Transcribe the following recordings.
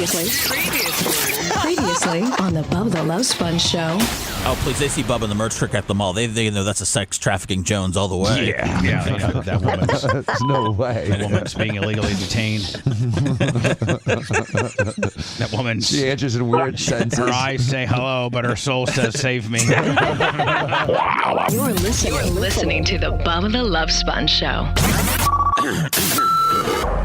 Previously on the Bubba the Love Sponge show. Oh, please, they see Bubba in the merch truck at the mall. They know that's a sex trafficking Jones all the way. Yeah, that woman's No way. that woman's being illegally detained. That woman. She answers in weird sentences. Her eyes say hello, but her soul says save me. You're listening to the Bubba the Love Sponge show.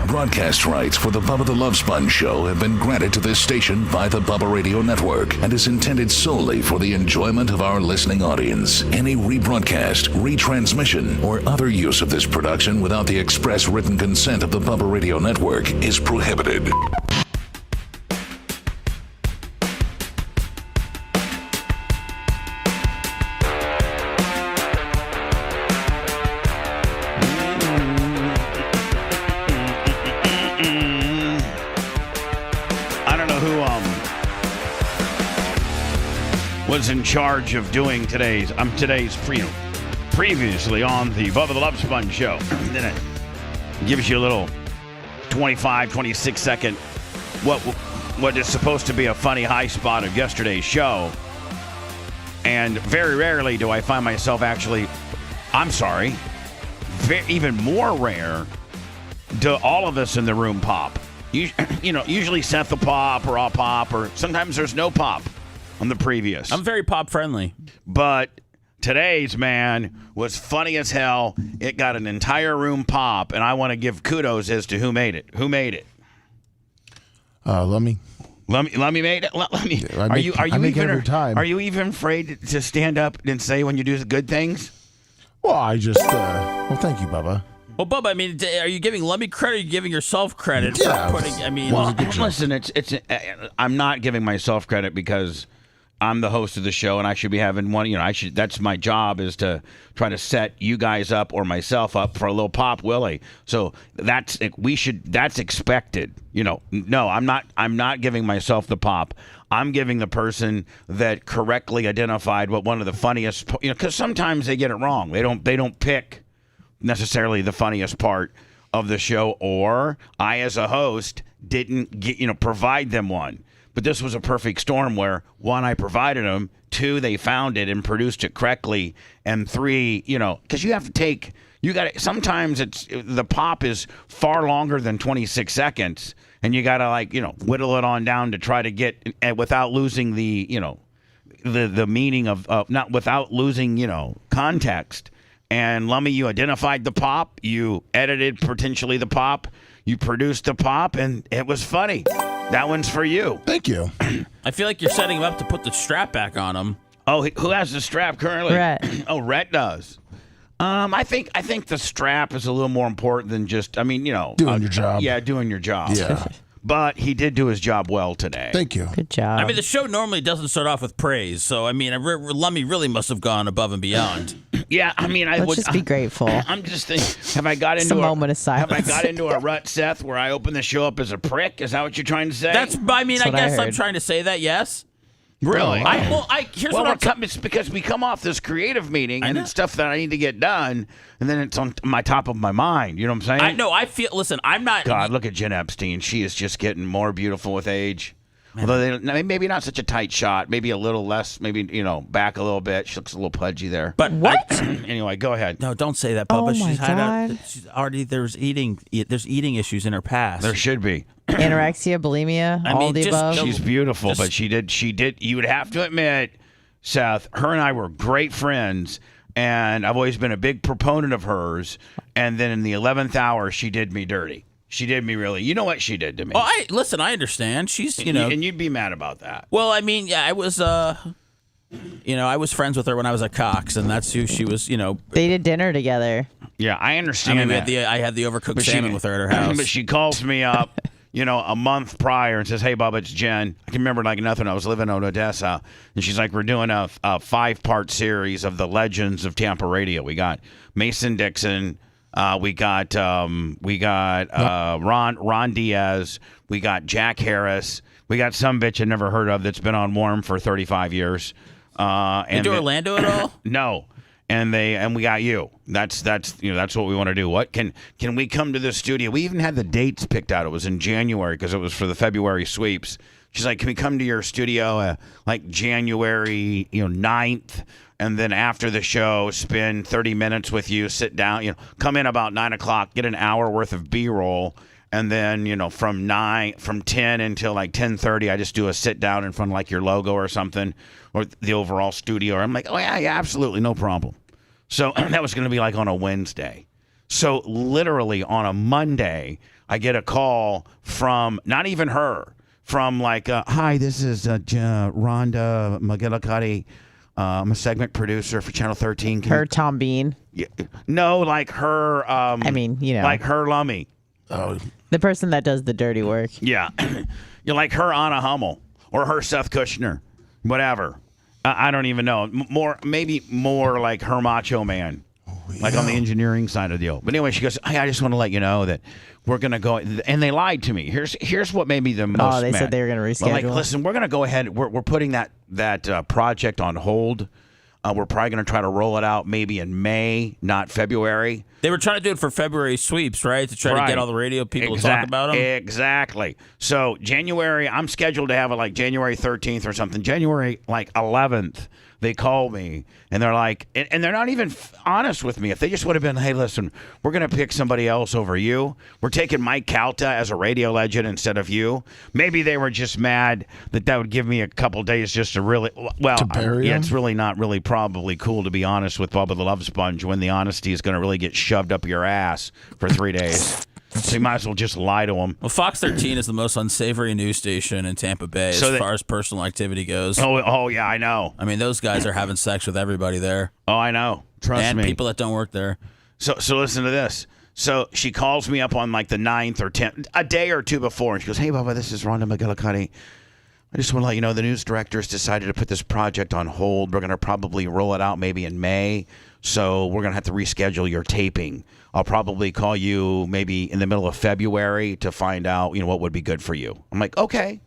Broadcast rights for the Bubba the Love Sponge show have been granted to this station by the Bubba Radio Network and is intended solely for the enjoyment of our listening audience. Any rebroadcast, retransmission, or other use of this production without the express written consent of the Bubba Radio Network is prohibited. Was in charge of doing today's previously on the Bubba the Love Sponge show. And then it gives you a little 26 second what is supposed to be a funny high spot of yesterday's show. And very rarely do I find myself even more rare do all of us in the room pop. Usually Seth will pop or I'll pop, or sometimes there's no pop on the previous. I'm very pop friendly. But today's, man, was funny as hell. It got an entire room pop, and I want to give kudos as to who made it. Who made it? Lummy. Lummy made it? Lummy. Are you even afraid to stand up and say when you do good things? Well, I just, thank you, Bubba. Well, Bubba, I mean, are you giving Lummy credit or are you giving yourself credit Yeah. for putting, Well, listen, I'm not giving myself credit because I'm the host of the show and I should be having one, that's my job, is to try to set you guys up or myself up for a little pop willy. So that's expected. No, I'm not giving myself the pop. I'm giving the person that correctly identified what one of the funniest, because sometimes they get it wrong. They don't pick necessarily the funniest part of the show, or I as a host didn't provide them one. But this was a perfect storm where, one, I provided them, two, they found it and produced it correctly, and three, because sometimes the pop is far longer than 26 seconds, and you got to whittle it on down to try to get, without losing the meaning of not without losing, context. And Lummy, you identified the pop, you edited potentially the pop, you produced the pop, and it was funny. That one's for you. Thank you. I feel like you're setting him up to put the strap back on him. Oh, who has the strap currently? Rhett. Oh, Rhett does. I think the strap is a little more important than just, doing your job. Yeah, doing your job. Yeah. But he did do his job well today. Thank you. Good job. I mean, the show normally doesn't start off with praise, so Lummy really must have gone above and beyond. Yeah, Let's just be grateful. I'm just thinking, have I got Just into a moment of silence. Have I got into a rut, Seth, where I open the show up as a prick? Is that what you're trying to say? I That's what I guess I'm heard. trying to say that, yes. Really? Here's what I'm saying. It's because we come off this creative meeting and it's stuff that I need to get done, and then it's on my top of my mind. You know what I'm saying? Listen, I'm not. God, look at Jen Epstein. She is just getting more beautiful with age. Although maybe not such a tight shot, maybe a little less, maybe back a little bit. She looks a little pudgy there. But What? Anyway, go ahead. No, don't say that, Bubba. Oh, my God. She's already there's eating issues in her past. There should be. Anorexia, bulimia, all the above. She's beautiful, but she did. You would have to admit, Seth, her and I were great friends, and I've always been a big proponent of hers. And then in the 11th hour, she did me dirty. She did me really. You know what she did to me? Oh, I understand. She's, and you'd be mad about that. Well, I mean, yeah, I was, I was friends with her when I was at Cox, and that's who she was, They did dinner together. Yeah, I understand that. I had the overcooked salmon with her at her house. But she calls me up, a month prior and says, "Hey, Bubba, it's Jen. I can remember like nothing. I was living in Odessa." And she's like, "We're doing a 5-part series of the legends of Tampa radio. We got Mason Dixon. We got Ron Diaz. We got Jack Harris. We got some bitch I never heard of that's been on Warm for 35 years. And do Orlando at all? No. and we got you. That's what we want to do. What can we come to the studio? We even had the dates picked out. It was in January because it was for the February sweeps. She's like, can we come to your studio like January 9th, and then after the show, spend 30 minutes with you, sit down, come in about 9 o'clock, get an hour worth of B-roll, and then from 10 until like 10:30, I just do a sit down in front of like your logo or something, or the overall studio. I'm like, oh yeah, absolutely, no problem. So that was going to be like on a Wednesday. So literally on a Monday, I get a call from not even her. From like, hi, this is Rhonda McGillicuddy. I'm a segment producer for Channel 13. Her Tom Bean. Yeah, no, like her. Like her Lummy. Oh, The person that does the dirty work. Yeah, you like her Anna Hummel or her Seth Kushner, whatever. I don't even know. Maybe more like her Macho Man. Like on the engineering side of the deal. But anyway, she goes, hey, I just want to let you know that we're going to go. And they lied to me. Here's what made me the most they mad. said they were going to reschedule. Well, like, listen, we're going to go ahead. We're putting that project on hold. We're probably going to try to roll it out maybe in May, not February. They were trying to do it for February sweeps, right? To try to get all the radio people to talk about them. Exactly. So January, I'm scheduled to have it like January 13th or something. January like 11th. They call me, and they're like, and they're not even honest with me. If they just would have been, hey, listen, we're going to pick somebody else over you. We're taking Mike Calta as a radio legend instead of you. Maybe they were just mad that would give me a couple days just to really, it's really not really probably cool to be honest with Bubba the Love Sponge when the honesty is going to really get shoved up your ass for 3 days. So you might as well just lie to them. Well, Fox 13 is the most unsavory news station in Tampa Bay as far as personal activity goes. Oh, yeah, I know. I mean, those guys are having sex with everybody there. Oh, I know. Trust me. And people that don't work there. So listen to this. So she calls me up on like the 9th or 10th, a day or two before, and she goes, hey, Bubba, this is Rhonda McGillicuddy. I just want to let you know the news directors decided to put this project on hold. We're going to probably roll it out maybe in May, so we're going to have to reschedule your taping. I'll probably call you maybe in the middle of February to find out, what would be good for you. I'm like, okay,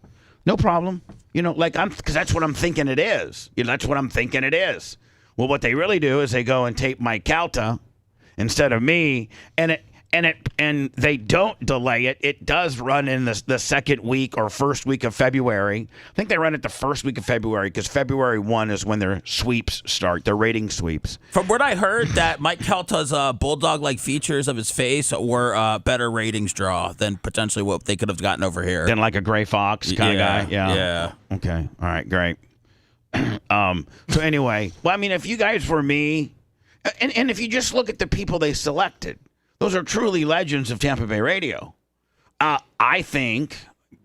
no problem. Because that's what I'm thinking it is. That's what I'm thinking it is. Well, what they really do is they go and tape Mike Calta instead of me, and they don't delay it. It does run in the second week or first week of February. I think they run it the first week of February because February 1 is when their sweeps start, their rating sweeps. From what I heard, that Mike Calta's bulldog-like features of his face were better ratings draw than potentially what they could have gotten over here. Than like a gray fox kind of guy? Yeah. Okay. All right, great. So anyway, well, I mean, if you guys were me, and if you just look at the people they selected, those are truly legends of Tampa Bay radio. I think,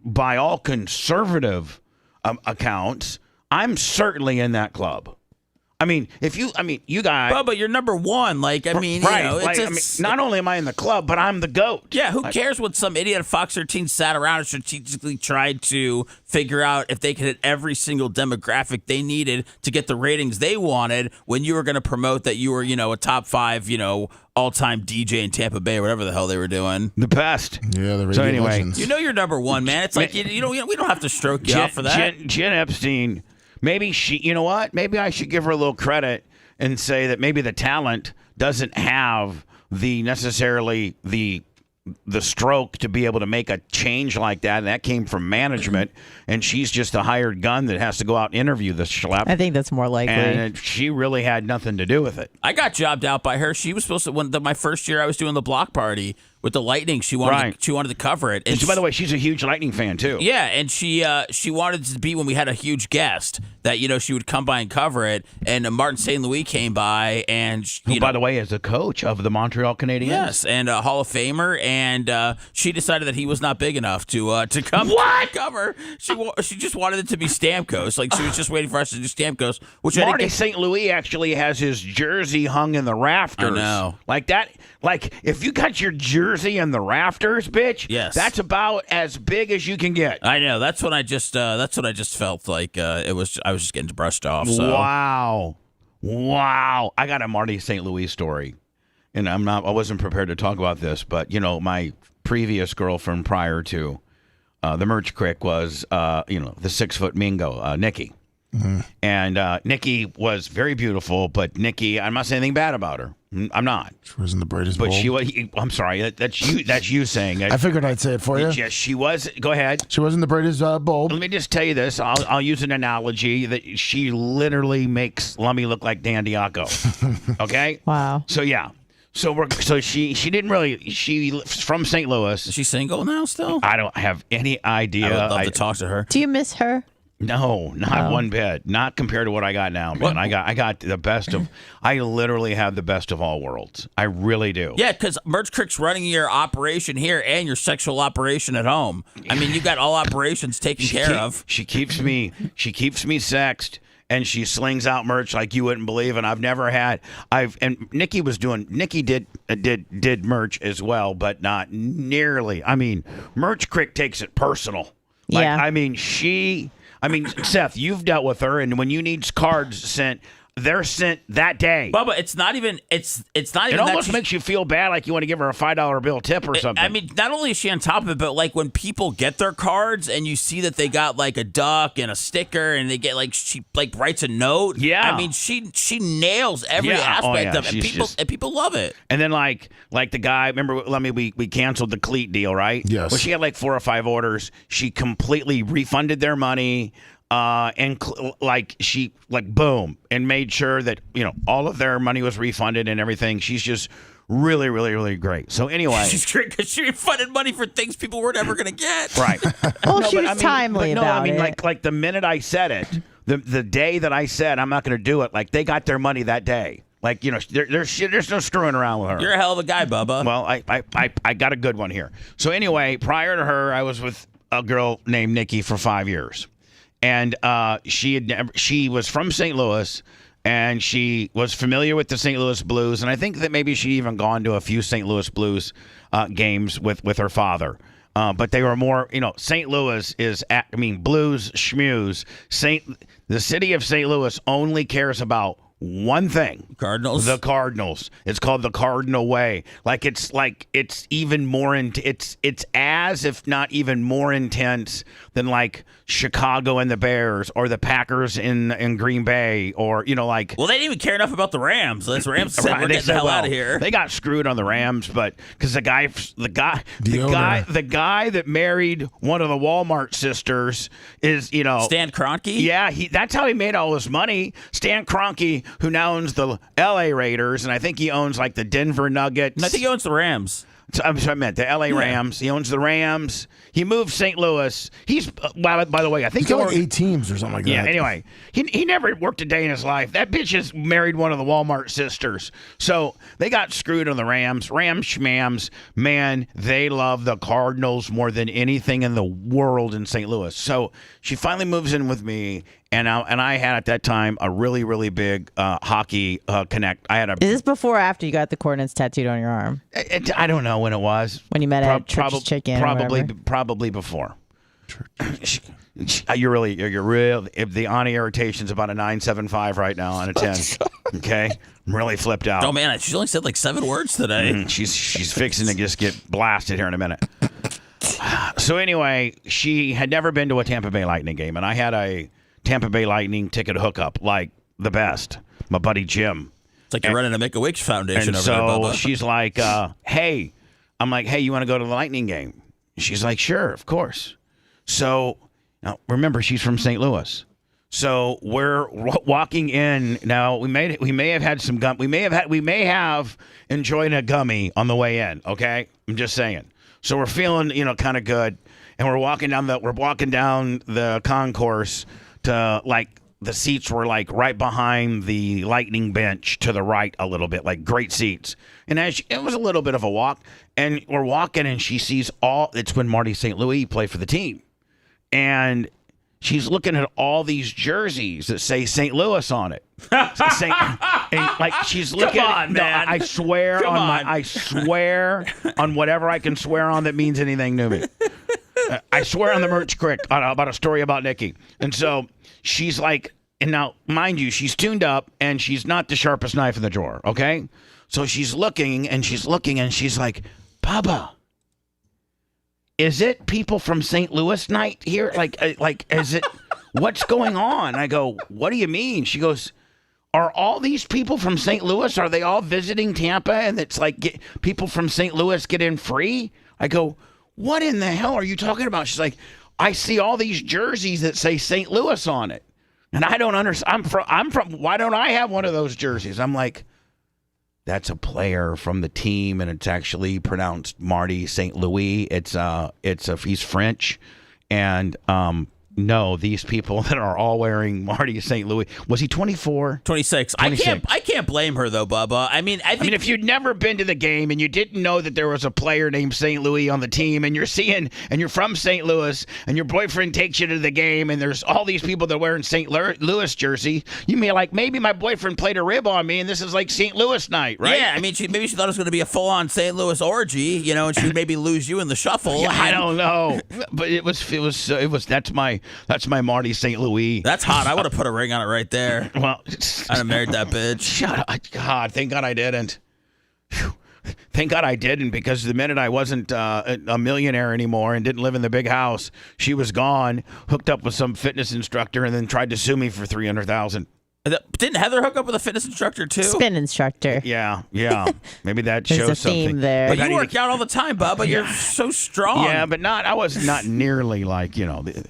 by all conservative accounts, I'm certainly in that club. I mean, you guys. But you're number one. Like, I mean, right. Not only am I in the club, but I'm the GOAT. Yeah, who cares what some idiot at Fox 13 sat around and strategically tried to figure out if they could hit every single demographic they needed to get the ratings they wanted when you were going to promote that you were, a top 5, all-time DJ in Tampa Bay or whatever the hell they were doing. The best. Yeah, the radio So anyway, legends. You're number one, man. It's like, we don't have to stroke you out for that. Jen Epstein. Maybe you know what? Maybe I should give her a little credit and say that maybe the talent doesn't have necessarily the stroke to be able to make a change like that. And that came from management, and she's just a hired gun that has to go out and interview the schlep. I think that's more likely. And she really had nothing to do with it. I got jobbed out by her. She was supposed to, my first year I was doing the block party with the Lightning. She wanted to cover it. And by the way, she's a huge Lightning fan too. Yeah, and she wanted to be when we had a huge guest that she would come by and cover it. And Martin St. Louis came by, and who, by the way, is a coach of the Montreal Canadiens. Yes, and a Hall of Famer. And she decided that he was not big enough to come cover. She just wanted it to be Stamkos. Like, she was just waiting for us to do Stamkos. Which Marty St. Louis actually has his jersey hung in the rafters. I know. Like that. Like, if you got your jersey in the rafters, bitch. Yes. That's about as big as you can get. I know. That's what I just felt like. I was just getting brushed off. So. Wow. I got a Marty St. Louis story, and I wasn't prepared to talk about this, but my previous girlfriend prior to the merch crick was the 6-foot Mingo, Nikki. And Nikki was very beautiful, but Nikki, I'm not saying anything bad about her. I'm not. She wasn't the brightest But bulb. she was. I'm sorry. That's you. That's you saying it. I figured I'd say it for you. Yes, she was. Go ahead. She wasn't the brightest bulb. Let me just tell you this. I'll use an analogy that she literally makes Lummy look like Dan Diaco. Okay. Wow. So yeah. So she didn't really. She's from St. Louis. Is she single now still? I don't have any idea. I would love to talk to her. Do you miss her? No, not one bit. Not compared to what I got now, man. I got the best of. I literally have the best of all worlds. I really do. Yeah, because Merch Crick's running your operation here and your sexual operation at home. I mean, you got all operations taken care of. She keeps me sexed, and she slings out merch like you wouldn't believe. And I've never had. And Nikki did merch as well, but not nearly. I mean, Merch Crick takes it personal. Like, Yeah. I mean, Seth, you've dealt with her, and when you need cards sent, they're sent that day. Bubba, it's not even. It's not It even. almost makes you feel bad, like you want to give her a $5 bill tip or something. I mean, not only is she on top of it, but like when people get their cards and you see that they got like a duck and a sticker, and they get like she like writes a note. Yeah. I mean, she nails every aspect of it, and people love it. And then like the guy, remember, we canceled the cleat deal, right? Yes. Well, she had like 4 or 5 orders. She completely refunded their money. She boom, and made sure that all of their money was refunded and everything. She's just really, really, really great. So anyway, She's great because she refunded money for things people weren't ever gonna get. right? Well, she was timely about it. like the minute I said it, the day that I said I'm not going to do it, like they got their money that day. Like there's no screwing around with her. You're a hell of a guy, Bubba. Well, I got a good one here. So anyway, prior to her, I was with a girl named Nikki for 5 years. And she was from St. Louis, and she was familiar with the St. Louis Blues, and I think that maybe she even gone to a few St. Louis Blues games with her father. But they were more, St. Louis is, blues, schmooze. The city of St. Louis only cares about one thing. Cardinals? The Cardinals. It's called the Cardinal Way. It's even more it's as if not even more intense than like Chicago and the Bears or the Packers in Green Bay or Well, they didn't even care enough about the Rams. Those Rams said, we're getting the hell out of here. They got screwed on the Rams, but because the guy that married one of the Walmart sisters is Stan Kroenke? Yeah, that's how he made all his money. Stan Kroenke, who now owns the L.A. Raiders, and I think he owns like the Denver Nuggets. And I think he owns the Rams. I meant the L.A. Rams. He owns the Rams. He moved St. Louis. He's by the way, I think He's got like 8 teams or something like that. Yeah. Anyway, he never worked a day in his life. That bitch has married one of the Walmart sisters. So they got screwed on the Rams. Rams schmams. Man, they love the Cardinals more than anything in the world in St. Louis. So she finally moves in with me. And I had at that time a really, really big hockey connect. Is this before or after you got the coordinates tattooed on your arm? I don't know when it was. When you met at Church's Chicken? Probably before. You're real. If the on irritation's about a 9.75 right now on a 10. Okay, I'm really flipped out. Oh man, she's only said like 7 words today. She's fixing to just get blasted here in a minute. So anyway, she had never been to a Tampa Bay Lightning game, and I had a Tampa Bay Lightning ticket hookup, like the best. My buddy Jim. It's like you're running a Make-A-Wish Foundation over there, Bubba. She's like, hey. I'm like, hey, you want to go to the Lightning game? She's like, sure, of course. So now remember, she's from St. Louis. So we're walking in. Now we may have had some gum. We may have enjoyed a gummy on the way in. Okay, I'm just saying. So we're feeling kind of good, and we're walking down the concourse to like the seats were like right behind the Lightning bench to the right a little bit, like great seats. And it was a little bit of a walk, and we're walking, and she sees it's when Marty St. Louis played for the team, and she's looking at all these jerseys that say St. Louis on it. She's looking. Come on, man. I swear I swear on whatever I can swear on that means anything to me. I swear on the Merch Crick about a story about Nikki. And so she's like, and now, mind you, she's tuned up, and she's not the sharpest knife in the drawer, okay? So she's looking, and she's like, Bubba, is it people from St. Louis night here? Like, is it? what's going on? I go, what do you mean? She goes, are all these people from St. Louis, are they all visiting Tampa? And it's like people from St. Louis get in free? I go, what in the hell are you talking about? She's like, I see all these jerseys that say St. Louis on it. And I don't understand. I'm from, why don't I have one of those jerseys? I'm like, that's a player from the team, and it's actually pronounced Marty St. Louis. He's French. And, no, these people that are all wearing Marty St. Louis. Was he 24? 26. I can't blame her though, Bubba. I mean, if you'd never been to the game and you didn't know that there was a player named St. Louis on the team, and you're from St. Louis, and your boyfriend takes you to the game, and there's all these people that are wearing St. Louis jersey, you may like, maybe my boyfriend played a rib on me, and this is like St. Louis night, right? Yeah, I mean, maybe she thought it was going to be a full-on St. Louis orgy, and she'd maybe lose you in the shuffle. Yeah, I don't know, but it was. That's my Marty St. Louis. That's hot. I would have put a ring on it right there. Well, I'd have married that bitch. Shut up. God, thank God I didn't. Whew. Thank God I didn't, because the minute I wasn't a millionaire anymore and didn't live in the big house, she was gone, hooked up with some fitness instructor, and then tried to sue me for $300,000. Didn't Heather hook up with a fitness instructor too? Spin instructor. Yeah. Maybe that There's shows a theme something. there. But you work out all the time, Bubba. You're so strong. Yeah, but I was not nearly like,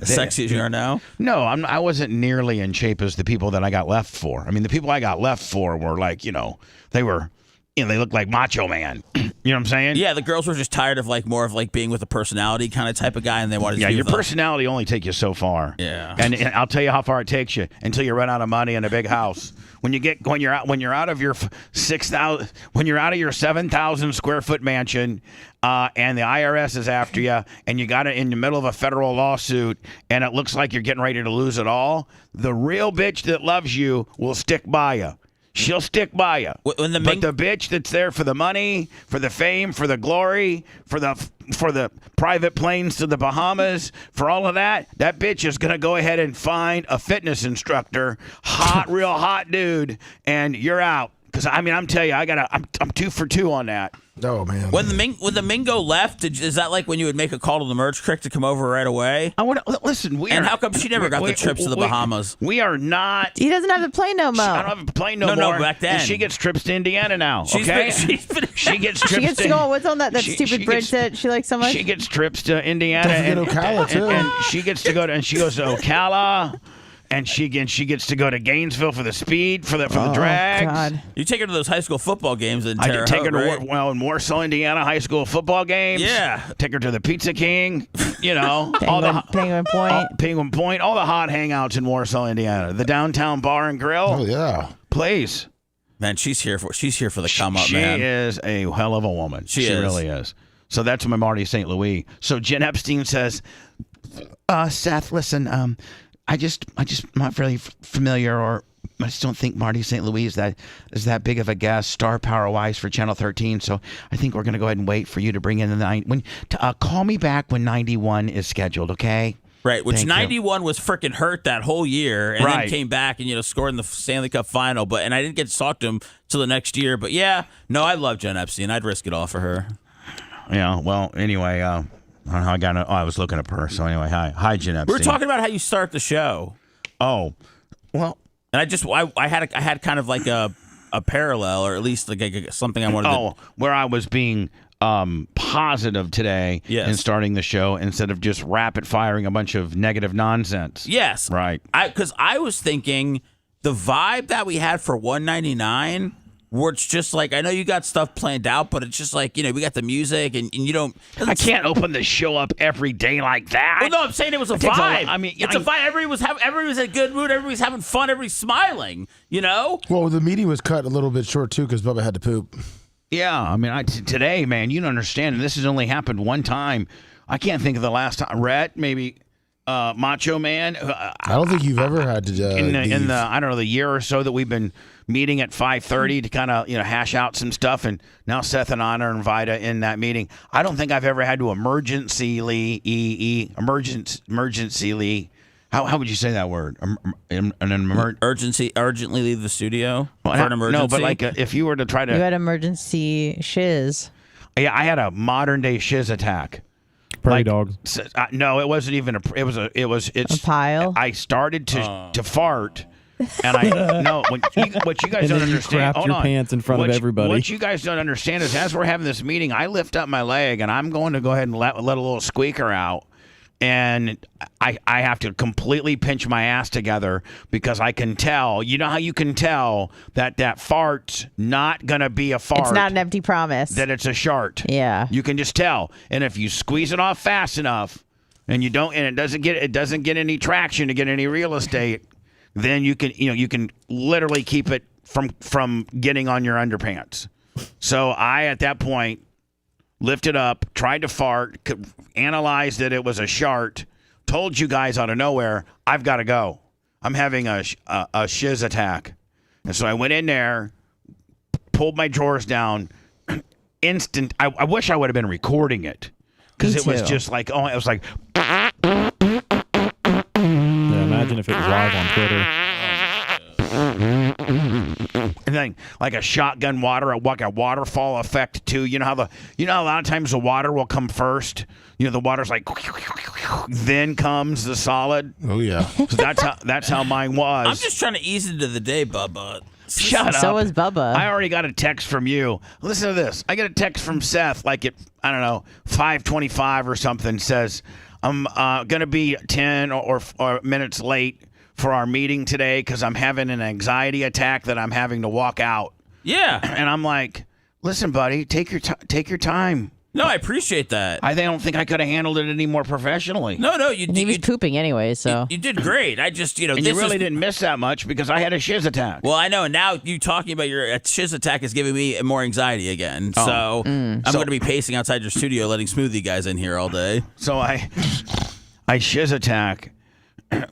sexy as you are now. No, I wasn't nearly in shape as the people that I got left for. I mean, the people I got left for were like, they were, they looked like Macho Man. You know what I'm saying? Yeah, the girls were just tired of more of being with a personality kind of type of guy, and they wanted to. Yeah, your personality only take you so far. Yeah, and I'll tell you how far it takes you until you run out of money in a big house. When you're out of your 6,000, when you're out of your 7,000 square foot mansion, and the IRS is after you, and you got it in the middle of a federal lawsuit, and it looks like you're getting ready to lose it all, the real bitch that loves you will stick by you. She'll stick by you. But the bitch that's there for the money, for the fame, for the glory, for the private planes to the Bahamas, for all of that bitch is going to go ahead and find a fitness instructor, real hot dude, and you're out. Because I'm telling you, I'm 2 for 2 on that. Oh man! When the Mingo left, is that like when you would make a call to the merch crick to come over right away? I want to listen. How come she never got the trips to the Bahamas? We are not. He doesn't have the plane no more. I don't have a plane no more. No, back then. And she gets trips to Indiana now. She gets trips. She gets to go. What's on that stupid bridge that she likes so much? She gets trips to Indiana. Don't forget Ocala too. And she gets to go to. And she goes to Ocala. And she gets to go to Gainesville for the speed, for the drags. God. You take her to those high school football games in Terre Haute, I take her to right? in Warsaw, Indiana, high school football games. Yeah. Take her to the Pizza King. Penguin Point. Penguin Point. All the hot hangouts in Warsaw, Indiana. The downtown bar and grill. Oh yeah. Please. Man, she's here for the come up, man. She is a hell of a woman. She is. Really is. So that's my Marty St. Louis. So Jen Epstein says, Seth, listen, I just I'm not really familiar, or I just don't think Marty St. Louis is that big of a guest, star power wise, for Channel 13. So I think we're gonna go ahead and wait for you to bring in call me back when 91 is scheduled, okay? Right, which 91 was freaking hurt that whole year, and then came back and scored in the Stanley Cup final. And I didn't get to talk to him till the next year. But yeah, no, I love Jen Epstein. I'd risk it all for her. Yeah. Well, anyway. I don't know how I was looking up her. So anyway, hi, Jen Epstein. We were talking about how you start the show. Oh, well, and I had kind of like a parallel, or at least like something I wanted. Where I was being positive today in starting the show instead of just rapid firing a bunch of negative nonsense. Yes, right. Because I was thinking the vibe that we had for 199. Where it's just like, I know you got stuff planned out, but it's just like, we got the music and you don't. I can't open the show up every day like that. Well, no, I'm saying it was a vibe. It's a vibe. Everybody was in a good mood. Everybody's having fun. Everybody's smiling, Well, the meeting was cut a little bit short, too, because Bubba had to poop. Yeah, today, man, you don't understand. And this has only happened one time. I can't think of the last time. Rhett, maybe. Macho Man. I don't think you've ever had to in the I don't know, the year or so that we've been meeting at 5:30 to kind of hash out some stuff, and now Seth and Anna and Vida in that meeting. I don't think I've ever had to emergencyly. How would you say that word? Urgently leave the studio for an emergency. No, but like if you were to try to, you had emergency shiz. Yeah, I had a modern day shiz attack. Prairie dog. No, it wasn't even it's A pile? I started to fart. And what you guys And don't then you understand. crapped your pants in front of everybody. What you guys don't understand is, as we're having this meeting, I lift up my leg and I'm going to go ahead and let a little squeaker out, and I have to completely pinch my ass together because I can tell. You know how you can tell that fart's not gonna be a fart. It's not an empty promise. That it's a shart. Yeah. You can just tell. And if you squeeze it off fast enough, and it doesn't get any traction to get any real estate. Then you can literally keep it from getting on your underpants. So I, at that point, lifted up, tried to fart, analyzed that it was a shart, told you guys out of nowhere, I've got to go. I'm having a shiz attack. And so I went in there, pulled my drawers down, I wish I would have been recording it. Because it was just like, it was like... Imagine if it was live on Twitter. And then like a shotgun like a waterfall effect too. You know how a lot of times the water will come first. The water's like, then comes the solid. Oh yeah. So that's how mine was. I'm just trying to ease into the day, Bubba. Shut up. So is Bubba. I already got a text from you. Listen to this. I get a text from Seth like at 5:25 or something. Says I'm gonna be 10 or minutes late for our meeting today because I'm having an anxiety attack that I'm having to walk out. Yeah. And I'm like, listen, buddy, take your time. No, I appreciate that. I don't think I could have handled it any more professionally. No, He was pooping anyway, so. You did great. I just, And you really didn't miss that much because I had a shiz attack. Well, I know. And now you talking about your shiz attack is giving me more anxiety again. So I'm going to be pacing outside your studio, letting smoothie guys in here all day. So I shiz attack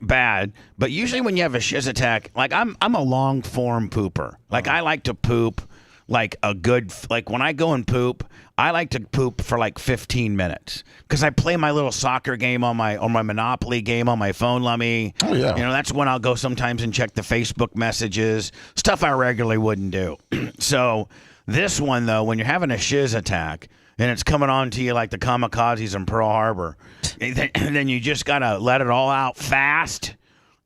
bad. But usually when you have a shiz attack, like I'm a long form pooper. Like I like to poop like when I go and poop, I like to poop for like 15 minutes because I play my little soccer game on my Monopoly game on my phone, Lummy. Oh, yeah. That's when I'll go sometimes and check the Facebook messages, stuff I regularly wouldn't do. So this one, though, when you're having a shiz attack and it's coming on to you like the kamikazes in Pearl Harbor, and then you just got to let it all out fast.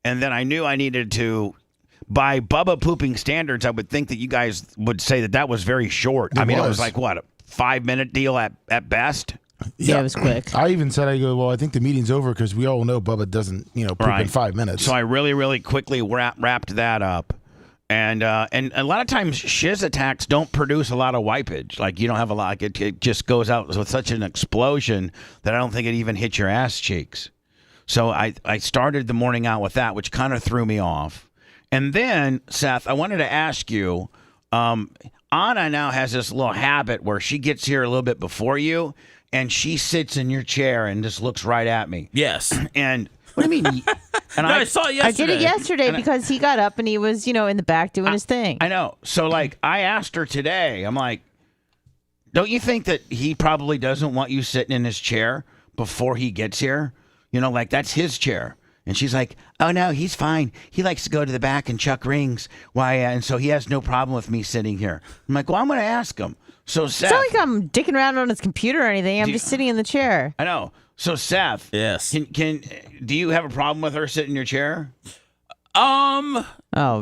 And then I knew I needed to... By Bubba pooping standards, I would think that you guys would say that was very short. It was like, what, a 5-minute deal at best? Yeah, it was quick. I even said, I think the meeting's over because we all know Bubba doesn't, poop in 5 minutes. So I really, really quickly wrapped that up. And a lot of times shiz attacks don't produce a lot of wipage. Like you don't have a lot. It just goes out with such an explosion that I don't think it even hit your ass cheeks. So I started the morning out with that, which kind of threw me off. And then, Seth, I wanted to ask you, Anna now has this little habit where she gets here a little bit before you, and she sits in your chair and just looks right at me. Yes. And what do you mean? And I saw it yesterday. I did it yesterday because he got up and he was, in the back doing his thing. I know. So, I asked her today, I'm like, don't you think that he probably doesn't want you sitting in his chair before he gets here? That's his chair. And she's like, oh, no, he's fine. He likes to go to the back and chuck rings. Why? And so he has no problem with me sitting here. I'm like, well, I'm going to ask him. So, Seth. It's not like I'm dicking around on his computer or anything. I'm just sitting in the chair. I know. So, Seth. Yes. Do you have a problem with her sitting in your chair? Oh,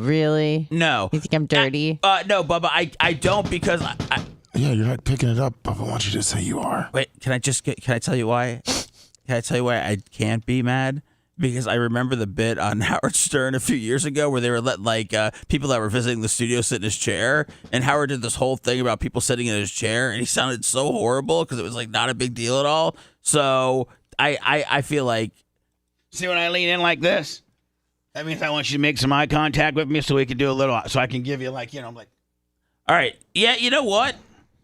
really? No. You think I'm dirty? No, Bubba, I don't because Yeah, you're not picking it up, Bubba. Why don't you just say you are? Wait, can I tell you why? Can I tell you why I can't be mad? Because I remember the bit on Howard Stern a few years ago where they were let people that were visiting the studio sit in his chair, and Howard did this whole thing about people sitting in his chair, and he sounded so horrible because it was not a big deal at all. So I feel like, see, when I lean in like this, that means I want you to make some eye contact with me so we can do a little, so I can give you I'm like, all right, yeah, you know what?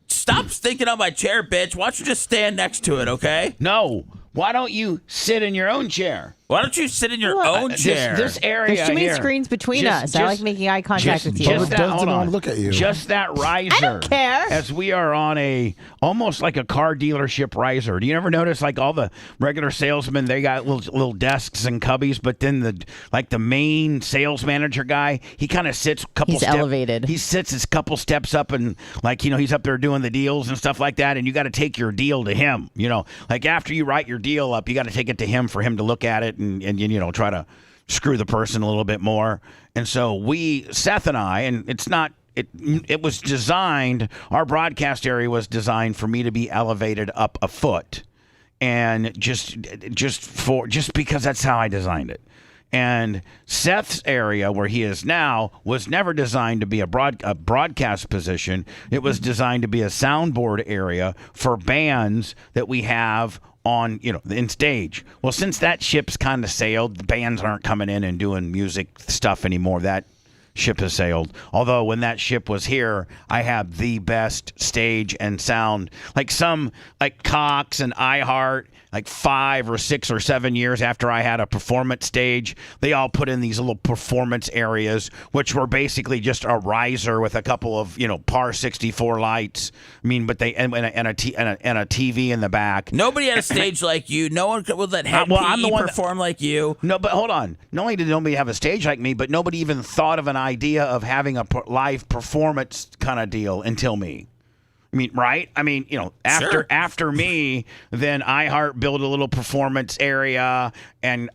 Stop stinking on my chair, bitch. Why don't you just stand next to it, okay? No. Why don't you sit in your own chair? Why don't you sit in your own chair? This area There's too many here. screens between us. I like making eye contact with you. Just that, Doesn't hold want on. to look at you. Just that riser. I don't care. As we are on almost like a car dealership riser. Do you ever notice like all the regular salesmen, they got little desks and cubbies, but then the main sales manager guy, he kind of sits a couple He's steps. elevated. He sits a couple steps up and he's up there doing the deals and stuff like that, and you got to take your deal to him. Like after you write your deal up, you got to take it to him for him to look at it and try to screw the person a little bit more. And so Seth and I, and it's not, it was designed, our broadcast area was designed for me to be elevated up a foot. And just because that's how I designed it. And Seth's area where he is now was never designed to be a broadcast position. It was designed to be a soundboard area for bands that we have on, in stage. Well, since that ship's kind of sailed, the bands aren't coming in and doing music stuff anymore. That ship has sailed. Although when that ship was here, I had the best stage and sound. Like Cox and iHeart, 5 or 6 or 7 years after I had a performance stage, they all put in these little performance areas, which were basically just a riser with a couple of, par 64 lights. I mean, but and a TV in the back. Nobody had a stage like you. No one would let Head I'm the one perform like you. No, but hold on. Not only did nobody have a stage like me, but nobody even thought of an idea of having a live performance kind of deal until me. I mean, right? I mean, after me, then iHeart built a little performance area, and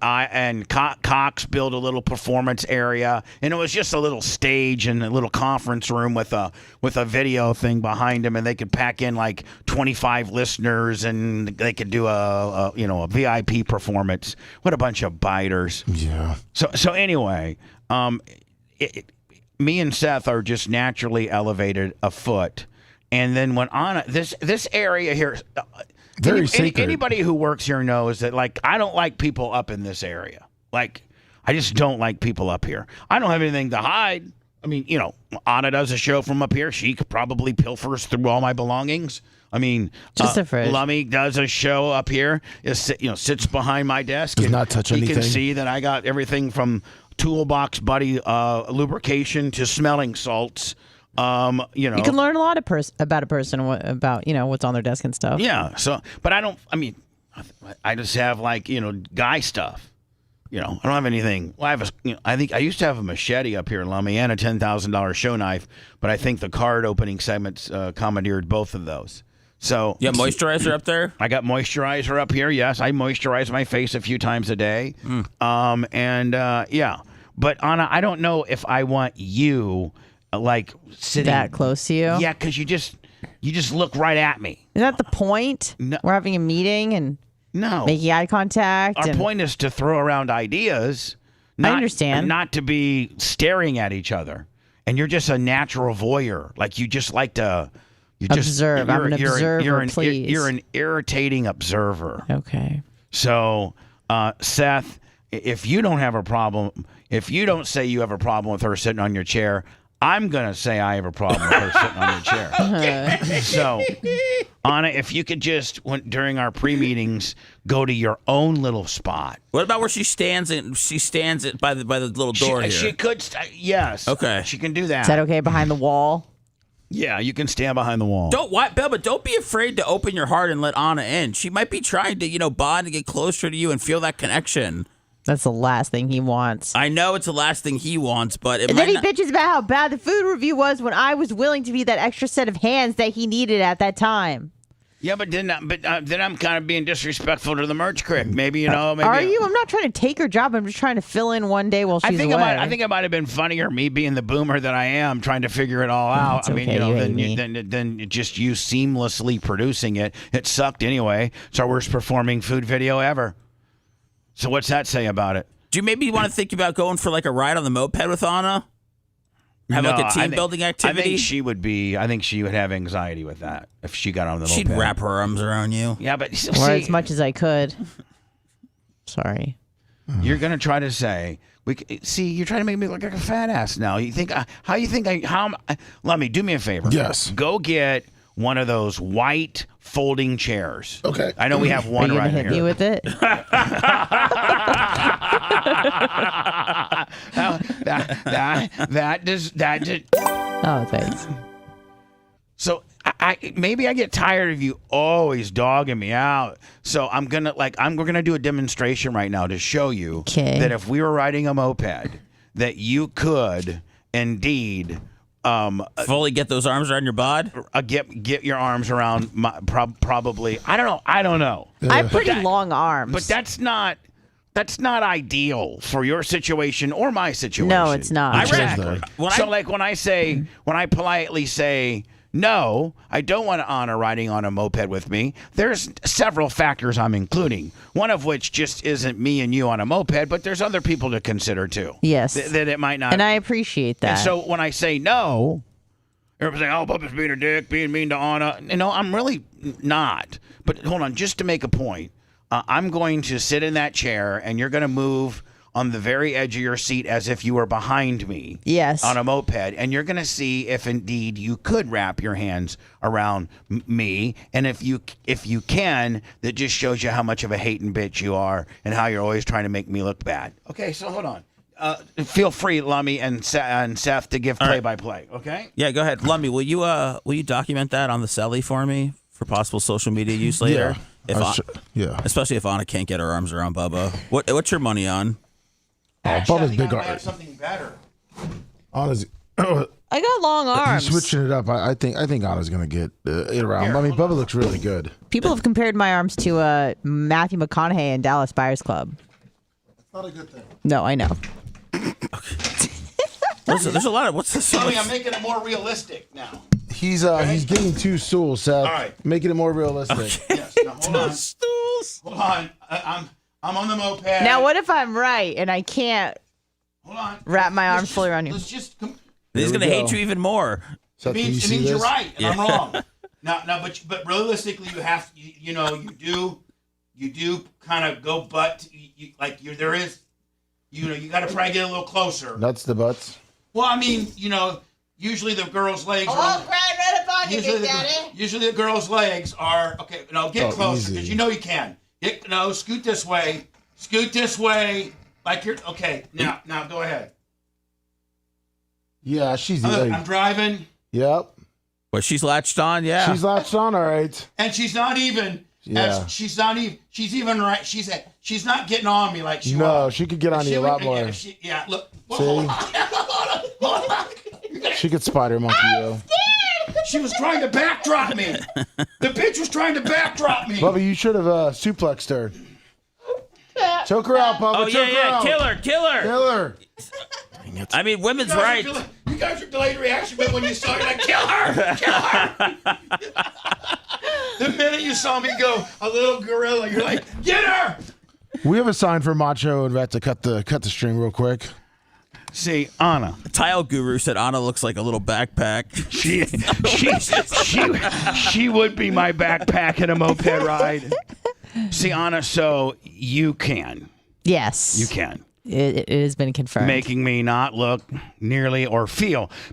Cox built a little performance area, and it was just a little stage and a little conference room with a video thing behind them, and they could pack in 25 listeners, and they could do a VIP performance. What a bunch of biters! Yeah. So anyway, me and Seth are just naturally elevated a foot. And then when on this area here, Very sacred. Anybody who works here knows that I don't like people up in this area. I just don't like people up here. I don't have anything to hide. I mean, Anna does a show from up here. She could probably pilfers through all my belongings. I mean, just a fridge. Lummy does a show up here. Sits behind my desk. Does not touch anything. You can see that I got everything from Toolbox Buddy lubrication to smelling salts. You can learn a lot about a person, about what's on their desk and stuff. Yeah. So, but I just have guy stuff. I don't have anything. Well, I think I used to have a machete up here, Lummy, and a $10,000 show knife, but I think the card opening segments commandeered both of those. So you have moisturizer up there? I got moisturizer up here. Yes, I moisturize my face a few times a day. Yeah. But Anna, I don't know if I want you sitting that close to you. Yeah, because you just look right at me. Is that the point? No. We're having a meeting and no making eye contact. Our point is to throw around ideas. I understand. Not to be staring at each other. And you're just a natural voyeur. You just like to observe. I'm an observer, please. You're an irritating observer. Okay. So, Seth, if you don't have a problem, if you don't say you have a problem with her sitting on your chair, I'm going to say I have a problem with her sitting on your chair. So, Anna, if you could just, during our pre-meetings, go to your own little spot. What about where she stands by the little door here? She could, yes. Okay. She can do that. Is that okay behind the wall? Yeah, you can stand behind the wall. Bubba, don't be afraid to open your heart and let Anna in. She might be trying to, bond and get closer to you and feel that connection. That's the last thing he wants. I know it's the last thing he wants, but and then he bitches about how bad the food review was when I was willing to be that extra set of hands that he needed at that time. Yeah, but then I'm kind of being disrespectful to the merch critic. Maybe maybe. Are you? I'm not trying to take her job. I'm just trying to fill in one day while she's away. I think it might have been funnier, me being the boomer that I am, trying to figure it all out. I mean, then just you seamlessly producing it. It sucked anyway. It's our worst performing food video ever. So what's that say about it? Do you maybe want to think about going for a ride on the moped with Anna? Have a team building activity? I think she would have anxiety with that if she got on the moped. She'd wrap her arms around you. Yeah, but or as much as I could. Sorry. You're going to try to say, you're trying to make me look like a fat ass now. You think, let me do me a favor. Yes. Go get one of those white folding chairs. Okay. I know we have Are one you right gonna hit here. me with it? That does. Oh, thanks. So I maybe I get tired of you always dogging me out. So we're gonna do a demonstration right now to show you Okay. that if we were riding a moped, that you could indeed Fully get those arms around your bod. get your arms around probably. I don't know. I have pretty long arms. But that's not ideal for your situation or my situation. No, it's not. Exactly. When I politely say no, I don't want Anna riding on a moped with me, there's several factors I'm including. One of which just isn't me and you on a moped, but there's other people to consider too. Yes. That it might not. And I appreciate that. And so when I say no, everybody's saying, "Oh, Bubba's being a dick, being mean to Anna." I'm really not. But hold on, just to make a point, I'm going to sit in that chair, and you're going to move on the very edge of your seat as if you were behind me. Yes. On a moped, and you're going to see if indeed you could wrap your hands around me, and if you can, that just shows you how much of a hating bitch you are, and how you're always trying to make me look bad. Okay, so hold on. Feel free, Lummy and Seth, to give play-by-play. Okay. Yeah, go ahead, Lummy. Will you document that on the celly for me for possible social media use later? Yeah. Especially if Anna can't get her arms around Bubba. What's your money on? Actually, Bubba's big I might have art. something better. Anna's. I got long arms. He's switching it up. I think Anna's gonna get it around. Here, I mean, hold Bubba looks really good. People have compared my arms to Matthew McConaughey in Dallas Buyers Club. That's not a good thing. No, I know. There's a lot of what's this? I'm making it more realistic now. He's getting too stools, Seth. All right. Making it more realistic. Yes. Now hold on. Stools. Hold on. I'm on the moped. Now, what if I'm right and I can't Hold on. wrap my arms fully around you? Let's just. He's we gonna go. hate you even more. Seth, It can you means see you're this? right and I'm wrong. But realistically, you have you do kind of go butt. You got to probably get a little closer. Nuts to butts. Well, I mean, usually the girls' legs are. Usually the girls' legs are okay. No, get closer because easy. you can. Scoot this way. Scoot this way. Like you're okay. Now go ahead. Yeah, she's. I'm driving, Yep. But she's latched on. Yeah. She's latched on. All right. and she's not even. Yeah. She's not even. She's even right. She's not getting on me like she No, was. she could get on you a lot more. Yeah. Look. See? Hold on. She could spider monkey you. She was trying to backdrop me. The bitch was trying to backdrop me. Bubba, you should have suplexed her. Choke her out, Bubba. Oh Choke her out. kill her. Kill her. I mean, women's right. You guys are delayed reaction, but when you saw her, like, kill her! Kill her! The minute you saw me go, a little gorilla, you're like, get her! We have a sign for Macho and Vet to cut the string real quick. See, Anna. Tile guru said Anna looks like a little backpack. She would be my backpack in a moped ride. See, Anna, so you can. Yes. You can. It has been confirmed. Making me not look nearly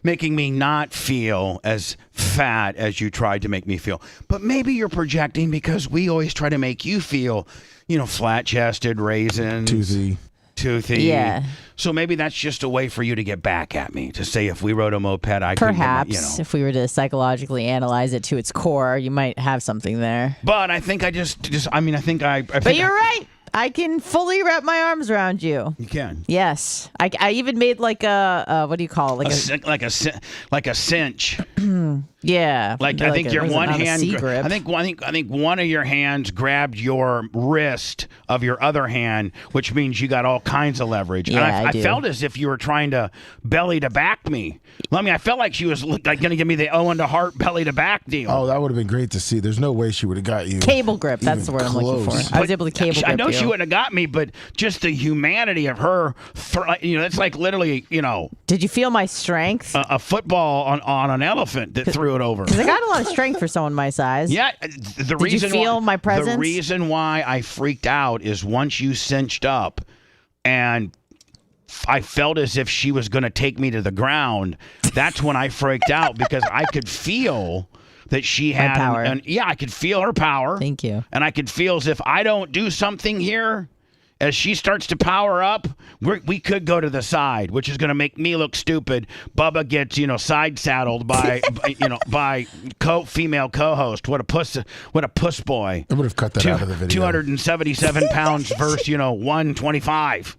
making me not feel as fat as you tried to make me feel. But maybe you're projecting because we always try to make you feel, flat-chested, raisins. Toothy. Yeah. So maybe that's just a way for you to get back at me, to say if we rode a moped, I could, Perhaps if we were to psychologically analyze it to its core, you might have something there. But I think I But you're right. I can fully wrap my arms around you. You can. Yes. I even made like a what do you call it? Like a cinch. Yeah. I think your one hand. C-grip. I think one of your hands grabbed your wrist of your other hand, which means you got all kinds of leverage. Yeah, and I do. felt as if you were trying to belly to back me. I felt like she was going to give me the Owen to Hart belly to back deal. Oh, that would have been great to see. There's no way she would have got you. Cable grip. That's the word I'm looking close. for. I was able to cable grip I know you. she wouldn't have got me, but just the humanity of her, it's like literally, Did you feel my strength? a football on an elephant that threw it over. I got a lot of strength for someone my size. Yeah, Did you feel my presence? The reason why I freaked out is once you cinched up, and I felt as if she was going to take me to the ground. That's when I freaked out because I could feel that she had. power. And yeah, I could feel her power. Thank you. And I could feel as if I don't do something here, as she starts to power up, we could go to the side, which is going to make me look stupid. Bubba gets, side saddled by, by female co-host. What a puss boy. I would have cut that out of the video. 277 pounds versus, 125.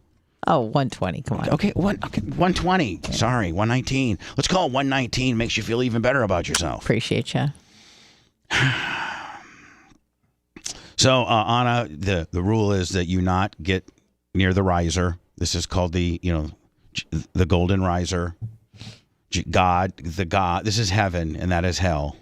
Oh, 120. Come on. Okay, 120. Sorry, 119. Let's call it 119. Makes you feel even better about yourself. Appreciate you. So, Anna, the rule is that you not get near the riser. This is called the golden riser. God. This is heaven, and that is hell.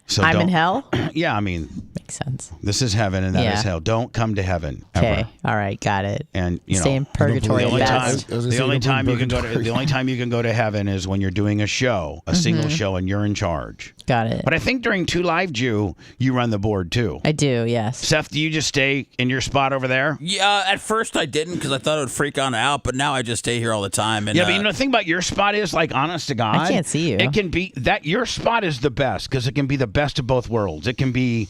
So I'm in hell? Yeah, I mean, makes sense. This is heaven, and that is hell. Don't come to heaven ever. Okay, all right, got it. And stay in purgatory. The only time you can go to heaven is when you're doing a show, a single show, and you're in charge. Got it. But I think during 2 Live Jew, you run the board too. I do, yes. Seth, do you just stay in your spot over there? Yeah, at first I didn't because I thought it would freak on out, but now I just stay here all the time. And, yeah, but the thing about your spot is, like, honest to God, I can't see you. It can be that your spot is the best because it can be the best of both worlds. It can be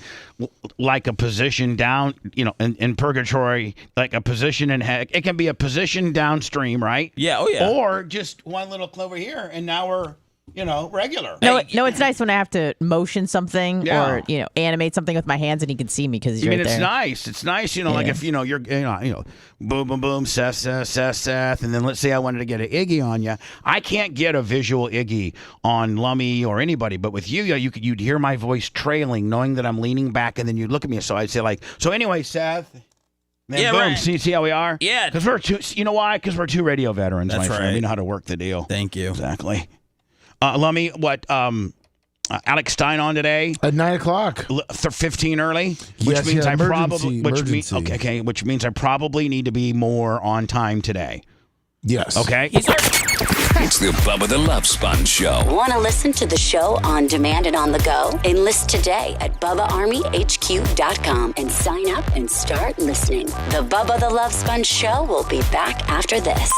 like a position down, in purgatory, like a position in heck. It can be a position downstream, right? Yeah, oh yeah. Or just one little clover here, and now we're regular. No, it's nice when I have to motion something or animate something with my hands and he can see me because he's right there. It's nice. It's nice, like if you're boom, boom, boom, Seth, and then let's say I wanted to get an Iggy on you. I can't get a visual Iggy on Lummy or anybody, but with you'd hear my voice trailing, knowing that I'm leaning back, and then you'd look at me. So I'd say so anyway, Seth. Then boom, right. see how we are? Yeah. Because we're two. You know why? Because we're 2 radio veterans, That's my friend. right. We know how to work the deal. Thank you. Exactly. Lummy, what? Alex Stein on today at 9:00. 15 early, which means I probably which means I probably need to be more on time today. Yes. Okay. It's the Bubba the Love Sponge Show. Want to listen to the show on demand and on the go? Enlist today at BubbaArmyHQ.com and sign up and start listening. The Bubba the Love Sponge Show will be back after this.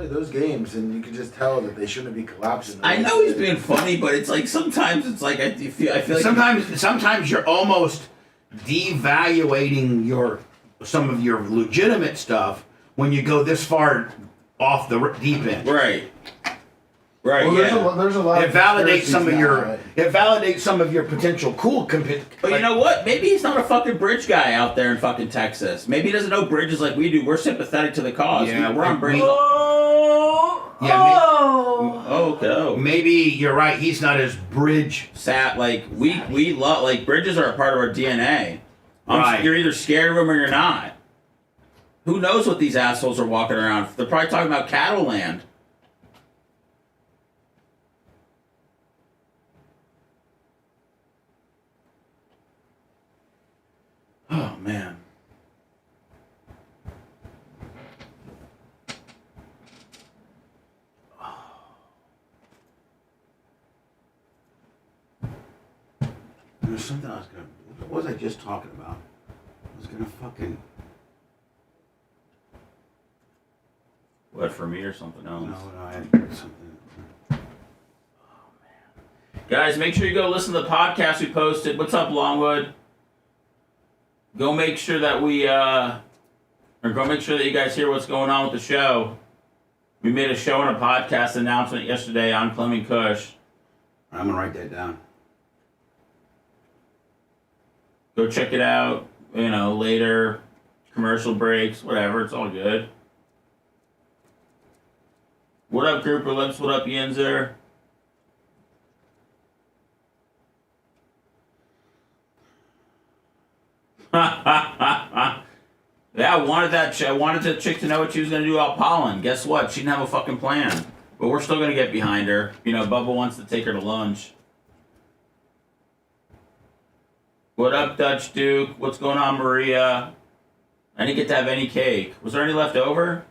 Those games, and you can just tell that they shouldn't be collapsing. I know he's being funny, but it's like sometimes it's like I feel like sometimes you're almost devaluating some of your legitimate stuff when you go this far off the deep end. Right. Right. Well, there's a lot. It validates some of your potential cool. But you know what? Maybe he's not a fucking bridge guy out there in fucking Texas. Maybe he doesn't know bridges like we do. We're sympathetic to the cause. Yeah, we're on bridge. Okay. Maybe you're right. He's not as bridge sat like we love like bridges are a part of our DNA. Right. You're either scared of them or you're not. Who knows what these assholes are walking around? They're probably talking about cattle land. Oh man. There's something I was gonna. What was I just talking about? I was gonna fucking. What, for me or something else? No, I had something. Oh man. Guys, make sure you go listen to the podcast we posted. What's up, Longwood? Go make sure that go make sure that you guys hear what's going on with the show. We made a show and a podcast announcement yesterday on Clem and Kush. I'm gonna write that down. Go check it out, later, commercial breaks, whatever, it's all good. What up, Grouper Lips? What up, Yenzer? Yeah, I wanted the chick to know what she was going to do about pollen. Guess what? She didn't have a fucking plan. But we're still going to get behind her. Bubba wants to take her to lunch. What up, Dutch Duke? What's going on, Maria? I didn't get to have any cake. Was there any left over?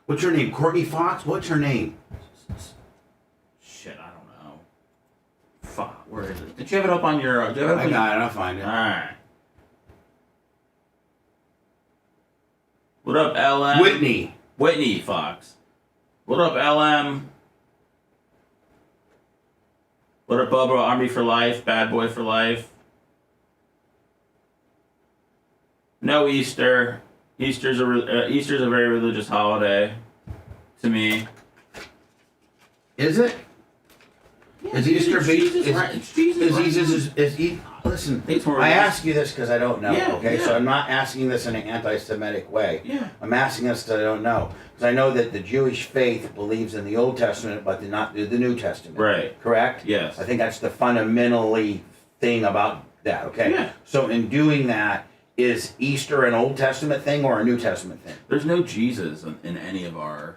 What's her name? Courtney Fox? What's her name? Shit, I don't know. Fuck, where is it? Did you have it up on your... I got it. I'll find it. Alright. What up, LM? Whitney Fox. What up, LM? What up, Bubba? Army for life, bad boy for life. No Easter. Easter's a very religious holiday to me. Is it? Yeah, is Easter Listen, I ask you this because I don't know. Yeah, okay, yeah. so I'm not asking this in an anti-Semitic way. Yeah. I'm asking this because I don't know. Because I know that the Jewish faith believes in the Old Testament, but not the New Testament. Right. Correct? Yes. I think that's the fundamentally thing about that. Okay. Yeah. So in doing that, is Easter an Old Testament thing or a New Testament thing? There's no Jesus in any of our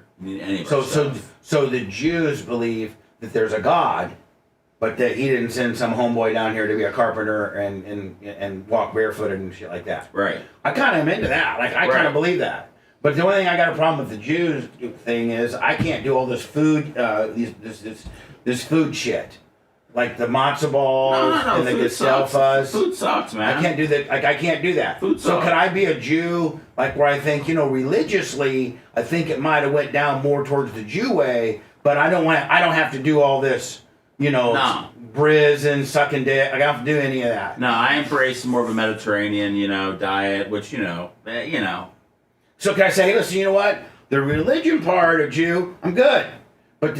stuff. So the Jews believe that there's a God, but that he didn't send some homeboy down here to be a carpenter and walk barefooted and shit like that. Right. I kind of am into that. Like I kind of believe that. But the only thing I got a problem with the Jews thing is I can't do all this food, this food shit. Like the matzo balls and the geselfas. Food sucks, man. I can't do that. Like I can't do that. Food so sucks. could I be a Jew? Like where I think religiously, I think it might have went down more towards the Jew way. But I don't have to do all this, brizz and sucking dick. I don't have to do any of that. No, I embrace more of a Mediterranean, diet, which So can I say, hey, listen, you know what? The religion part of Jew, I'm good. But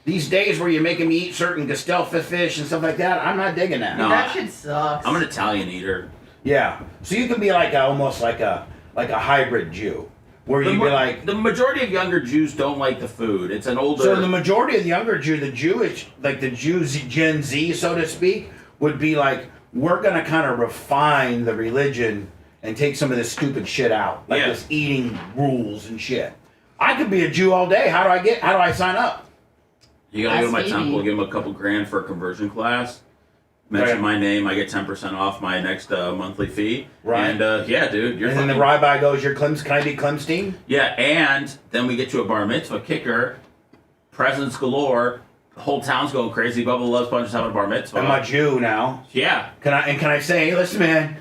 these days where you're making me eat certain geselfa fish and stuff like that, I'm not digging that. No, that shit sucks. I'm an Italian eater. Yeah. So you can be almost like a hybrid Jew. Where you'd be like... The majority of younger Jews don't like the food. It's an older... So the majority of the younger Jew, the Jewish, like the Jews, Gen Z, so to speak, would be like, we're going to kind of refine the religion and take some of this stupid shit out. Like this eating rules and shit. I could be a Jew all day. How do I sign up? You got to go to my temple, give them a couple grand for a conversion class. Mention my name, I get 10% off my next monthly fee. Right. And dude, you're. And then the rabbi goes, "You're Clem. Can I be Clemstein?" Yeah, and then we get to a bar mitzvah kicker, presents galore. The whole town's going crazy. Bubba the Love Sponge is having a bar mitzvah. I'm a Jew now. Yeah. Can I say, hey, listen, man,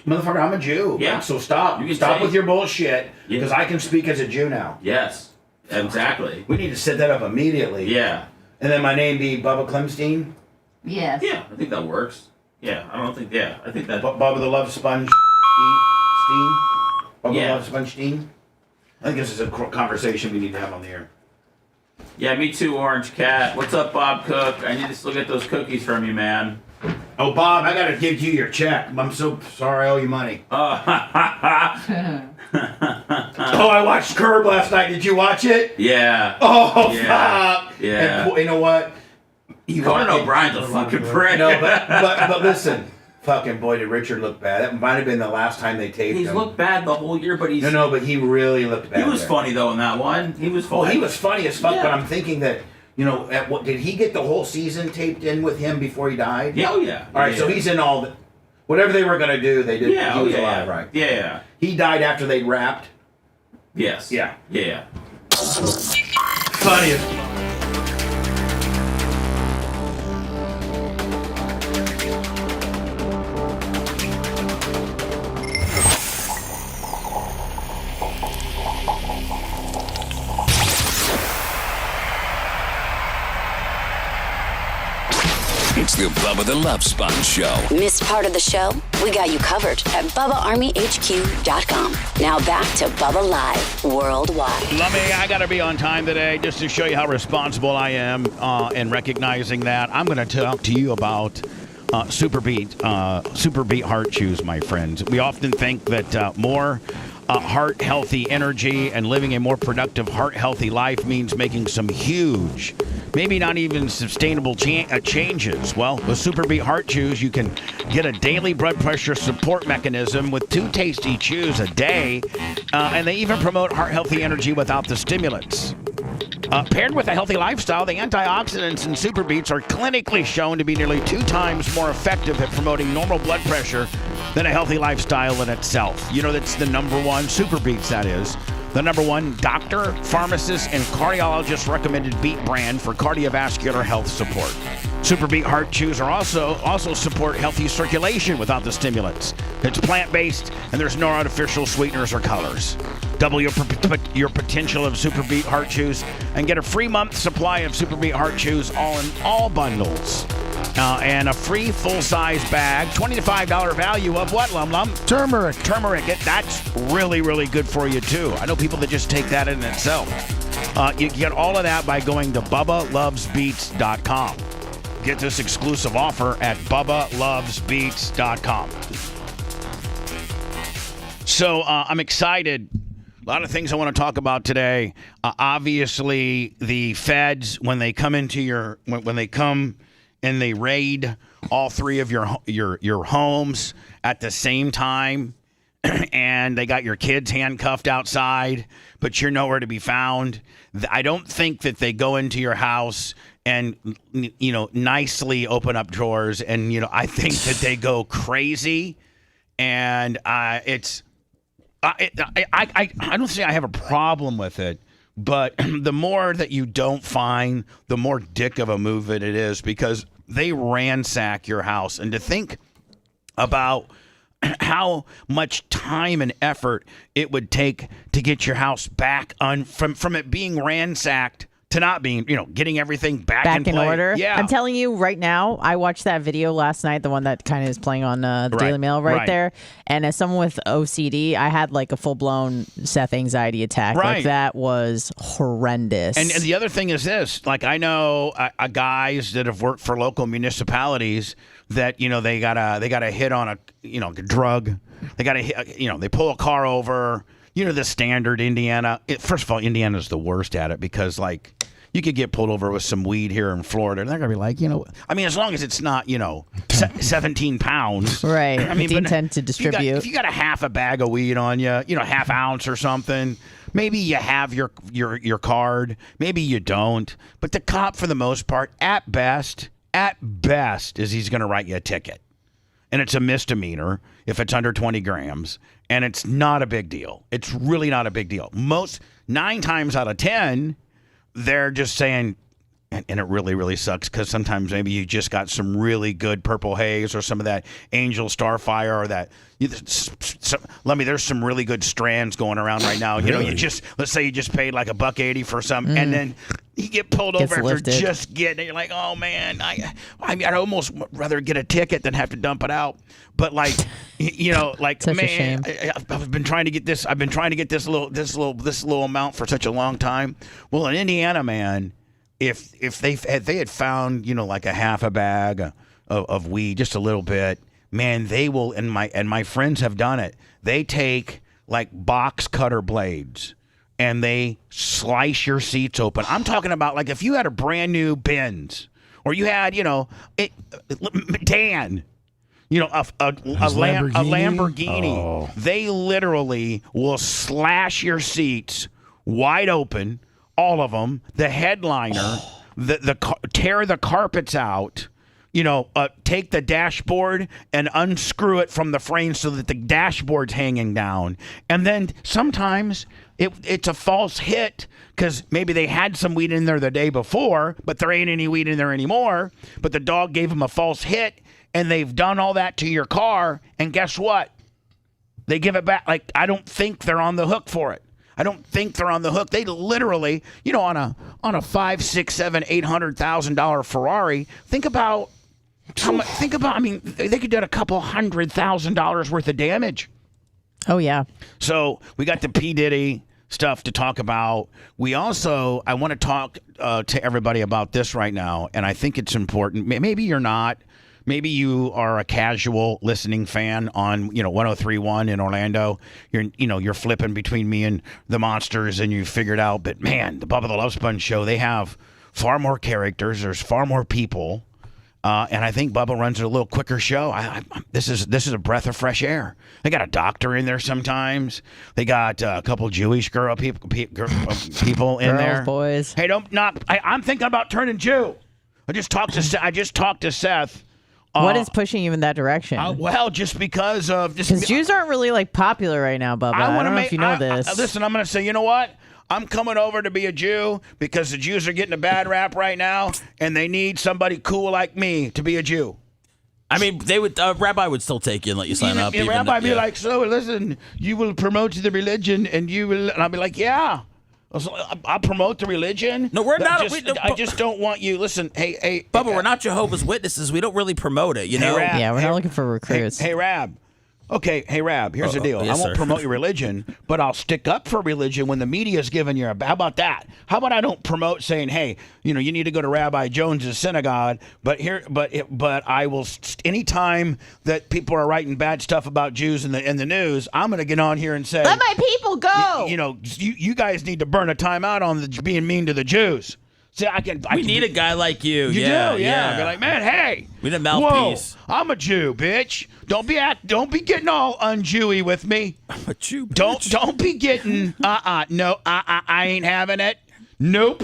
motherfucker, I'm a Jew. Yeah. Like, so stop with your bullshit because I can speak as a Jew now. Yes. Exactly. We need to set that up immediately. Yeah. And then my name be Bubba Clemstein. Yes. Yeah, I think that works. Yeah, I think that... Bubba the Love Sponge Steen? Bubba the Love Sponge Steen? I think this is a conversation we need to have on the air. Yeah, me too, Orange Cat. What's up, Bob Cook? I need to still get those cookies from you, man. Oh, Bob, I got to give you your check. I'm so sorry I owe you money. Oh, I watched Curb last night. Did you watch it? Yeah. Oh, yeah. fuck. Yeah. And you know what? Conan O'Brien's a fucking prick. No, but listen, fucking boy, did Richard look bad. That might have been the last time they taped him. He's looked bad the whole year, but he's... No, but he really looked bad. He was funny, though, in that one. He was funny. Well, he was funny as fuck, but I'm thinking that, did he get the whole season taped in with him before he died? Yeah, oh, yeah. All right, so he's in all the... Whatever they were going to do, they did. Yeah, he was alive, right? Yeah. He died after they'd wrapped? Yes. Yeah. Yeah. Funny as fuck. It's the Bubba the Love Sponge Show. Missed part of the show? We got you covered at BubbaArmyHQ.com. Now back to Bubba Live Worldwide. I got to be on time today just to show you how responsible I am in recognizing that. I'm going to talk to you about Super Beat heart chews, my friends. We often think that more heart healthy energy and living a more productive heart healthy life means making some huge, maybe not even sustainable changes. Well, with Super Beat heart chews, you can get a daily blood pressure support mechanism with 2 tasty chews a day, and they even promote heart healthy energy without the stimulants. Paired with a healthy lifestyle, the antioxidants in Super Beets are clinically shown to be nearly 2 times more effective at promoting normal blood pressure than a healthy lifestyle in itself. That's the number one, Super Beets, that is. The number one doctor, pharmacist, and cardiologist recommended beet brand for cardiovascular health support. Super Beet Heart Chews are also support healthy circulation without the stimulants. It's plant-based, and there's no artificial sweeteners or colors. Double your potential of Super Beet Heart Chews and get a free month supply of Super Beet Heart Chews all in all bundles. And a free full-size bag, $20 to $5 value of what, Lum Lum? Turmeric. Turmeric. That's really, really good for you, too. I know people that just take that in itself. You get all of that by going to BubbaLovesBeats.com. Get this exclusive offer at BubbaLovesBeats.com. So I'm excited. A lot of things I want to talk about today. Obviously, the feds, when they come into when they come and they raid all three of your homes at the same time, and they got your kids handcuffed outside, but you're nowhere to be found. I don't think that they go into your house and, nicely open up drawers. And, I think that they go crazy. And I don't say I have a problem with it, but the more that you don't find, the more dick of a move it is, because they ransack your house. And to think about how much time and effort it would take to get your house back from it being ransacked to not being, getting everything back in order. Yeah. I'm telling you right now, I watched that video last night, the one that kind of is playing on the Daily Mail right there. And as someone with OCD, I had like a full-blown Seth anxiety attack. Right. Like that was horrendous. And the other thing is this, like I know guys that have worked for local municipalities that, they got a hit on a drug. They got a hit, they pull a car over. The standard Indiana. First of all, Indiana's the worst at it because, you could get pulled over with some weed here in Florida, and they're going to be like, as long as it's not, 17 pounds. Right. I mean, intent to distribute. If you got a half a bag of weed on you, half ounce or something, maybe you have your card. Maybe you don't. But the cop, for the most part, at best, is he's going to write you a ticket. And it's a misdemeanor if it's under 20 grams. And it's not a big deal. It's really not a big deal. 9 times out of 10, they're just saying, and it really, really sucks because sometimes maybe you just got some really good purple haze or some of that Angel Starfire or that. There's some really good strands going around right now. Really? Let's say you just paid like $1.80 for some, and then you get pulled over after just getting it. You're like, oh man, I'd almost rather get a ticket than have to dump it out. But Such man, a shame. I've been trying to get this. I've been trying to get this little amount for such a long time. Well, in Indiana, man, if they had found like a half a bag of weed, just a little bit, man, they will. And my friends have done it. They take like box cutter blades and they slice your seats open. I'm talking about like if you had a brand new Benz or you had Dan. A Lamborghini. Oh. They literally will slash your seats wide open, all of them. The headliner, tear the carpets out. Take the dashboard and unscrew it from the frame so that the dashboard's hanging down. And then sometimes it's a false hit because maybe they had some weed in there the day before, but there ain't any weed in there anymore. But the dog gave them a false hit. And they've done all that to your car, and guess what? They give it back. Like, I don't think they're on the hook for it. I don't think they're on the hook. They literally, on a $500,000, $600,000, $800,000 Ferrari. Think about how much. I mean, they could do a couple $100,000 worth of damage. Oh yeah. So we got the P. Diddy stuff to talk about. I want to talk to everybody about this right now, and I think it's important. Maybe you're not. Maybe you are a casual listening fan on, 103.1 in Orlando. You're flipping between me and the monsters and you figured out, but man, the Bubba the Love Sponge show, they have far more characters. There's far more people. And I think Bubba runs a little quicker show. This is a breath of fresh air. They got a doctor in there sometimes. They got a couple Jewish people in there. Boys. Hey, don't knock. I'm thinking about turning Jew. I just talked to Seth. What is pushing you in that direction? Well, just because of... Because Jews aren't really, popular right now, Bubba. I don't know if you know this. Listen, I'm going to say, you know what? I'm coming over to be a Jew because the Jews are getting a bad rap right now, and they need somebody cool like me to be a Jew. I mean, they would. Rabbi would still take you and let you sign up. And Rabbi be like, so listen, you will promote the religion, and you will, and I'll be like, yeah. I'll promote the religion. No, we're not. I just don't want you. Listen, hey, Bubba, we're not Jehovah's Witnesses. We don't really promote it, you know? Rab, Yeah, we're not looking for recruits. Hey, Rab. Okay, hey, Rab, here's the deal. Yes, I won't sir. promote your religion, but I'll stick up for religion when the media's giving you how about that? How about I don't promote saying, hey, you need to go to Rabbi Jones's synagogue, but I will, anytime that people are writing bad stuff about Jews in the news, I'm going to get on here and say, Let my people go. You guys need to burn a timeout on being mean to the Jews. See, We need a guy like you. You yeah, do, yeah. Be like, man, hey, we need a mouthpiece. Whoa, I'm a Jew, bitch. Don't be getting all un-Jewy with me. I'm a Jew. Don't be getting no, I ain't having it. Nope.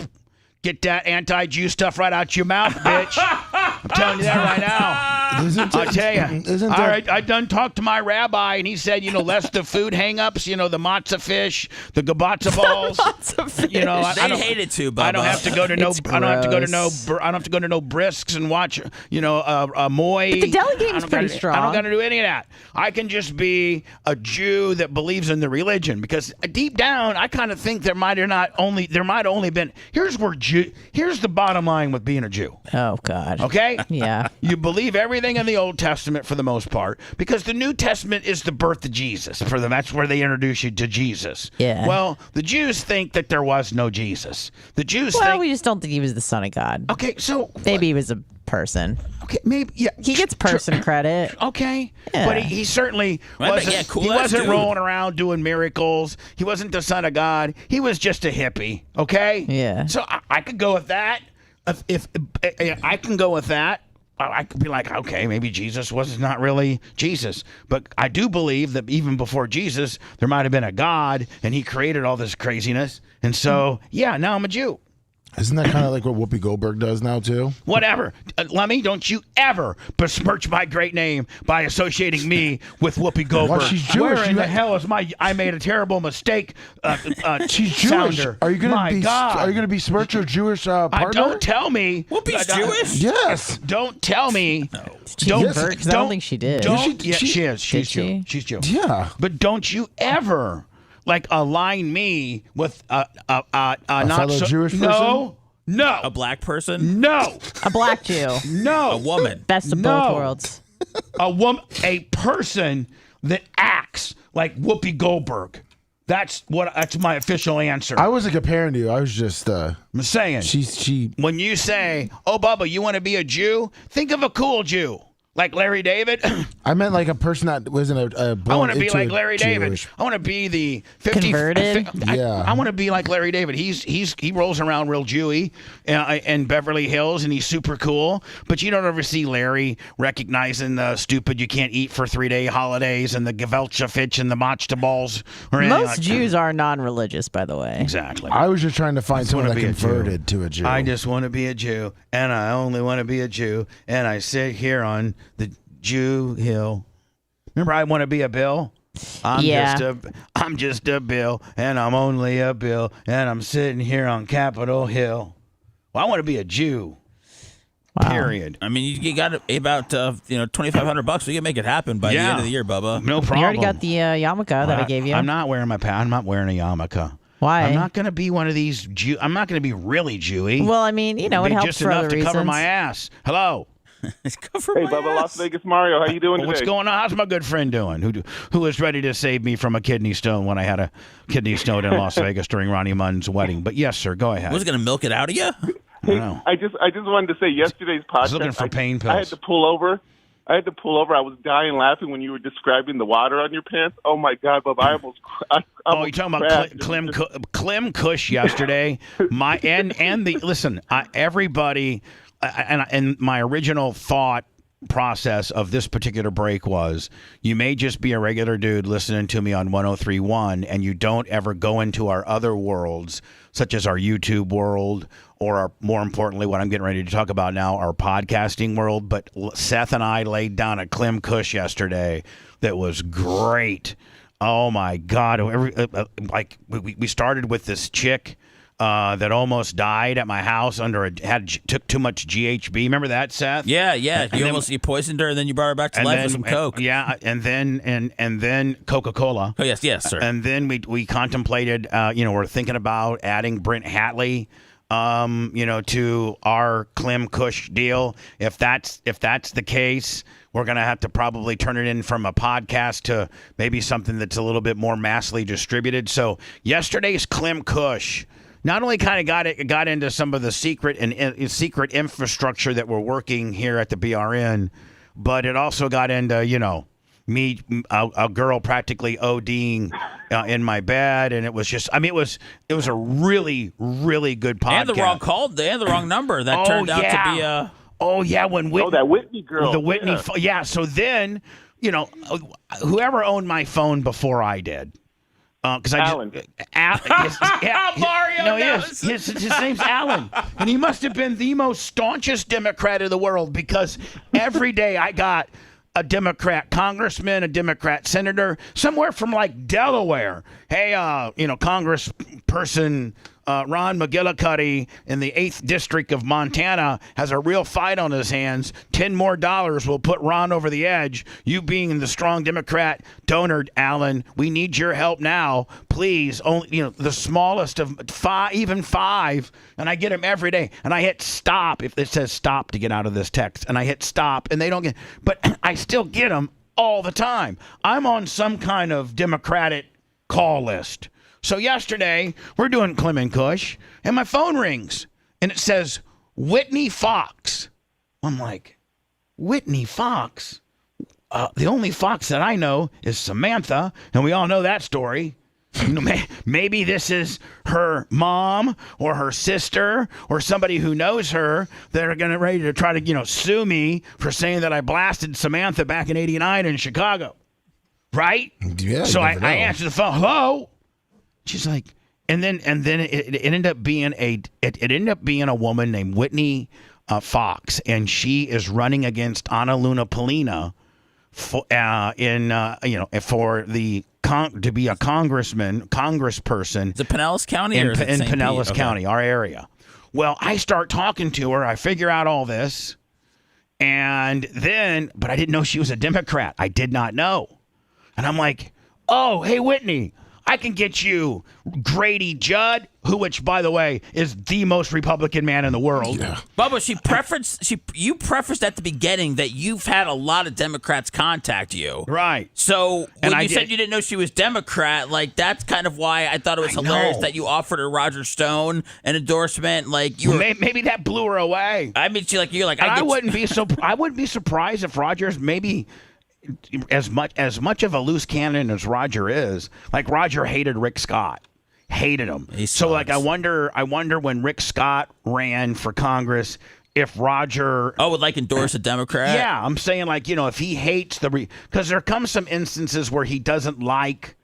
Get that anti-Jew stuff right out your mouth, bitch. I'm telling you that right now. I'll tell you. All right, I done talked to my rabbi, and he said, less the food hang-ups, the matzah fish, the gabatza balls. They hate it too, Bubba. I don't have to go to no. It's I don't have to go to no. gross. I don't have to go to no brisks and watch. A moy. But the deli game is pretty strong. I don't got to do any of that. I can just be a Jew that believes in the religion, because deep down, I kind of think there might only been. Here's the bottom line with being a Jew. Oh, God. Okay? Yeah. You believe everything in the Old Testament for the most part, because the New Testament is the birth of Jesus for them. That's where they introduce you to Jesus. Yeah. Well, the Jews think that there was no Jesus. The Jews Well, think. we just don't think he was the son of God. Okay, so. Maybe he was a person. Okay, maybe. Yeah. He gets person credit. Okay, Yeah. but he certainly wasn't. Yeah, cool he ass wasn't dude. rolling around doing miracles. He wasn't the son of God. He was just a hippie. Okay. Yeah. So I could go with that. If I can go with that, I could be like, okay, maybe Jesus was not really Jesus. But I do believe that even before Jesus, there might have been a God, and he created all this craziness. And so, yeah, now I'm a Jew. Isn't that kind of like what Whoopi Goldberg does now, too? Whatever. Lemmy, don't you ever besmirch my great name by associating me with Whoopi Goldberg. Well, she's Jewish. Where in the hell is I made a terrible mistake. She's Jewish. Sounder. Are you going My God. to besmirch your Jewish partner? Don't tell me. Whoopi's Jewish? Yes. Don't tell me. She Don't. convert? 'Cause I don't think she did. Don't. Yeah, She- she is. She's Did she? Jew. She's Jew. Yeah. But don't you ever align me with not fellow so, Jewish person? No. A black person? No. A black Jew. No. A woman? Best of No. both worlds. A person that acts like Whoopi Goldberg. That's my official answer. I wasn't comparing to you. I was just I'm saying. she When you say, "Oh, Bubba, you want to be a Jew?" Think of a cool Jew. Like Larry David. I meant like a person that wasn't a I want to be into like Larry David. Jewish. I want to be the 50 Converted? Yeah. I want to be like Larry David. He rolls around real Jewy in Beverly Hills, and he's super cool. But you don't ever see Larry recognizing the stupid you can't eat for 3-day holidays and the Gewelche Fitch and the Matcha balls or anything Most like Jews are non-religious, by the way. Exactly. I was just trying to find someone that wanna be a Jew. converted to a Jew. I just want to be a Jew, and I only want to be a Jew, and I sit here on the Jew Hill. Remember, I want to be a Bill. I'm just a Bill, and I'm only a Bill, and I'm sitting here on Capitol Hill. Well, I want to be a Jew. Wow. Period. I mean, you got about $2,500, so you can make it happen by the end of the year, Bubba. No problem. You already got the yarmulke that I gave you. I'm not wearing I'm not wearing a yarmulke. Why? I'm not going to be one of these Jew. I'm not going to be really Jewy. Well, I mean, it Be helps just for enough other to reasons. cover my ass. Hello. Cover Hey, my Bubba, ass. Las Vegas Mario, how you doing What's today? going on? How's my good friend doing? Who was ready to save me from a kidney stone when I had a kidney stone in Las Vegas during Ronnie Munn's wedding? But yes, sir, go ahead. Was it going to milk it out of you? I don't know. I just wanted to say yesterday's podcast. I was looking for pain pills. I had to pull over. I was dying laughing when you were describing the water on your pants. Oh my God, Bubba! I almost. Oh, you're talking about Clem Cush yesterday. Everybody, and my original thought process of this particular break was, you may just be a regular dude listening to me on 103.1, and you don't ever go into our other worlds, such as our YouTube world, or more importantly, what I'm getting ready to talk about now, our podcasting world. But Seth and I laid down a Clem Cush yesterday that was great. Oh my God! We started with this chick that almost died at my house took too much GHB. Remember that, Seth? Yeah. You poisoned her, and then you brought her back to life with some Coke. And then Coca-Cola. Oh yes, sir. And then we contemplated. We're thinking about adding Brent Hatley. To our Clem Kush deal. If that's the case, we're going to have to probably turn it in from a podcast to maybe something that's a little bit more massively distributed. So yesterday's Clem Kush not only kind of got into some of the secret infrastructure that we're working here at the BRN, but it also got into, me, a girl practically ODing in my bed, and it was just, it was a really, really good podcast. And the wrong call, and the wrong number. That turned out to be a... Oh, yeah, that Whitney girl. The Whitney, so then, whoever owned my phone before I did, because Alan. Mario knows. His name's Alan, and he must have been the most staunchest Democrat in the world, because every day I got a Democrat congressman, a Democrat senator, somewhere from like Delaware. Hey, Congressperson Ron McGillicuddy in the 8th District of Montana has a real fight on his hands. $10 more will put Ron over the edge. You being the strong Democrat donor, Alan, we need your help now. Please, only the smallest of 5, even 5, and I get them every day. And I hit stop if it says stop to get out of this text, and I hit stop, and they don't get. But I still get them all the time. I'm on some kind of Democratic call list. So yesterday, we're doing Clem and Kush, and my phone rings, and it says, Whitney Fox. I'm like, Whitney Fox? The only Fox that I know is Samantha, and we all know that story. Maybe this is her mom or her sister or somebody who knows her that are ready to try to, sue me for saying that I blasted Samantha back in '89 in Chicago. Right? Yeah. So I answered the phone. Hello? She's like, and then it ended up being a woman named Whitney Fox, and she is running against Ana Luna Polina to be a congressperson. Is it Pinellas County in or is it St. Pinellas Pete? County, our area. Well, I start talking to her. I figure out all this, but I didn't know she was a Democrat. I did not know, and I'm like, oh, hey, Whitney. I can get you Grady Judd, which, by the way, is the most Republican man in the world. Yeah. Bubba, you prefaced at the beginning that you've had a lot of Democrats contact you. Right. So when you said you didn't know she was Democrat, that's kind of why I thought it was hilarious that you offered her Roger Stone an endorsement. Maybe that blew her away. I mean, I wouldn't be surprised if Rogers maybe. As much of a loose cannon as Roger is, Roger hated Rick Scott, hated him. So I wonder when Rick Scott ran for Congress, if Roger would endorse a Democrat. Yeah, I'm saying if he hates because there comes some instances where he doesn't like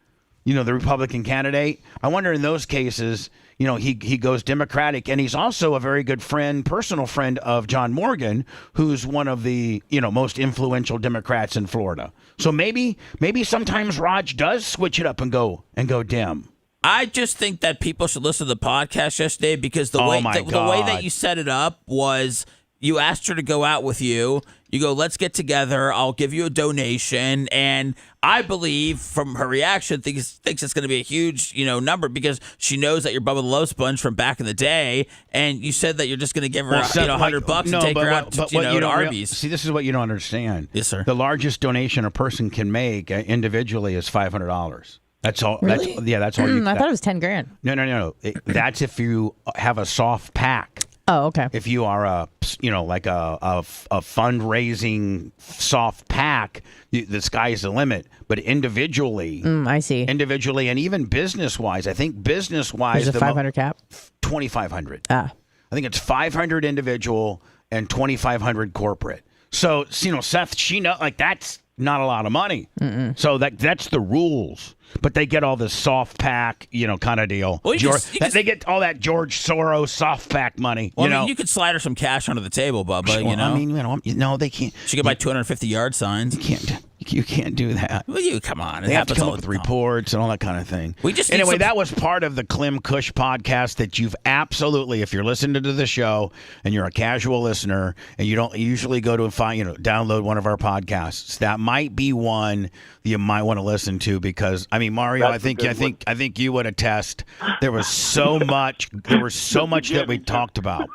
the Republican candidate. I wonder in those cases. He goes Democratic, and he's also a very good personal friend of John Morgan, who's one of the, most influential Democrats in Florida. So maybe sometimes Raj does switch it up and go Dem. I just think that people should listen to the podcast yesterday because the way that you set it up was you asked her to go out with you. You go, let's get together. I'll give you a donation. And I believe from her reaction, thinks it's going to be a huge, number because she knows that you're Bubba the Love Sponge from back in the day. And you said that you're just going to give her $100 and take her out to Arby's. See, this is what you don't understand. Yes, sir. The largest donation a person can make individually is $500. That's all. Really? That's all. I thought it was $10,000. No. That's if you have a soft pack. Oh, okay. If you are a fundraising soft pack, the sky's the limit. But individually, I see. Individually, and even business wise, I think business wise, there's a 500 cap. 2,500. I think it's 500 individual and 2,500 corporate. So Seth, that's not a lot of money. Mm-mm. So that's the rules. But they get all this soft pack, kind of deal. Well, they get all that George Soros soft pack money. Well, you could slide her some cash under the table, Bubba. No, they can't. She could buy 250 yard signs. You You can't do that. Well, you come on. They have to come up with reports and all that kind of thing. Anyway, that was part of the Clem Kush podcast that you've absolutely, if you're listening to the show and you're a casual listener and you don't usually go to and find, download one of our podcasts, that might be one you might want to listen to because, I mean, Mario, I think you would attest. There was so much that we talked about.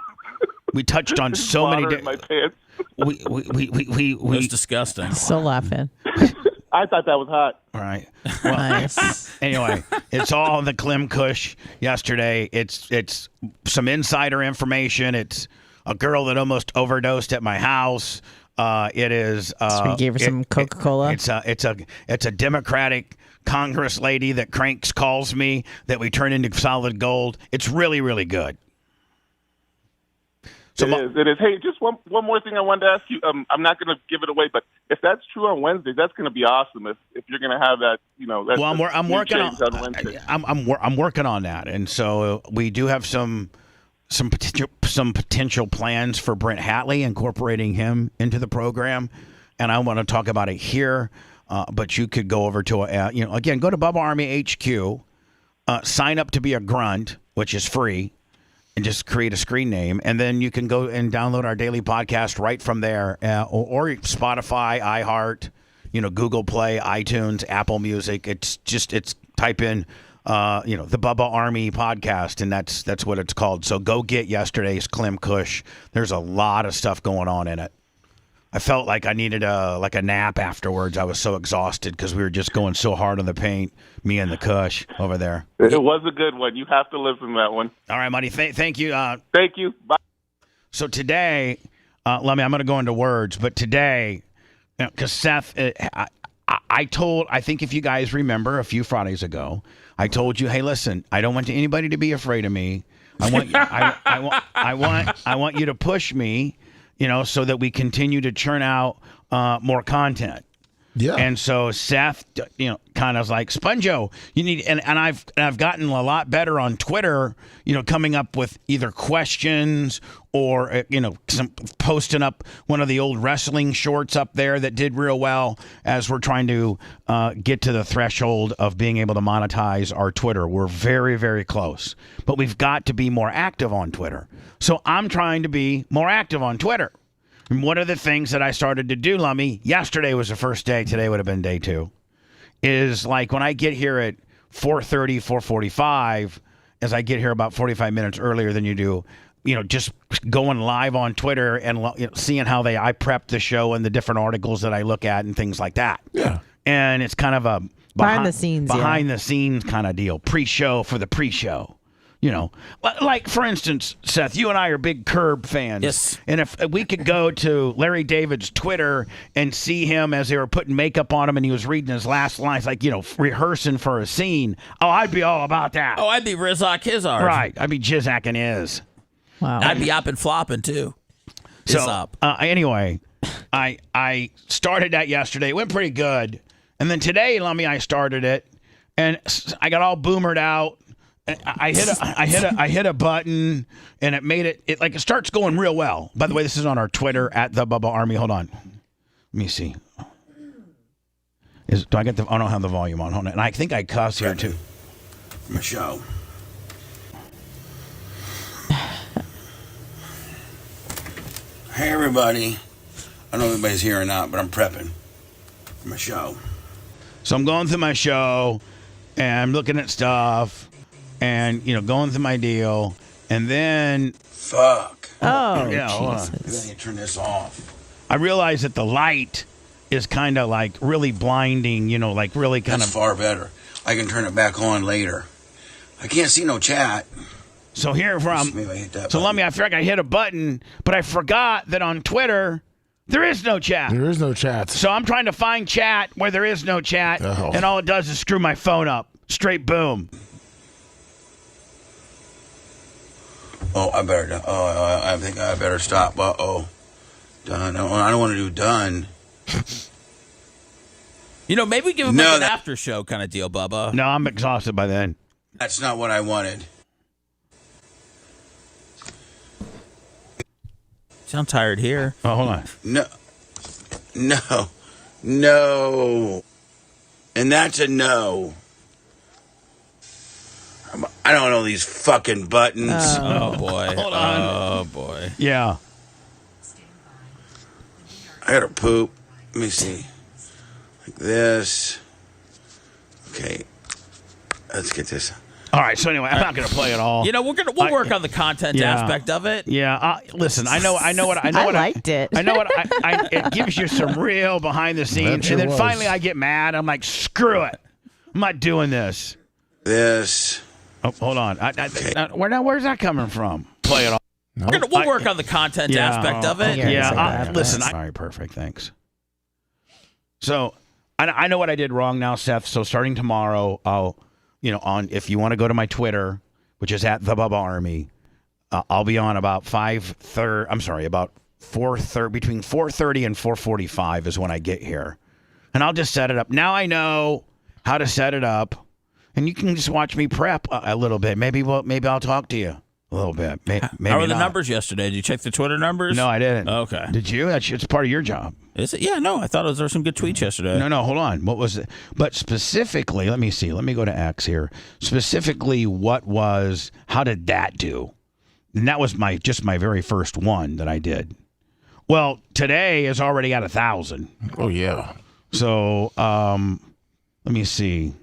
We touched on so many. My pants. We it was disgusting. Still laughing. I thought that was hot. All right. Well, nice. Anyway, it's all in the Clem Kush yesterday. It's some insider information. It's a girl that almost overdosed at my house. It is. So we gave her some Coca-Cola. It's a Democratic Congress lady that Cranks calls me that we turn into solid gold. It's really, really good. So it is. Hey, just one more thing I wanted to ask you. I'm not going to give it away, but if that's true on Wednesday, that's going to be awesome. If you're going to have that, That's well, I'm working on Wednesday. I'm working on that, and so we do have some potential plans for Brent Hatley, incorporating him into the program, and I want to talk about it here. But you could go over to again, go to Bubba Army HQ, sign up to be a grunt, which is free. And just create a screen name, and then you can go and download our daily podcast right from there, or Spotify, iHeart, Google Play, iTunes, Apple Music. It's type in, the Bubba Army podcast, and that's what it's called. So go get yesterday's Clem Kush. There's a lot of stuff going on in it. I felt like I needed a nap afterwards. I was so exhausted because we were just going so hard on the paint, me and the Kush over there. It was a good one. You have to listen to that one. All right, buddy. Thank you. Thank you. Bye. So today, I'm going to go into words, but today, because Seth, I think if you guys remember a few Fridays ago, I told you, hey, listen, I don't want anybody to be afraid of me. I want you to push me. So that we continue to churn out more content. Yeah. And so Seth, kind of like, Sponjo, you need, and I've gotten a lot better on Twitter, coming up with either questions or, some posting up one of the old wrestling shorts up there that did real well as we're trying to get to the threshold of being able to monetize our Twitter. We're very, very close, but we've got to be more active on Twitter. So I'm trying to be more active on Twitter. And one of the things that I started to do, Lummy, yesterday was the first day, today would have been day 2, is like when I get here at 4:30, 4:45, as I get here about 45 minutes earlier than you do, just going live on Twitter and seeing how I prep the show and the different articles that I look at and things like that. Yeah. And it's kind of a behind the scenes kind of deal, pre-show for the pre-show. Like, for instance, Seth, you and I are big Curb fans. Yes. And if we could go to Larry David's Twitter and see him as they were putting makeup on him and he was reading his last lines, like, rehearsing for a scene. Oh, I'd be all about that. Oh, I'd be Rizak Hizard. Right. I'd be Jizzaking his. Wow. I'd be up and flopping, too. So, anyway, I started that yesterday. It went pretty good. And then today, Lummy, I started it, and I got all boomered out. I hit a button, and it made it starts going real well. By the way, this is on our Twitter at the Bubba Army. Hold on, let me see. Do I get I don't have the volume on. Hold on, and I think I cuss here too. From a show. Hey everybody, I don't know if anybody's here or not, but I'm prepping for my show. So I'm going through my show, and I'm looking at stuff. And, going through my deal. And then... Fuck. Oh, Jesus. Let me turn this off. I realize that the light is kind of like really blinding, like really kind of... That's far better. I can turn it back on later. I can't see no chat. So here from... Maybe I hit that button. I feel like I hit a button, but I forgot that on Twitter... There is no chat. There is no chat. So I'm trying to find chat where there is no chat. Oh. And all it does is screw my phone up. Straight boom. Oh, I think I better stop. Uh-oh. Done. I don't want to do done. Maybe give him an after show kind of deal, Bubba. No, I'm exhausted by then. That's not what I wanted. Sound tired here. Oh, hold on. No. No. And that's a no. I don't know these fucking buttons. Oh, boy. Hold on. Oh, boy. Yeah. I gotta poop. Let me see. Like this. Okay. Let's get this. All right. So anyway, I'm not going to play it all. You know, we'll work on the content aspect of it. Yeah. Listen, I know what I liked it. I know what it gives you some real behind the scenes, Sure and then was. finally I get mad. I'm like, screw it. I'm not doing this. This. Oh, hold on. Where's that coming from? Play it all. We'll work on the content aspect of it. Listen. All right. Perfect. Thanks. So I know what I did wrong now, Seth. So starting tomorrow, I'll. If you want to go to my Twitter, which is at the Bubba Army, I'll be on about 5:30. I'm sorry, about 4:30, between 4:30 and 4:45 is when I get here, and I'll just set it up. Now I know how to set it up, and you can just watch me prep a little bit. Maybe I'll talk to you a little bit. Maybe How were the not. numbers yesterday? Did you check the Twitter numbers? No, I didn't. Okay. Did you? It's part of your job. Is it? Yeah, no. I thought there were some good tweets yesterday. No, hold on. What was it? But specifically, let me see. Let me go to X here. Specifically, how did that do? And that was my very first one that I did. Well, today is already at 1,000. Oh, yeah. So, let me see.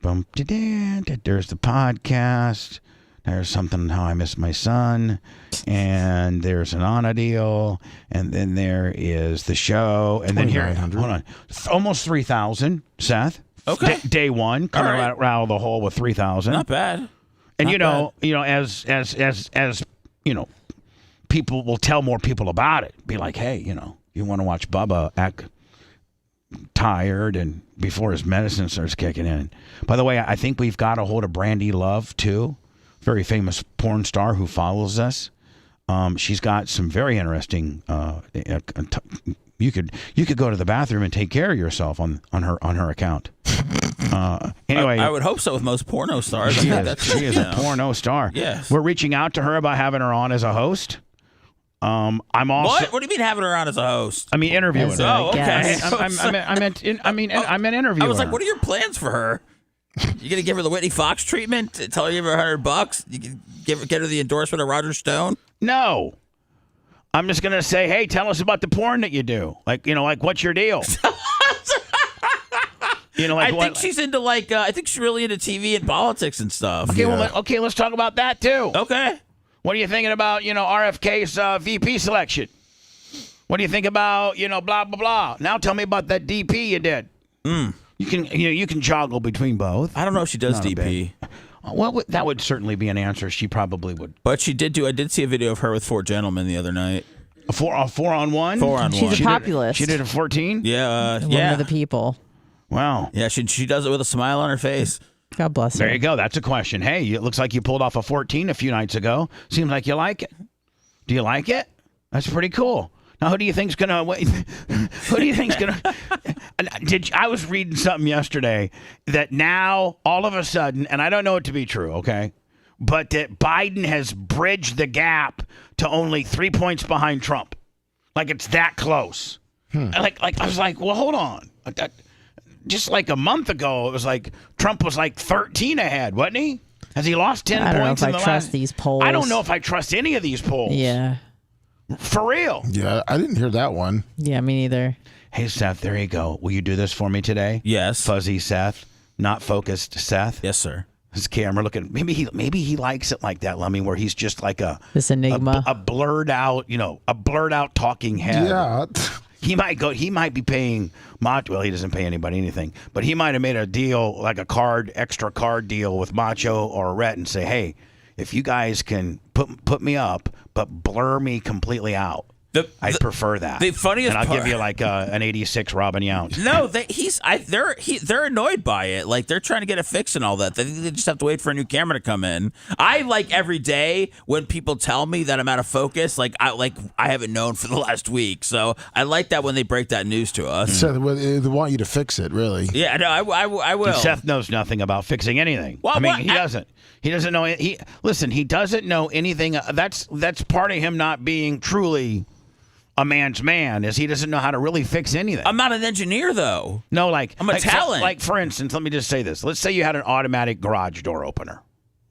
There's the podcast. There's something how I miss my son, and there's an Anna deal, and then there is the show, and then here, hold on, almost 3,000, Seth. Okay. Day one, coming out of the hole with 3,000. Not bad. And Not bad. as people will tell more people about it, be like, hey, you want to watch Bubba act tired and before his medicine starts kicking in. By the way, I think we've got a hold of Brandy Love too. Very famous porn star who follows us. She's got some very interesting. You could go to the bathroom and take care of yourself on her account. Anyway, I would hope so with most porno stars. She is a porno star. Yes. We're reaching out to her about having her on as a host. I'm also. What do you mean having her on as a host? I mean interviewing her. Oh, okay. I meant interviewing. I was like, her. what are your plans for her? You gonna give her the Whitney Fox treatment? Tell her you give her $100? You can get her the endorsement of Roger Stone? No. I'm just gonna say, hey, tell us about the porn that you do. Like what's your deal? I think she's into I think she's really into TV and politics and stuff. Okay, let's talk about that too. Okay. What are you thinking about, RFK's VP selection? What do you think about, blah blah blah? Now tell me about that DP you did. You can joggle between both. I don't know if she does DP. Well, that would certainly be an answer. She probably would. But she did I did see a video of her with 4 gentlemen the other night. A 4-on-1? 4-on-1. She's a populist. She did a 14? Yeah. One of the people. Wow. Yeah, she does it with a smile on her face. God bless her. There you go. That's a question. Hey, it looks like you pulled off a 14 a few nights ago. Seems like you like it. Do you like it? That's pretty cool. Now, who do you think's gonna? Who do you think's gonna? I was reading something yesterday that now all of a sudden, and I don't know it to be true, okay, but that Biden has bridged the gap to only 3 points behind Trump. Like it's that close. Like I was like, well, hold on. Just like a month ago, it was like Trump was like 13 ahead, wasn't he? Has he lost 10 I don't points know in if the I trust these polls. I don't know if I trust any of these polls. Yeah. For real. Yeah, I didn't hear that one. Yeah, me neither. Hey, Seth, there you go. Will you do this for me today? Yes. Fuzzy Seth, not focused Seth. Yes, sir. His camera looking. Maybe he likes it like that, Lummy, where he's just like this enigma, a blurred out, a blurred out talking head. Yeah. He might be paying Macho. Well, he doesn't pay anybody anything, but he might have made a deal, like a extra card deal with Macho or Rhett, and say, hey, if you guys can put me up, but blur me completely out. I'd prefer that. The funniest and I'll part, give you like an 86 Robin Yount. No, they're annoyed by it. Like they're trying to get it fixed and all that. They just have to wait for a new camera to come in. I like every day when people tell me that I'm out of focus. I haven't known for the last week. So I like that when they break that news to us. So they want you to fix it, really. Yeah, no, I will. And Seth knows nothing about fixing anything. Well, he doesn't. He doesn't know. He doesn't know anything. That's part of him not being truly a man's man is he doesn't know how to really fix anything. I'm not an engineer, though. No, like I'm a talent. Like for instance, let me just say this. Let's say you had an automatic garage door opener.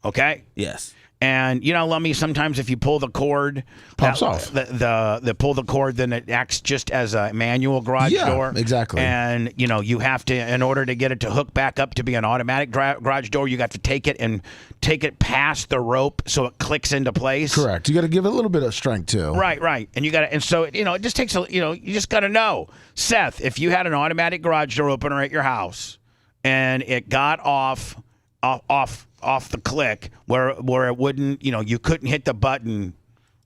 Okay? Yes. And you know, Lummy, sometimes if you pull the cord, pops off. The pull the cord, then it acts just as a manual garage door. Exactly. And you know, you have to, in order to get it to hook back up to be an automatic garage door, you got to take it past the rope so it clicks into place. Correct. You got to give it a little bit of strength too. Right. And you got to, and so you know, it just takes you just got to know, Seth, if you had an automatic garage door opener at your house, and it got off the click where it wouldn't, you know, you couldn't hit the button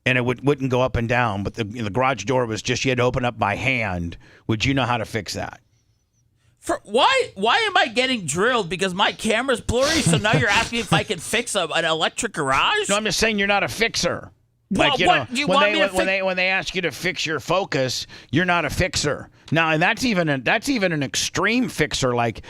and it wouldn't go up and down, but the garage door was just, you had to open up by hand. Would you know how to fix that? Why am I getting drilled? Because my camera's blurry, so now you're asking if I can fix an electric garage? No, I'm just saying you're not a fixer. Well, Like, you what, know, do you when want me to when they ask you to fix your focus, you're not a fixer. Now, and that's even an extreme fixer. Like,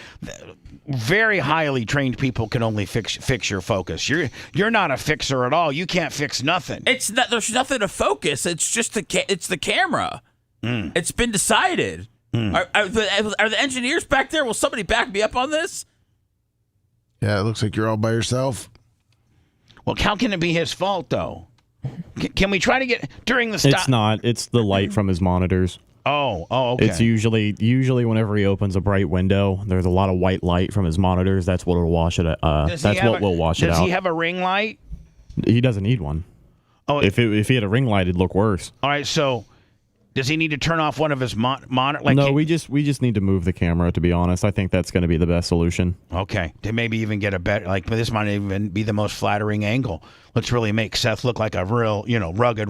very highly trained people can only fix your focus. You're not a fixer at all. You can't fix nothing. It's not. There's nothing to focus. It's just the camera. It's been decided. Are the engineers back there? Will somebody back me up on this? Yeah, it looks like you're all by yourself. Well, how can it be his fault though? Can we try to get during the stop? It's not. It's the light from his monitors. Oh, okay. It's usually whenever he opens a bright window, there's a lot of white light from his monitors. That's what will wash it. That's what will wash it out. Does he have a ring light? He doesn't need one. Oh, if he had a ring light, it'd look worse. All right. So, does he need to turn off one of his monitor? No, we just need to move the camera. To be honest, I think that's going to be the best solution. Okay. To maybe even get a better, like, this might even be the most flattering angle. Let's really make Seth look like a real, rugged,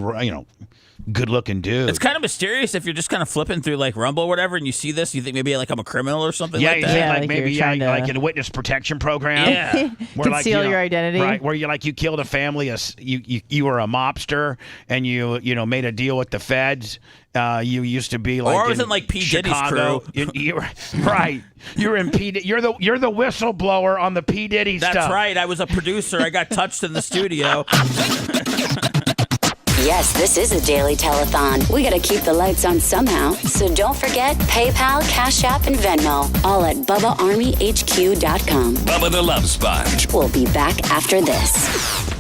good-looking dude. It's kind of mysterious if you're just kind of flipping through like Rumble or whatever, and you see this, you think maybe like I'm a criminal or something like that. Yeah, like maybe like in a witness protection program. Yeah, conceal your identity. Right, where you killed a family. You were a mobster, and you made a deal with the feds. You used to be like, or I was in like P. Diddy's crew. Right. You're in P. You're the whistleblower on the P. Diddy stuff. That's right. I was a producer. I got touched in the studio. Yes, this is a daily telethon. We got to keep the lights on somehow. So don't forget PayPal, Cash App, and Venmo. All at BubbaArmyHQ.com. Bubba the Love Sponge. We'll be back after this.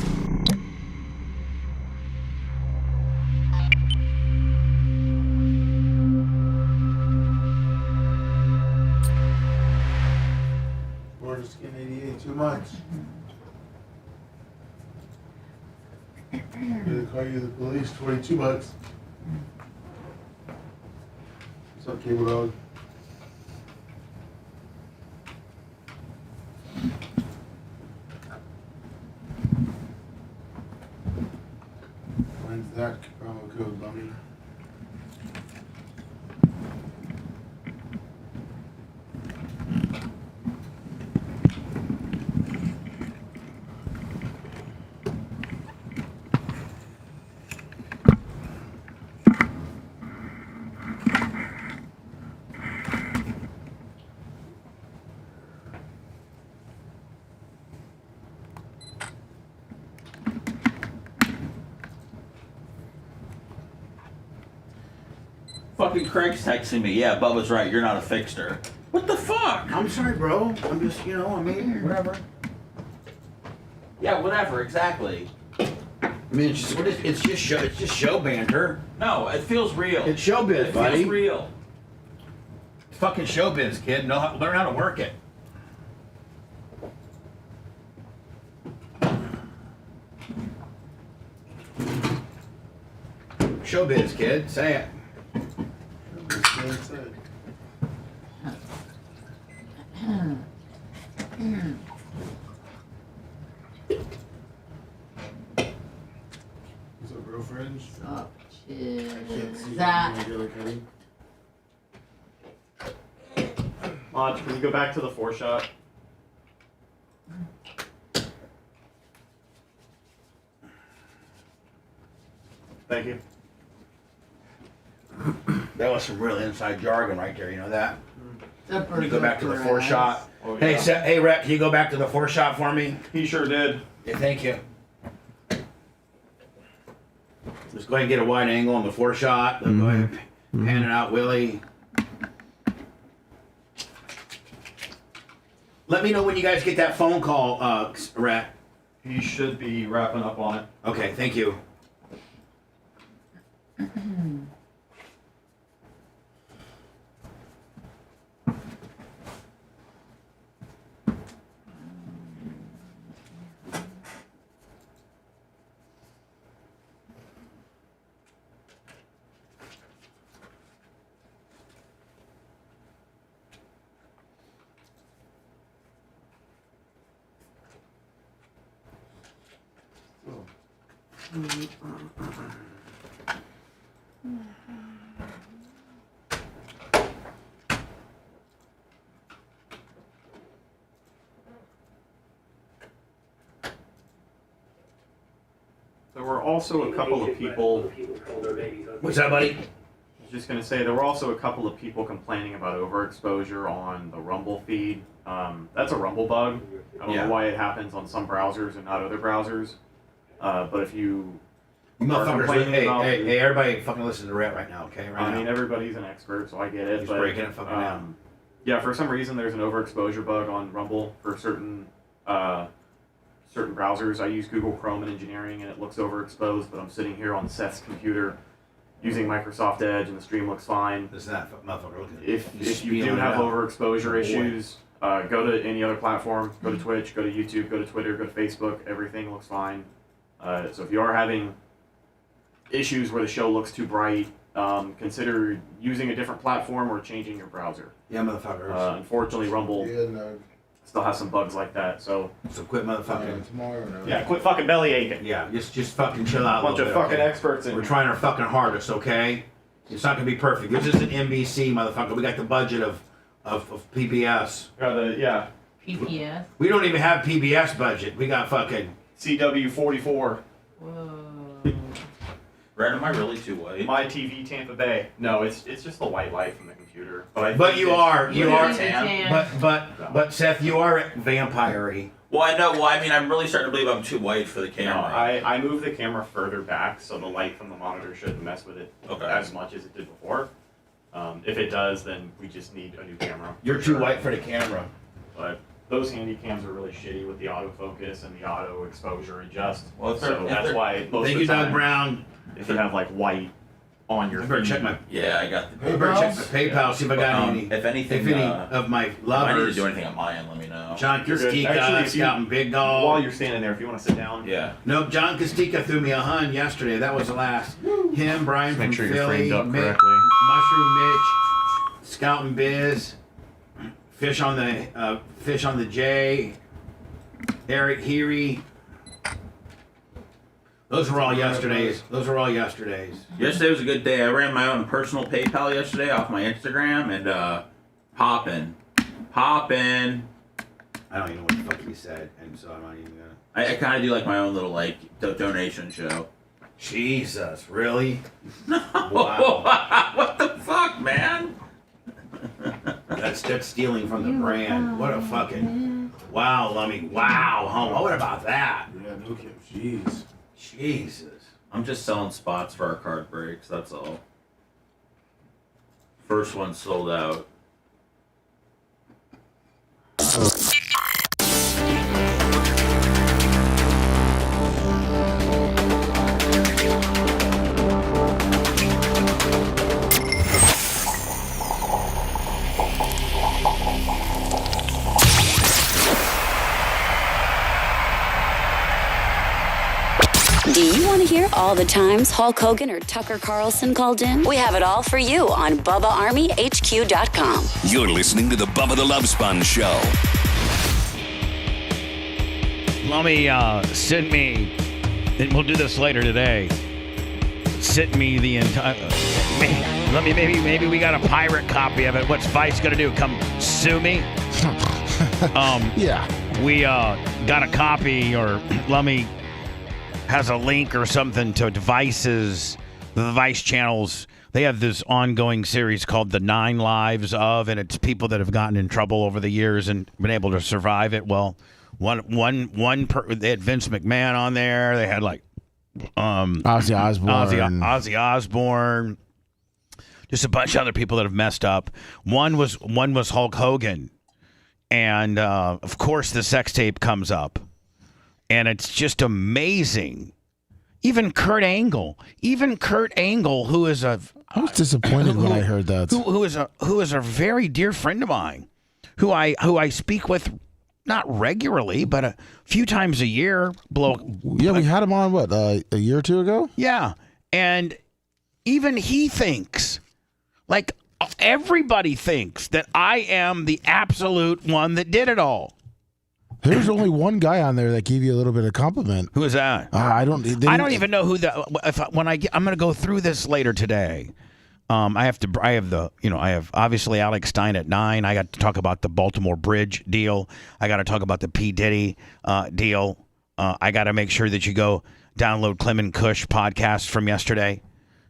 We're just getting 88 too much. Gonna call you the police, $22. What's up, cable dog? When's that promo code, Bunny? Fucking Craig's texting me. Yeah, Bubba's right. You're not a fixer. What the fuck? I'm sorry, bro. I'm just, whatever. Yeah, whatever. Exactly. I mean, it's just show banter. No, it feels real. It's showbiz, buddy. It feels real. It's fucking showbiz, kid. Learn how to work it. Showbiz, kid. Say it. What's up, girlfriend? Stop. That. Lodge, can you go back to the 4-shot? Thank you. That was some real inside jargon right there. You know that? Can you go back to the 4-shot? Oh, yeah. Hey, Rep, can you go back to the 4-shot for me? He sure did. Yeah, thank you. Let's go ahead and get a wide angle on the 4 shot. Let's go ahead and pan it out, Willie. Let me know when you guys get that phone call, Rat. He should be wrapping up on it. Okay, thank you. There were also a couple of people. What's that, buddy? I was just going to say, there were also a couple of people complaining about overexposure on the Rumble feed. That's a Rumble bug. I don't know why it happens on some browsers and not other browsers. But if you Motherfuckers, hey, everybody fucking listen to Rat right now, okay? Right I now. mean, everybody's an expert, so I get it. He's but, breaking it fucking down. Yeah, for some reason, there's an overexposure bug on Rumble for certain browsers. I use Google Chrome in engineering, and it looks overexposed, but I'm sitting here on Seth's computer using Microsoft Edge, and the stream looks fine. This is that motherfucker looking at If you do have overexposure issues, go to any other platform. Go to Twitch, go to YouTube, go to Twitter, go to Facebook. Everything looks fine. So if you are having issues where the show looks too bright, consider using a different platform or changing your browser. Yeah, motherfuckers. Unfortunately, Rumble still has some bugs like that. So quit motherfucking. Yeah, quit fucking belly aching. Yeah, just fucking chill out. Bunch of fucking experts. We're trying our fucking hardest, okay? It's not gonna be perfect. This isn't NBC, motherfucker. We got the budget of PBS. PPS. We don't even have PBS budget. We got fucking CW44. Whoa. Red, am I really too white? My TV Tampa Bay. No, it's just the white light from the computer. But you are tan. But Seth, you are vampire-y. Well, I know. Well, I mean, I'm really starting to believe I'm too white for the camera. No, I moved the camera further back, so the light from the monitor shouldn't mess with it as much as it did before. If it does, then we just need a new camera. You're too white for the camera. But those handy cams are really shitty with the autofocus and the auto exposure adjust. Well, so that's why most Thank of you, the time, Doug Brown. if you have like white on your I better check my. Yeah, I got the. I better check my PayPal. See if I got any. If anything, of my if I need to lovers. do anything on my end, let me know. John You're good. Castica, Actually, Scouting Big Dog. While you're standing there, if you want to sit down. Yeah. Nope, John Castica threw me a hun yesterday. That was the last. Him, Brian from Make sure you're Philly, framed up Mick, correctly. Mushroom Mitch, Scouting Biz, Fish on the J, Eric Heary. Those were all yesterday's. Yesterday was a good day. I ran my own personal PayPal yesterday off my Instagram and poppin'. I don't even know what the fuck he said, and so I'm not even gonna. I kind of do like my own little donation show. Jesus, really? Wow. What the fuck, man? That's stealing from the brand. What a fucking wow, Lummy. Wow, homo. What about that? Yeah, no kidding. Jeez. Jesus. I'm just selling spots for our card breaks. That's all. First one sold out. Do you want to hear all the times Hulk Hogan or Tucker Carlson called in? We have it all for you on BubbaArmyHQ.com. You're listening to the Bubba the Love Sponge Show. Lummy sent me, and we'll do this later today. Sent me the entire. Lummy, maybe we got a pirate copy of it. What's Vice gonna do? Come sue me? Yeah. We got a copy, or Lummy has a link or something to the Vice channels. They have this ongoing series called The 9 Lives of, and it's people that have gotten in trouble over the years and been able to survive it. Well, they had Vince McMahon on there. They had like Ozzy Osbourne. Just a bunch of other people that have messed up. One was Hulk Hogan, and of course the sex tape comes up, and it's just amazing. Even Kurt Angle, who is a I was disappointed when I heard that. Who is a very dear friend of mine, who I speak with not regularly, but a few times a year. Yeah, we had him on what a year or two ago. Yeah, and even he thinks, like everybody thinks, that I am the absolute one that did it all. There's only one guy on there that gave you a little bit of compliment. Who is that? I don't even know who that. I'm going to go through this later today. I have obviously Alex Stein at 9. I got to talk about the Baltimore Bridge deal. I got to talk about the P. Diddy deal. I got to make sure that you go download Clem and Kush podcast from yesterday.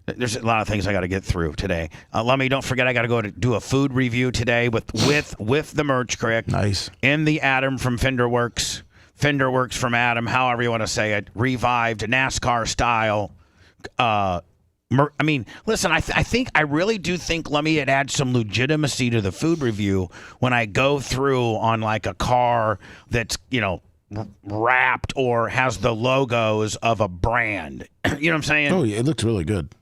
There's a lot of things I got to get through today. Lummy, don't forget I got to go to do a food review today with the merch crick. Nice. In the Adam from Fenderworks from Adam, however you want to say it, revived NASCAR style. Listen, I really do think, Lummy, it adds some legitimacy to the food review when I go through on like a car that's, wrapped or has the logos of a brand. You know what I'm saying? Oh, yeah, it looks really good.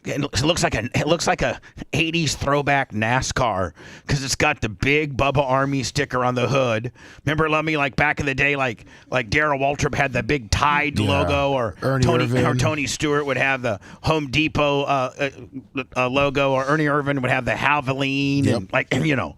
It looks like a 80s throwback NASCAR because it's got the big Bubba Army sticker on the hood. Remember, Lummy, like back in the day, like Darrell Waltrip had the big Tide logo, or Tony Stewart would have the Home Depot logo, or Ernie Irvin would have the Havoline, and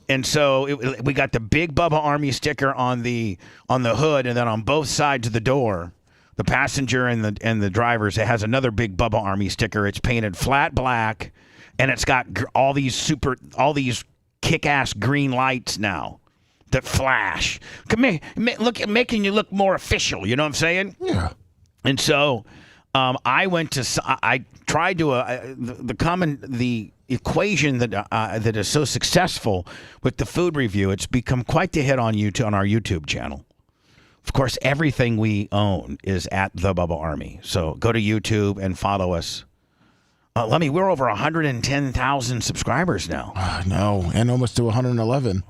And so we got the big Bubba Army sticker on the hood, and then on both sides of the door, the passenger and the drivers, it has another big Bubba Army sticker. It's painted flat black, and it's got all these kick-ass green lights now that flash. Making you look more official. You know what I'm saying? Yeah. And so I tried to the equation that is so successful with the food review. It's become quite the hit on our YouTube channel. Of course, everything we own is at the Bubba Army. So go to YouTube and follow us. Lummy, we're over 110,000 subscribers now. No, and almost to 111.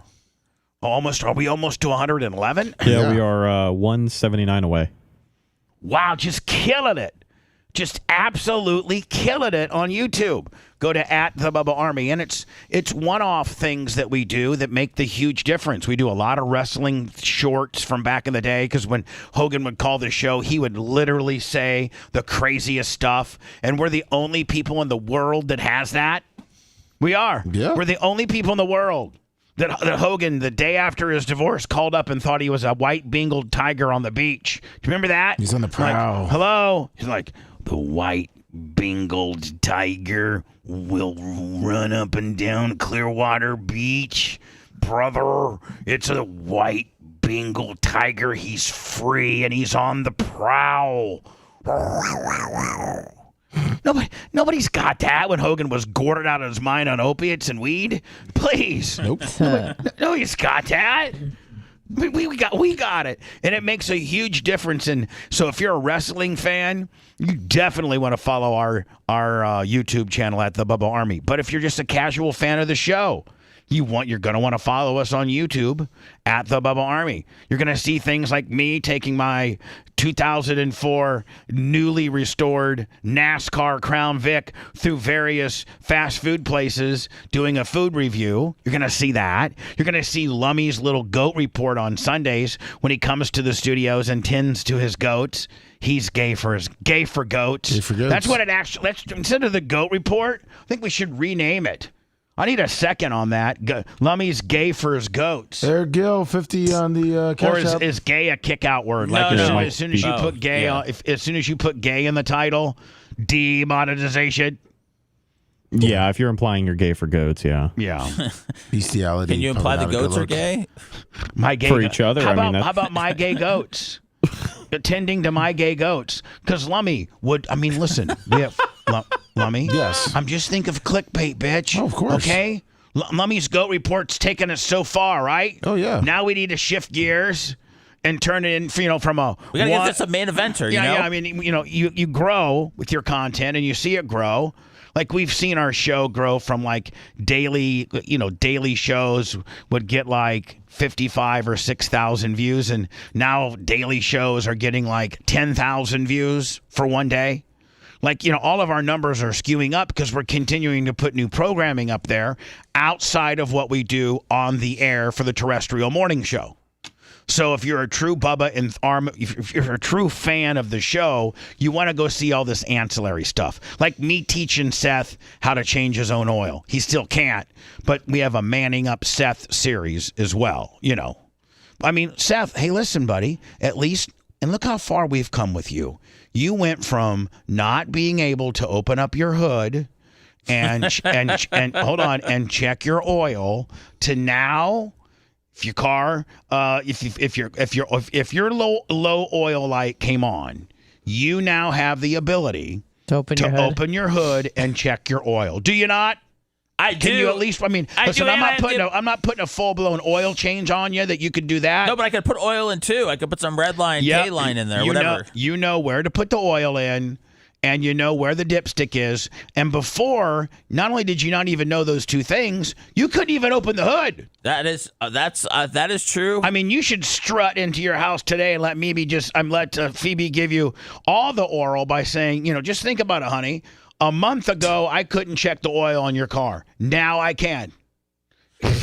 Are we almost to 111? Yeah, we are 179 away. Wow, just killing it. Just absolutely killing it on YouTube. Go to @TheBubbaArmy, and it's one-off things that we do that make the huge difference. We do a lot of wrestling shorts from back in the day, because when Hogan would call the show, he would literally say the craziest stuff, and we're the only people in the world that has that. We are. Yeah. We're the only people in the world that Hogan, the day after his divorce, called up and thought he was a white Bengal tiger on the beach. Do you remember that? He's on the prowl. Like, hello? He's like, the white Bengal tiger will run up and down Clearwater Beach. Brother, it's a white Bengal tiger. He's free and he's on the prowl. Nobody's got that when Hogan was gored out of his mind on opiates and weed. Please. Nope. Nobody's got that. We got it, and it makes a huge difference. And so, if you're a wrestling fan, you definitely want to follow our YouTube channel at the Bubba Army. But if you're just a casual fan of the show, you're going to want to follow us on YouTube at the Bubba Army. You're going to see things like me taking my 2004 newly restored NASCAR Crown Vic through various fast food places doing a food review. You're going to see that. You're going to see Lummy's little goat report on Sundays when he comes to the studios and tends to his goats. He's gay for goats. Gay for goats. That's what it actually. Instead of the goat report, I think we should rename it. I need a second on that. Lummy's gay for his goats. There, Gil, 50 on the cash Or app. is gay a kick-out word? As soon as you put gay, as soon as you put gay in the title, demonetization. Yeah, if you're implying you're gay for goats, yeah. Yeah. Bestiality. Can you imply the goats are gay? My gay for each other. How about my gay goats? Attending to my gay goats. Because Lummy would, listen, we have... Lummy? Yes. I'm just thinking of clickbait, bitch. Oh, of course. Okay? Lummy's goat report's taken us so far, right? Oh, yeah. Now we need to shift gears and turn it in, from a. We gotta get this a main eventer. Yeah, you know? yeah. I mean, you grow with your content, and you see it grow. Like we've seen our show grow from like daily shows would get like 55 or 6,000 views, and now daily shows are getting like 10,000 views for one day. Like, all of our numbers are skewing up because we're continuing to put new programming up there outside of what we do on the air for the terrestrial morning show. So if you're a true Bubba and if you're a true fan of the show, you want to go see all this ancillary stuff. Like me teaching Seth how to change his own oil. He still can't, but we have a Manning Up Seth series as well, I mean, Seth, hey, listen, buddy, at least, and look how far we've come with you. You went from not being able to open up your hood and hold on and check your oil to now. If your car, if your low oil light came on, you now have the ability to open your hood and check your oil. Do you not? I do. Can you at least? I mean, listen, I'm not putting a full blown oil change on you that you could do that. No, but I could put oil in too. I could put some red line, K line in there, whatever. You know where to put the oil in. And you know where the dipstick is. And before, not only did you not even know those two things, you couldn't even open the hood. That is true. I mean, you should strut into your house today and let Phoebe give you all the oral by saying, just think about it, honey. A month ago, I couldn't check the oil on your car. Now I can.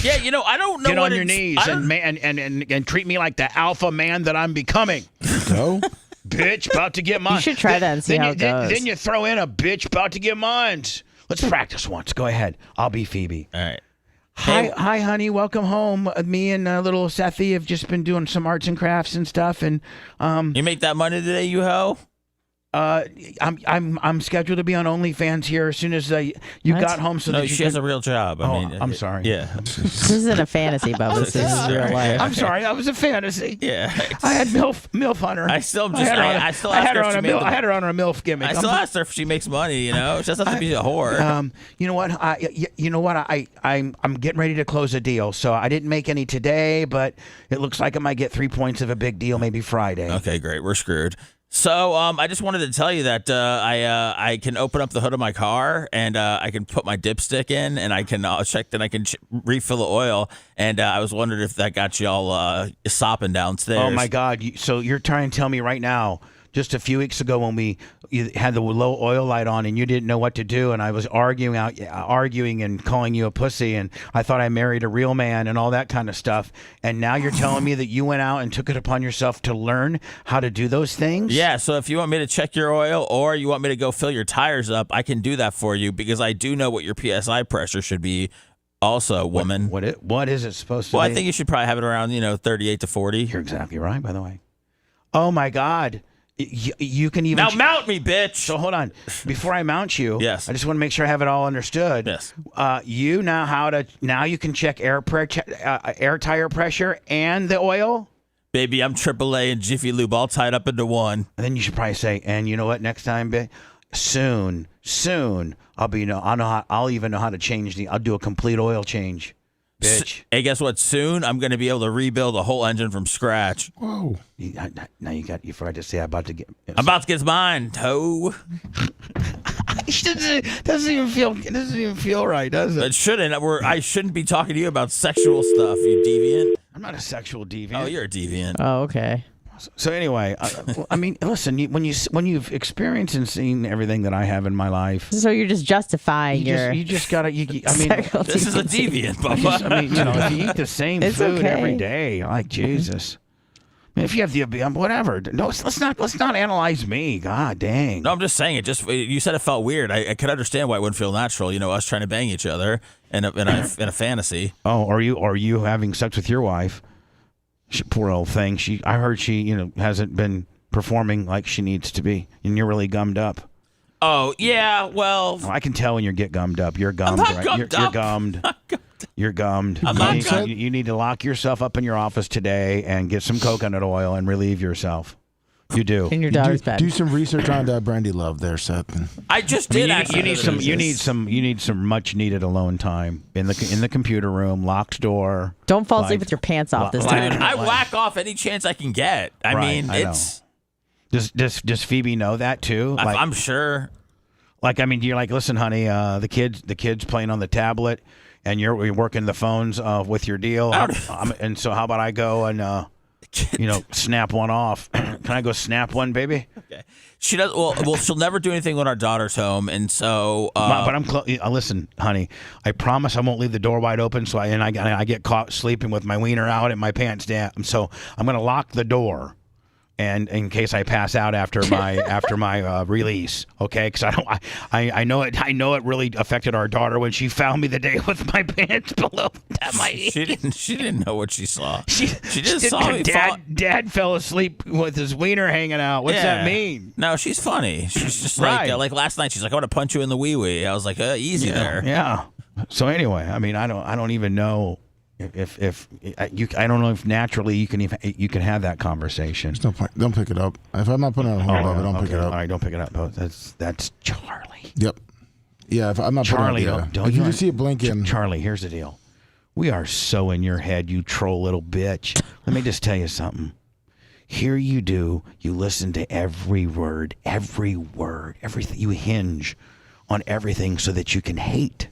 Yeah, I don't know. Get on your knees and treat me like the alpha man that I'm becoming. No. Bitch, about to get mine. You should try that and see how it goes. Then you throw in a bitch about to get mine. Let's practice once. Go ahead. I'll be Phoebe. All right. Hi, honey. Welcome home. Me and little Sethy have just been doing some arts and crafts and stuff. And you make that money today, you hoe? I'm scheduled to be on OnlyFans here as soon as you got home. She has a real job. I'm sorry. Yeah. This isn't a fantasy, Bubba. This is real life. I'm sorry. That was a fantasy. Yeah. I had MILF on her. I had her on a MILF gimmick. I still asked her if she makes money. She doesn't have to be a whore. You know what? I'm getting ready to close a deal. So I didn't make any today, but it looks like I might get 3 points of a big deal maybe Friday. Okay, great. We're screwed. So I just wanted to tell you that I can open up the hood of my car and I can put my dipstick in and I can check that I can refill the oil. And I was wondering if that got you all sopping downstairs. Oh my God! So you're trying to tell me right now? Just a few weeks ago when you had the low oil light on and you didn't know what to do, and I was arguing and calling you a pussy, and I thought I married a real man and all that kind of stuff. And now you're telling me that you went out and took it upon yourself to learn how to do those things? Yeah, so if you want me to check your oil or you want me to go fill your tires up, I can do that for you because I do know what your PSI pressure should be. Also, woman. What is it supposed to be? Well, I think you should probably have it around 38 to 40. You're exactly right, by the way. Oh my God. You can even now mount me, bitch. So hold on, before I mount you. Yes. I just want to make sure I have it all understood. Yes. You now you can check air tire pressure and the oil. Baby, I'm AAA and Jiffy Lube all tied up into one. And then you should probably say, and you know what? Next time, soon, I'll even know how to change I'll do a complete oil change. Bitch. Hey, guess what? Soon I'm going to be able to rebuild the whole engine from scratch. Whoa! Now you forgot to say I'm about to get mine, toe. It doesn't even feel right, does it? It shouldn't. I shouldn't be talking to you about sexual stuff, you deviant. I'm not a sexual deviant. Oh, you're a deviant. Oh, okay. So anyway, I mean, listen. When you've experienced and seen everything that I have in my life, so you're just justifying you just gotta. This is a deviant, Bubba. If you eat the same food every day, like Jesus. I mean, if you have the whatever, no, let's not analyze me. God dang. No, I'm just saying it. You said it felt weird. I could understand why it wouldn't feel natural. Us trying to bang each other in a fantasy. Oh, are you having sex with your wife? Poor old thing. I heard she hasn't been performing like she needs to be, and you're really gummed up. Oh yeah, well. I can tell when you get gummed up. You're gummed, I'm not right? Gummed You're up. gummed. You're gummed. You need to lock yourself up in your office today and get some coconut oil and relieve yourself. You do. In your daughter's bed. Do some research on Brandy Love there, Seth. I just did. You need some much needed alone time in the computer room, locked door. Don't fall asleep with your pants off this time. I whack off any chance I can get. I mean, it's. Does Phoebe know that too? Like, I'm sure. Like, I mean, you're like, listen, honey, the kids playing on the tablet, and you're working the phones with your deal. And so, how about I go and snap one off? Can I go snap one, baby? Okay. She does. Well, she'll never do anything when our daughter's home, and so. But I'm listen, honey. I promise I won't leave the door wide open. So I get caught sleeping with my wiener out and my pants down. So I'm gonna lock the door. And in case I pass out after my release, okay? Because I know it really affected our daughter when she found me the day with my pants below my. She didn't know what she saw. She just saw me. Dad fell asleep with his wiener hanging out. What's that mean? No, she's funny. She's just like last night. She's like, I want to punch you in the wee wee. I was like, easy there. Yeah. So anyway, I mean, I don't even know. If I don't know if naturally you can have that conversation. There's no point. Don't pick it up. If I'm not putting it on hold, don't pick it up. All right, don't pick it up. Oh, that's Charlie. Yep. Yeah, if I'm not Charlie, putting it up, if you see it blinking. Charlie, here's the deal. We are so in your head, you troll little bitch. Let me just tell you something. Here you do. You listen to every word, everything. You hinge on everything so that you can hate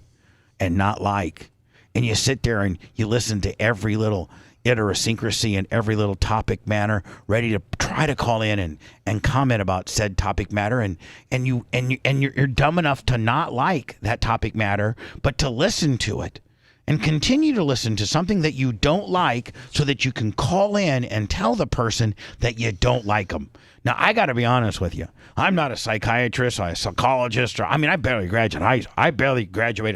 and not like. And you sit there and you listen to every little idiosyncrasy and every little topic matter, ready to try to call in and comment about said topic matter, and you're dumb enough to not like that topic matter, but to listen to it and continue to listen to something that you don't like, so that you can call in and tell the person that you don't like them. Now, I got to be honest with you. I'm not a psychiatrist or a psychologist. I barely graduated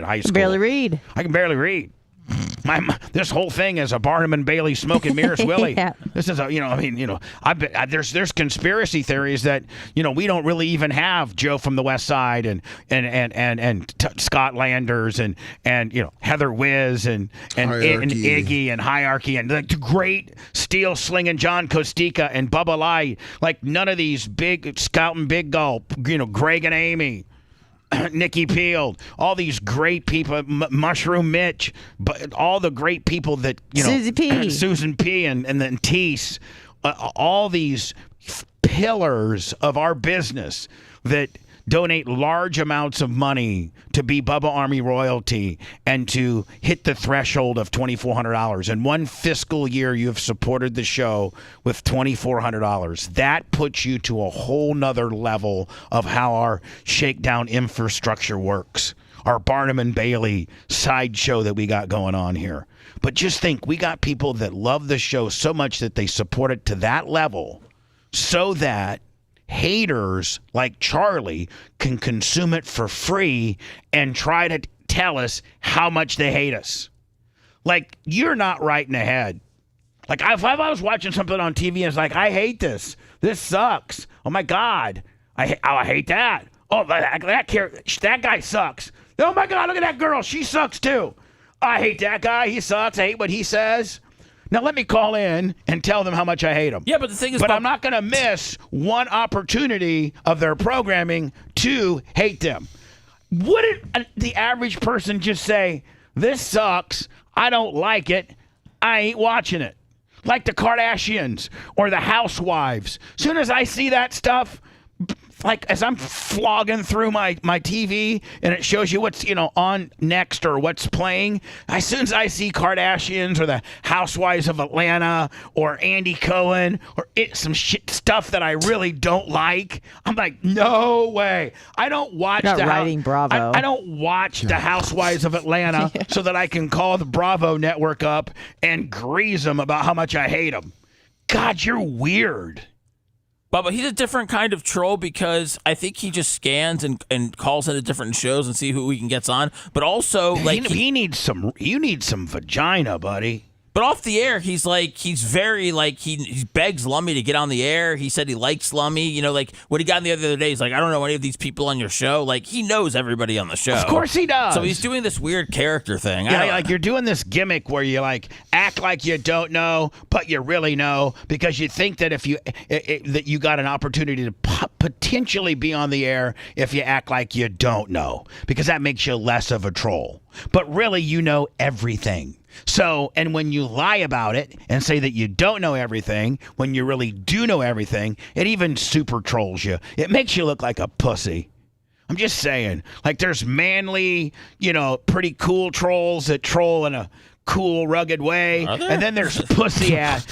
high school. Barely read. I can barely read. This whole thing is a Barnum and Bailey smoke and mirrors Willie. Yeah. This is there's conspiracy theories that we don't really even have Joe from the West Side and Scott Landers and Heather Wiz and Iggy and Hierarchy and the great steel slinging John Costica and Bubba Lai. Like, none of these big scouting big gulp, Greg and Amy. Nikki Peel, all these great people, Mushroom Mitch, but all the great people that Susan P. and then Teese, all these pillars of our business that donate large amounts of money to be Bubba Army royalty and to hit the threshold of $2,400. In one fiscal year, you have supported the show with $2,400. That puts you to a whole nother level of how our shakedown infrastructure works. Our Barnum and Bailey sideshow that we got going on here. But just think, we got people that love the show so much that they support it to that level so that haters like Charlie can consume it for free and try to tell us how much they hate us. Like, you're not right in the head. Like, if I was watching something on TV and it's like, I hate this. This sucks. Oh, my God. I hate that. Oh, that guy sucks. Oh, my God, look at that girl. She sucks, too. I hate that guy. He sucks. I hate what he says. Now, let me call in and tell them how much I hate them. Yeah, but the thing is... But I'm not going to miss one opportunity of their programming to hate them. Wouldn't the average person just say, this sucks, I don't like it, I ain't watching it? Like the Kardashians or the Housewives. As soon as I see that stuff... Like, as I'm flogging through my TV and it shows you what's, on next or what's playing, as soon as I see Kardashians or the Housewives of Atlanta or Andy Cohen or some shit stuff that I really don't like, I'm like, no way. I don't watch Bravo. I don't watch the Housewives of Atlanta so that I can call the Bravo network up and grease them about how much I hate them. God, you're weird. But he's a different kind of troll because I think he just scans and calls into different shows and see who he can get on. But also, like, you need some vagina, buddy. But off the air, he's very he begs Lummy to get on the air. He said he likes Lummy. You know, like when he got in the other day, he's like, I don't know any of these people on your show. Like he knows everybody on the show. Of course he does. So he's doing this weird character thing. Yeah, like you're doing this gimmick where you like act like you don't know, but you really know because you think that if you that you got an opportunity to potentially be on the air if you act like you don't know, because that makes you less of a troll. But really, you know everything. So, and when you lie about it and say that you don't know everything, when you really do know everything, it even super trolls you. It makes you look like a pussy. I'm just saying. Like, there's manly, pretty cool trolls that troll in a cool, rugged way. Are there? And then there's pussy ass.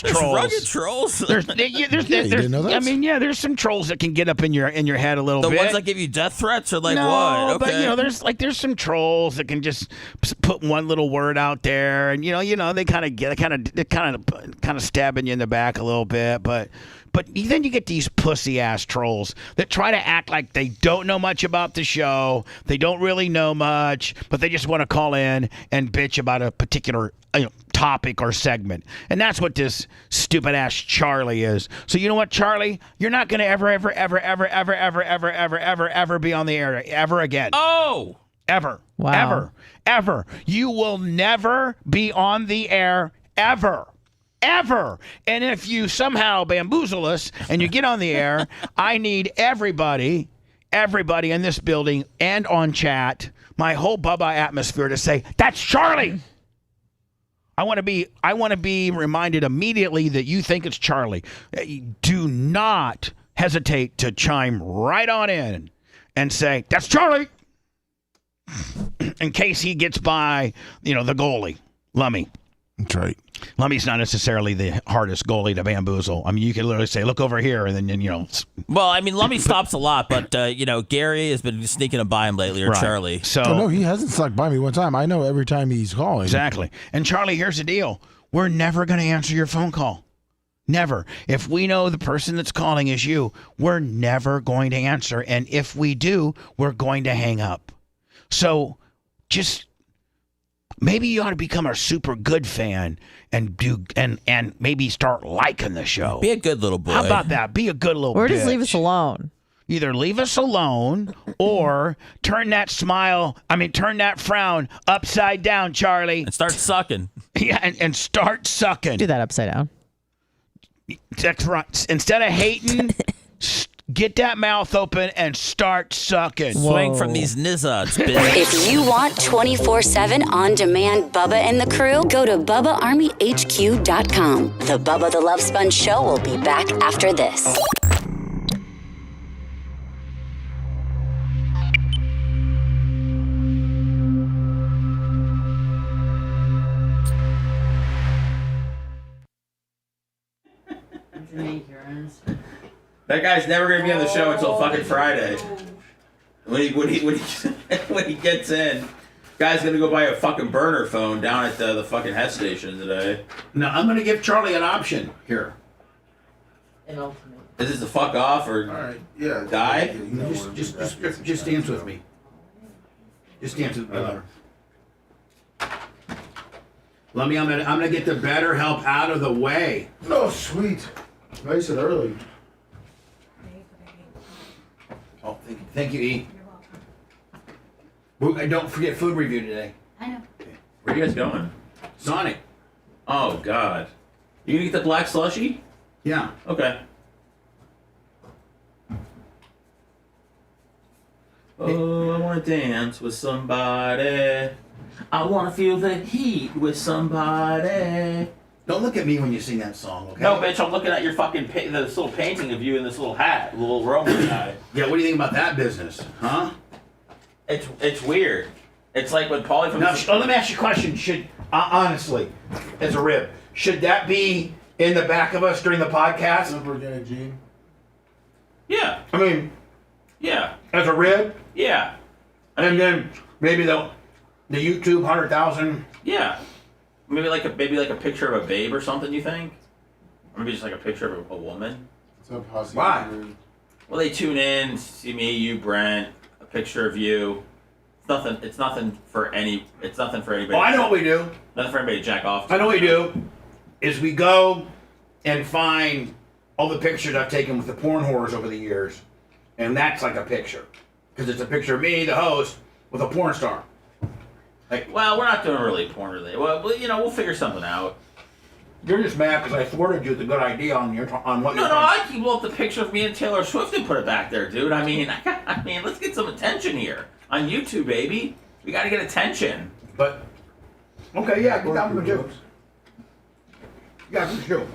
Trolls. Rugged trolls. There's there's some trolls that can get up in your head a little bit. The ones that give you death threats are like no, what? Okay. But there's some trolls that can just put one little word out there, and they kind of stabbing you in the back a little bit, but then you get these pussy ass trolls that try to act like they don't know much about the show. They don't really know much, but they just want to call in and bitch about a particular topic or segment. And that's what this stupid ass Charlie is. So you know what, Charlie? You're not going to ever be on the air ever again. Oh! Ever. Wow. Ever. You will never be on the air ever. And if you somehow bamboozle us and you get on the air, I need everybody in this building and on chat, my whole Bubba atmosphere to say, that's Charlie. I want to be reminded immediately that you think it's Charlie. Do not hesitate to chime right on in and say, that's Charlie. In case he gets by, the goalie, Lummy. That's right. Lummy's not necessarily the hardest goalie to bamboozle. I mean, you can literally say, look over here, and then, Well, I mean, Lummy stops a lot, but, Gary has been sneaking him by him lately, or right. Charlie. So, no, he hasn't stuck by me one time. I know every time he's calling. Exactly. And, Charlie, here's the deal. We're never going to answer your phone call. Never. If we know the person that's calling is you, we're never going to answer. And if we do, we're going to hang up. So, just... maybe you ought to become a super good fan and maybe start liking the show. Be a good little boy. How about that? Be a good little Or bitch. just leave us alone. Either leave us alone or turn that frown upside down, Charlie. And start sucking. Yeah, and start sucking. Do that upside down. That's right. Instead of hating, get that mouth open and start sucking. Swing from these nizzards, bitch. If you want 24/7 on-demand Bubba and the crew, go to BubbaArmyHQ.com. The Bubba the Love Sponge Show will be back after this. That guy's never gonna be on the show until fucking Friday. When he gets in, guy's gonna go buy a fucking burner phone down at the fucking Hess station today. No, I'm gonna give Charlie an option here. Is this the fuck off or all right, yeah, die? Just dance with me. Just dance with me. Let me. I'm gonna get the BetterHelp out of the way. Oh, sweet. Nice and early. Oh, thank you, E. And don't forget food review today. I know. Where are you guys going? Sonic. Oh God. You gonna get the black slushy? Yeah. Okay. Oh, I want to dance with somebody. I want to feel the heat with somebody. Don't look at me when you sing that song, okay? No, bitch, I'm looking at your fucking this little painting of you in this little hat, little Roman guy. Yeah, what do you think about that business, huh? It's weird. It's like when Paulie from... Now, let me ask you a question. Should, honestly, as a rib, should that be in the back of us during the podcast? Organic gene. Yeah. I mean... yeah. As a rib? Yeah. And then maybe the YouTube 100,000... yeah. Maybe like a picture of a babe or something, you think? Or maybe just like a picture of a woman? Why? Well, they tune in, see me, you, Brent, a picture of you, It's nothing for anybody. Oh, I know what we do. Nothing for anybody to jack off to. I know what we do is we go and find all the pictures I've taken with the porn whores over the years, and that's like a picture because it's a picture of me, the host, with a porn star. Like, well, we're not doing really porn related. Well, we'll figure something out. You're just mad because I thwarted you with a good idea on what. No, I keep up the picture of me and Taylor Swift and put it back there, dude. I mean, let's get some attention here on YouTube, baby. We got to get attention. But okay, yeah, get down with the jokes. Yeah, for sure.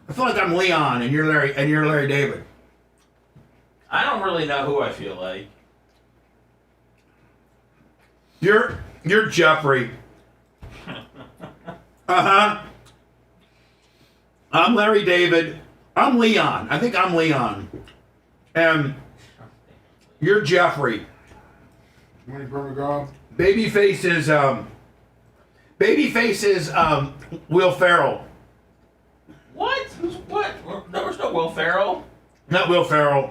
I feel like I'm Leon and you're Larry David. I don't really know who I feel like. You're Jeffrey. Uh-huh. I'm Larry David. I'm Leon. I think I'm Leon. And you're Jeffrey. Money Burger Babyface is Will Ferrell. What? What? There was no Will Ferrell. Not Will Ferrell.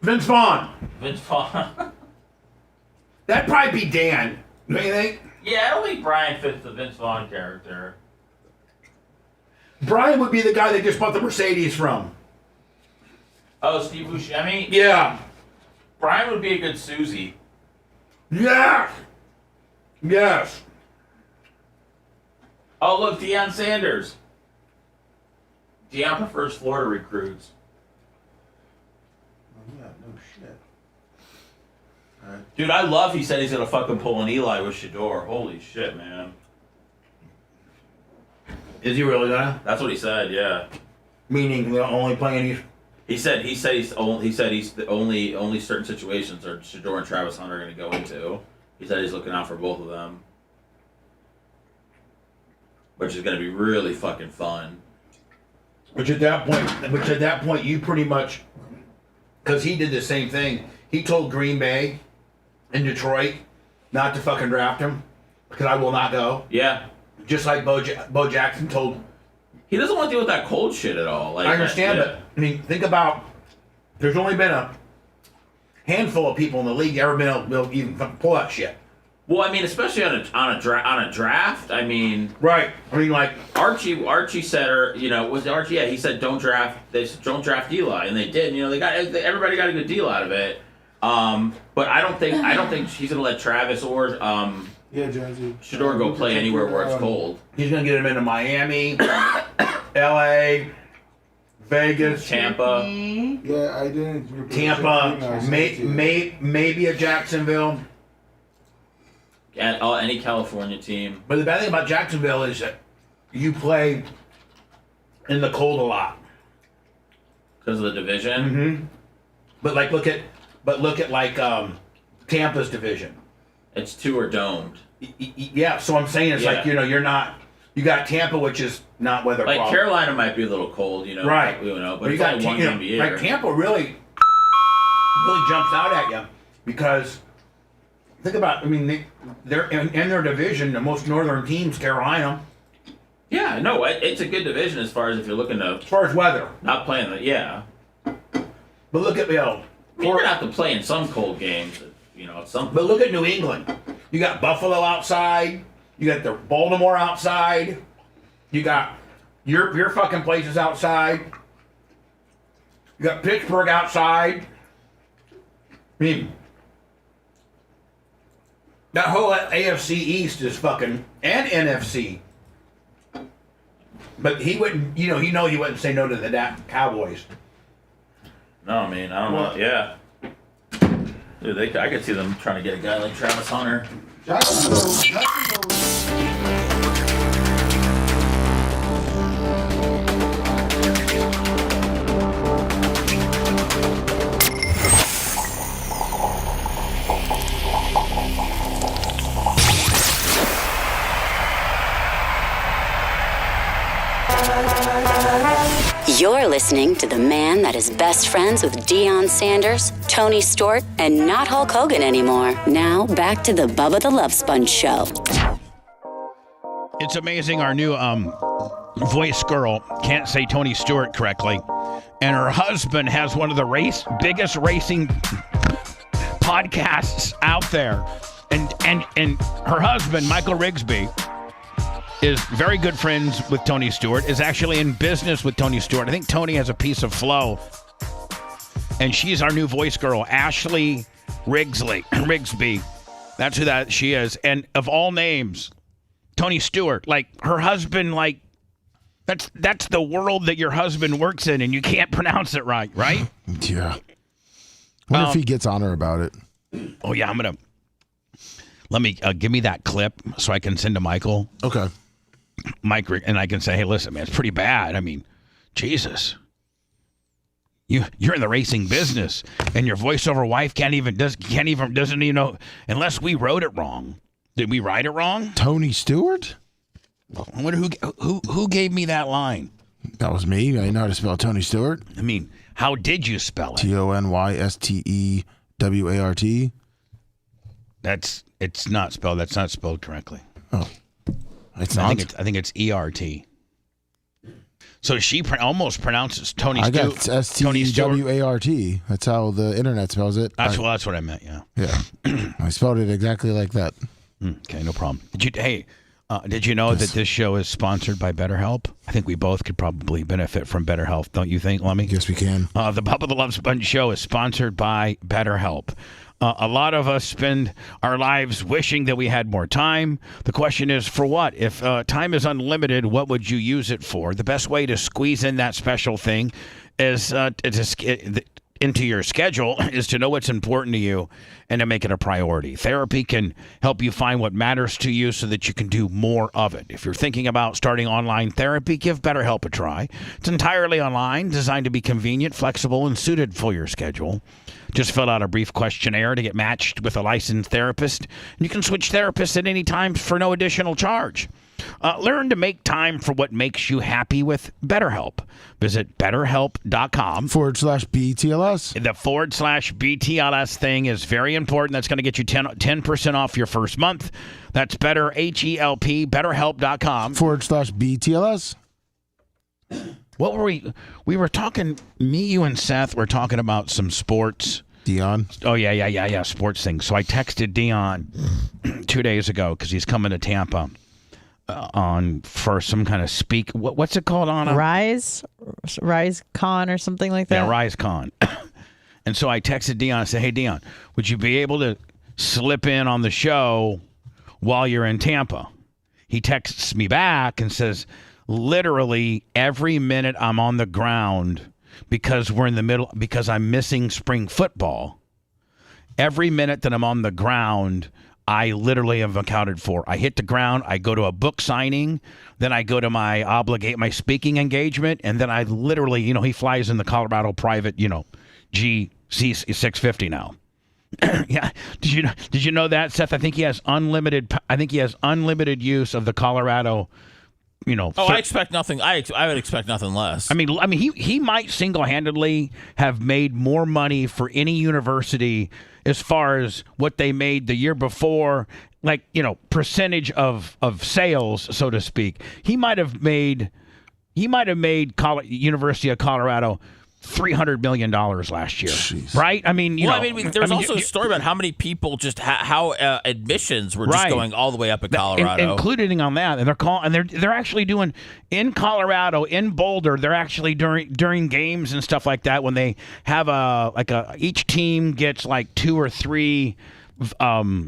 Vince Vaughn. Vince Vaughn. That'd probably be Dan. Don't you think? Yeah, I don't think Brian fits the Vince Vaughn character. Brian would be the guy they just bought the Mercedes from. Oh, Steve Buscemi? Yeah. Brian would be a good Susie. Yes. Yes. Oh, look, Deion Sanders. Deion prefers Florida recruits. Yeah, no shit. Dude, I love he said he's going to fucking pull an Eli with Shador. Holy shit, man. Is he really gonna? That's what he said, yeah. Meaning they're only playing these. He said he's the only certain situations are Shador and Travis Hunter are going to go into. He said he's looking out for both of them. Which is going to be really fucking fun. Which at that point, you pretty much, because he did the same thing. He told Green Bay and Detroit not to fucking draft him because I will not go. Yeah. Just like Bo Jackson told. He doesn't want to deal with that cold shit at all. Like, I understand, but I mean, think about. There's only been a handful of people in the league ever been able to even fucking pull that shit. Well, I mean, especially on a draft. I mean, right. I mean, like Archie said, or was it Archie? Yeah, he said don't draft. They said don't draft Eli, and they did. Everybody got a good deal out of it. But I don't think he's gonna let Travis or Shador go play anywhere where it's cold. He's gonna get him into Miami, L.A., Vegas, Tampa. Yeah, I didn't. Tampa, maybe a Jacksonville. At any California team. But the bad thing about Jacksonville is that you play in the cold a lot because of the division. Mm-hmm. But look at Tampa's division. It's two are domed. Yeah, so I'm saying it's like you're not. You got Tampa, which is not weather. Like problem. Carolina might be a little cold, right? But it's only one game a year. Like Tampa really jumps out at you because. Think about, I mean, they're in their division, the most northern teams, Carolina. Yeah, no, it's a good division as far as if you're looking to. As far as weather. Not playing the, yeah. But look at, you're going to have to play in some cold games, at some. But look at New England. You got Buffalo outside. You got the Baltimore outside. You got your fucking places outside. You got Pittsburgh outside. I mean, that whole AFC East is fucking, and NFC. But he wouldn't, he wouldn't say no to the Cowboys. No, I mean, I don't know. Yeah. Dude, I could see them trying to get a guy like Travis Hunter. You're listening to the man that is best friends with Deion Sanders, Tony Stewart, and not Hulk Hogan anymore. Now, back to the Bubba the Love Sponge Show. It's amazing our new voice girl can't say Tony Stewart correctly, and her husband has one of the biggest racing podcasts out there, and her husband, Michael Rigsby, is very good friends with Tony Stewart, is actually in business with Tony Stewart. I think Tony has a piece of Flow, and she's our new voice girl, Ashley Rigsby. That's who she is. And of all names, Tony Stewart, like her husband, like that's the world that your husband works in, and you can't pronounce it right? Yeah. Wonder if he gets on her about it. Oh yeah, let me give me that clip so I can send to Michael. Okay. Mike, and I can say, hey, listen, man, it's pretty bad. I mean, Jesus. You're in the racing business, and your voiceover wife doesn't even know, unless we wrote it wrong. Did we write it wrong? Tony Stewart? I wonder who gave me that line. That was me. I know how to spell Tony Stewart. I mean, how did you spell it? TonyStewart. That's not spelled. That's not spelled correctly. Oh, it's not. I think it's ERT. So she almost pronounces Tony Stewart. I got STWART. That's how the internet spells it. That's what I meant. Yeah. Yeah. I spelled it exactly like that. Okay, no problem. Did you know that this show is sponsored by BetterHelp? I think we both could probably benefit from BetterHelp, don't you think, Lemmy? Yes, we can. The Bubba the Love Sponge show is sponsored by BetterHelp. A lot of us spend our lives wishing that we had more time. The question is, for what? If time is unlimited, what would you use it for? The best way to squeeze in that special thing is into your schedule is to know what's important to you and to make it a priority. Therapy can help you find what matters to you so that you can do more of it. If you're thinking about starting online therapy, give BetterHelp a try. It's entirely online, designed to be convenient, flexible, and suited for your schedule. Just fill out a brief questionnaire to get matched with a licensed therapist. You can switch therapists at any time for no additional charge. Learn to make time for what makes you happy with BetterHelp. Visit BetterHelp.com /BTLS. The /BTLS thing is very important. That's going to get you 10% off your first month. That's BetterHelp.com /BTLS. What were we were talking, me, you, and Seth were talking about some sports. Dion? Oh, yeah, sports things. So I texted Dion 2 days ago because he's coming to Tampa for some kind of what's it called, Anna? Rise Con or something like that? Yeah, Rise Con. And so I texted Dion and said, hey, Dion, would you be able to slip in on the show while you're in Tampa? He texts me back and says, literally every minute I'm on the ground because I'm missing spring football. Every minute that I'm on the ground, I literally have accounted for. I hit the ground, I go to a book signing, then I go to my speaking engagement, and then I literally, he flies in the Colorado private, GC650 now. Yeah. Did you know that, Seth? I think he has unlimited use of the Colorado. I expect nothing. I would expect nothing less. I mean, he might single-handedly have made more money for any university as far as what they made the year before, percentage of sales, so to speak. He might have made University of Colorado $300 million last year. Jeez. Right? I mean, there's also a story about how many people how admissions were just going all the way up in Colorado. Including on that, and they're actually doing in Colorado, in Boulder. They're actually during games and stuff like that, when they have each team gets like 2 or 3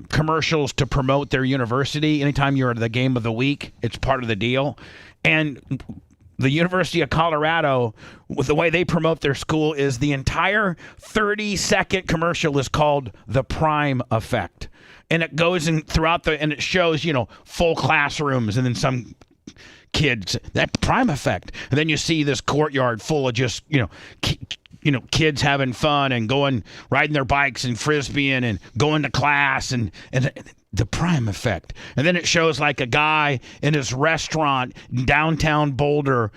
commercials to promote their university. Anytime you're at the game of the week, it's part of the deal. And the University of Colorado, with the way they promote their school, is the entire 30-second commercial is called The Prime Effect. And it goes in and it shows, full classrooms and then some kids, that Prime Effect. And then you see this courtyard full of just, kids having fun and riding their bikes and frisbeeing and going to class and the Prime Effect. And then it shows like a guy in his restaurant in downtown Boulder,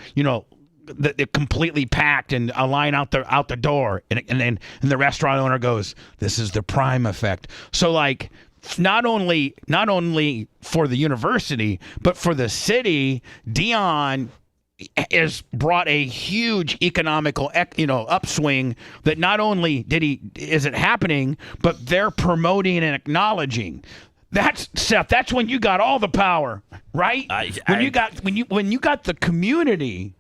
completely packed and a line out the door. And the restaurant owner goes, this is the Prime Effect. So not only for the university, but for the city, Dion has brought a huge economical, upswing that not only is it happening, but they're promoting and acknowledging. That's Seth. That's when you got all the power, right? When you got the community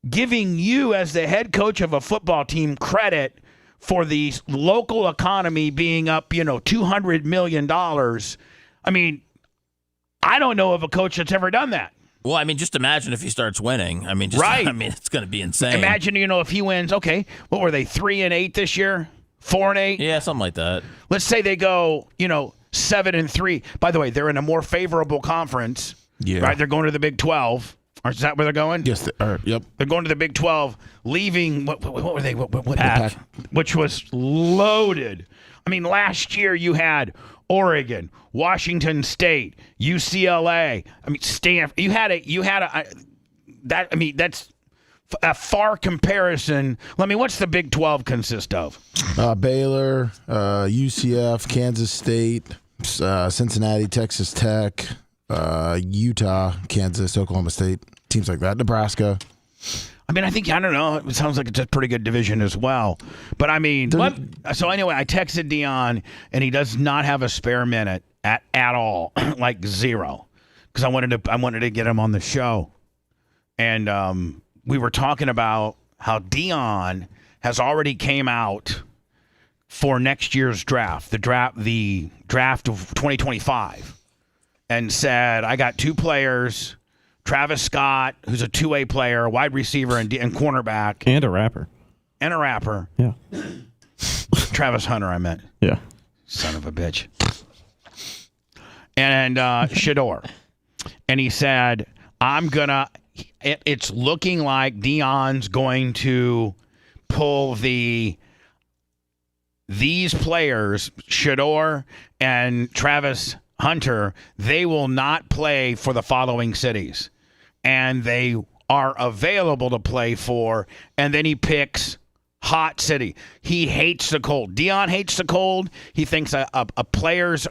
giving you as the head coach of a football team credit for the local economy being up, $200 million. I mean, I don't know of a coach that's ever done that. Well, I mean, just imagine if he starts winning. I mean, right. I mean, it's going to be insane. Imagine, if he wins. Okay, what were they? 3-8 this year? 4-8? Yeah, something like that. Let's say they go, 7-3. By the way, they're in a more favorable conference. Yeah. Right? They're going to the Big 12. Or is that where they're going? Yes. Yep. They're going to the Big 12, leaving what were they? What Pac, which was loaded. I mean, last year you had Oregon, Washington State, UCLA. I mean, Stanford. That's a far comparison. What's the Big 12 consist of? Baylor, UCF, Kansas State, Cincinnati, Texas Tech, Utah, Kansas, Oklahoma State, teams like that, Nebraska. I mean, I don't know. It sounds like it's a pretty good division as well. But I mean, so anyway, I texted Dion, and he does not have a spare minute at all, like zero, because I wanted to get him on the show, and we were talking about how Dion has already came out for next year's draft, the draft of 2025, and said, I got two players. Travis Scott, who's a two-way player, a wide receiver, and cornerback. And a rapper. Yeah. Travis Hunter, I meant. Yeah. Son of a bitch. And Shador. And he said, it's looking like Dion's going to pull these players, Shador and Travis Hunter, they will not play for the following cities, and they are available to play for, and then he picks hot city. He hates the cold. Dion hates the cold. He thinks players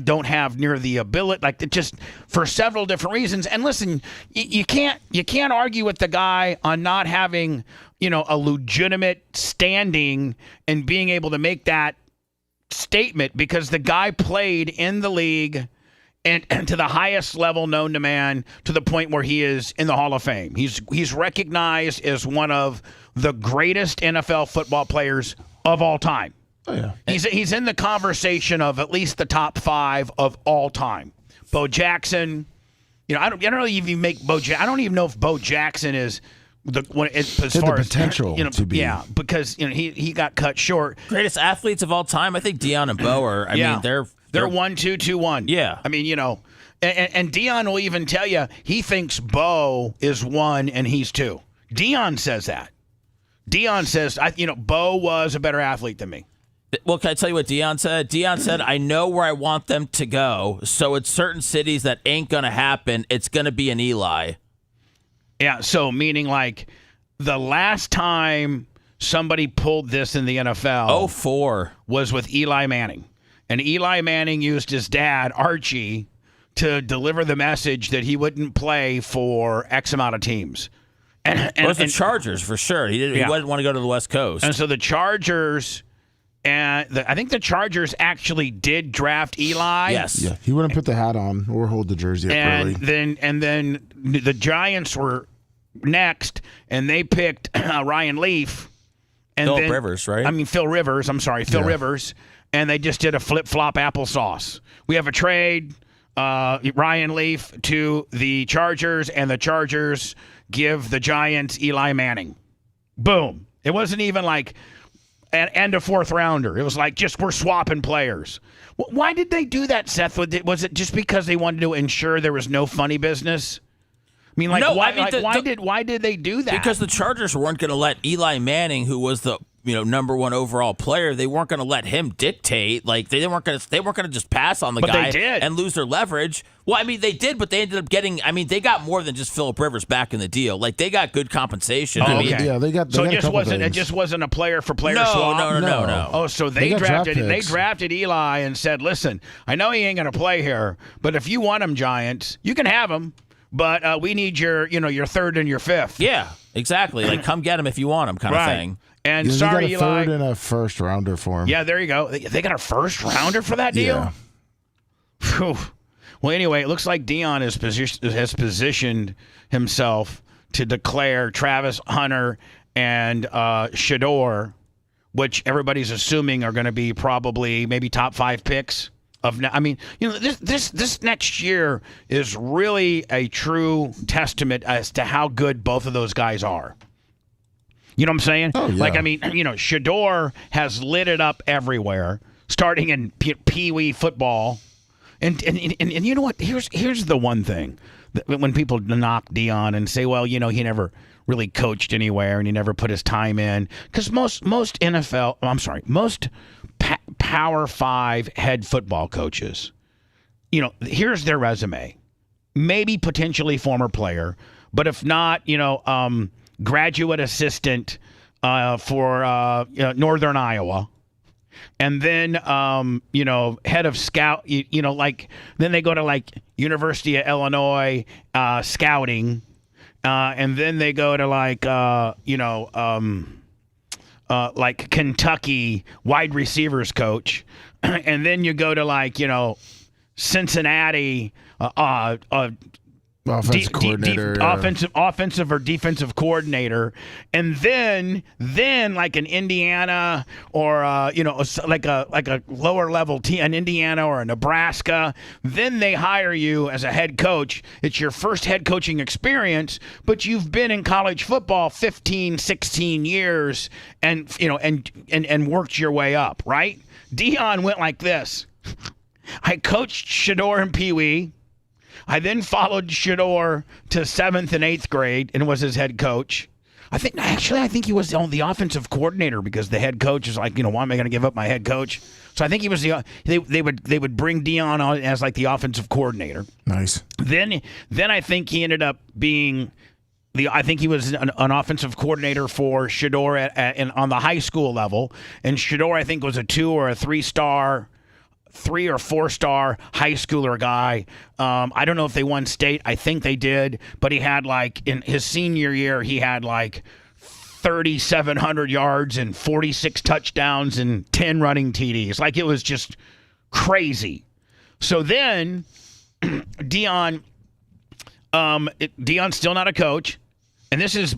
don't have near the ability, like it just for several different reasons. And listen, you can't argue with the guy on not having a legitimate standing and being able to make that statement, because the guy played in the league and to the highest level known to man, to the point where he is in the Hall of Fame. He's recognized as one of the greatest NFL football players of all time. Oh, yeah. He's in the conversation of at least the top 5 of all time. Bo Jackson, I don't know if you make Bo. I don't even know if Bo Jackson is as far as potential to be. Yeah, because he got cut short. Greatest athletes of all time. I think Dion and Bo are. I mean, they're 1-2, 2-1. Yeah. I mean, and Dion will even tell you he thinks Bo is 1 and he's 2. Dion says that. Dion says, Bo was a better athlete than me. Well, can I tell you what Dion said? Dion said, I know where I want them to go, so it's certain cities that ain't going to happen. It's going to be an Eli. Yeah, so meaning like the last time somebody pulled this in the NFL 04 was with Eli Manning. And Eli Manning used his dad, Archie, to deliver the message that he wouldn't play for X amount of teams. It was the Chargers for sure. He didn't want to go to the West Coast. And so the Chargers, I think the Chargers actually did draft Eli. Yes. Yeah, he wouldn't put the hat on or hold the jersey up early. And then the Giants were next, and they picked Ryan Leaf. And Phil Rivers, right? I mean, Phil Rivers. I'm sorry, Phil Rivers. And they just did a flip-flop applesauce. We have a trade, Ryan Leaf to the Chargers, and the Chargers give the Giants Eli Manning. Boom. It wasn't even like and a fourth rounder. It was like just we're swapping players. Why did they do that, Seth? Was it just because they wanted to ensure there was no funny business? I mean, why did they do that? Because the Chargers weren't going to let Eli Manning, who was the number 1 overall player, they weren't going to let him dictate. Like they weren't going to just pass on the guy and lose their leverage. Well, I mean, they did, but they ended up getting. I mean, they got more than just Phillip Rivers back in the deal. Like they got good compensation. Oh, I mean, yeah, they got. So it just wasn't a player for player swap. No. Oh, so they drafted Eli and said, "Listen, I know he ain't going to play here, but if you want him, Giants, you can have him. but we need your third and your fifth. Yeah, exactly. Like, come get him if you want him, kind of thing. And They sorry, got a third Eli. and a first rounder for him. Yeah, there you go. They got a first rounder for that deal? Yeah. Phew. Well, anyway, it looks like Dion has positioned himself to declare Travis Hunter and Shador, which everybody's assuming are going to be probably maybe top 5 picks. This next year is really a true testament as to how good both of those guys are. You know what I'm saying? Oh, yeah. Shador has lit it up everywhere, starting in Pee-wee football. And you know what? Here's the one thing. When people knock Dion and say, well, he never really coached anywhere and he never put his time in. Because most Power 5 head football coaches, here's their resume. Maybe potentially former player, but if not, graduate assistant for Northern Iowa. And then, head of scout, then they go to University of Illinois scouting. And then they go to Kentucky wide receivers coach. And then you go to Cincinnati, Offensive coordinator, offensive or defensive coordinator, and then like an Indiana or like a lower level team, an Indiana or a Nebraska, then they hire you as a head coach. It's your first head coaching experience, but you've been in college football 15, 16 years, and worked your way up, right? Dion went like this. I coached Shador and Pee-wee. I then followed Shador to 7th and 8th grade and was his head coach. I think he was the offensive coordinator because the head coach is like, why am I going to give up my head coach? So I think he was they would bring Dion on as like the offensive coordinator. Nice. Then I think he ended up being I think he was an offensive coordinator for Shador on the high school level, and Shador I think was a 2 or a 3-star. 3 or 4-star high schooler guy. I don't know if they won state. I think they did. But he had in his senior year, he had 3,700 yards and 46 touchdowns and 10 running TDs. It was just crazy. So then Dion's still not a coach. And this is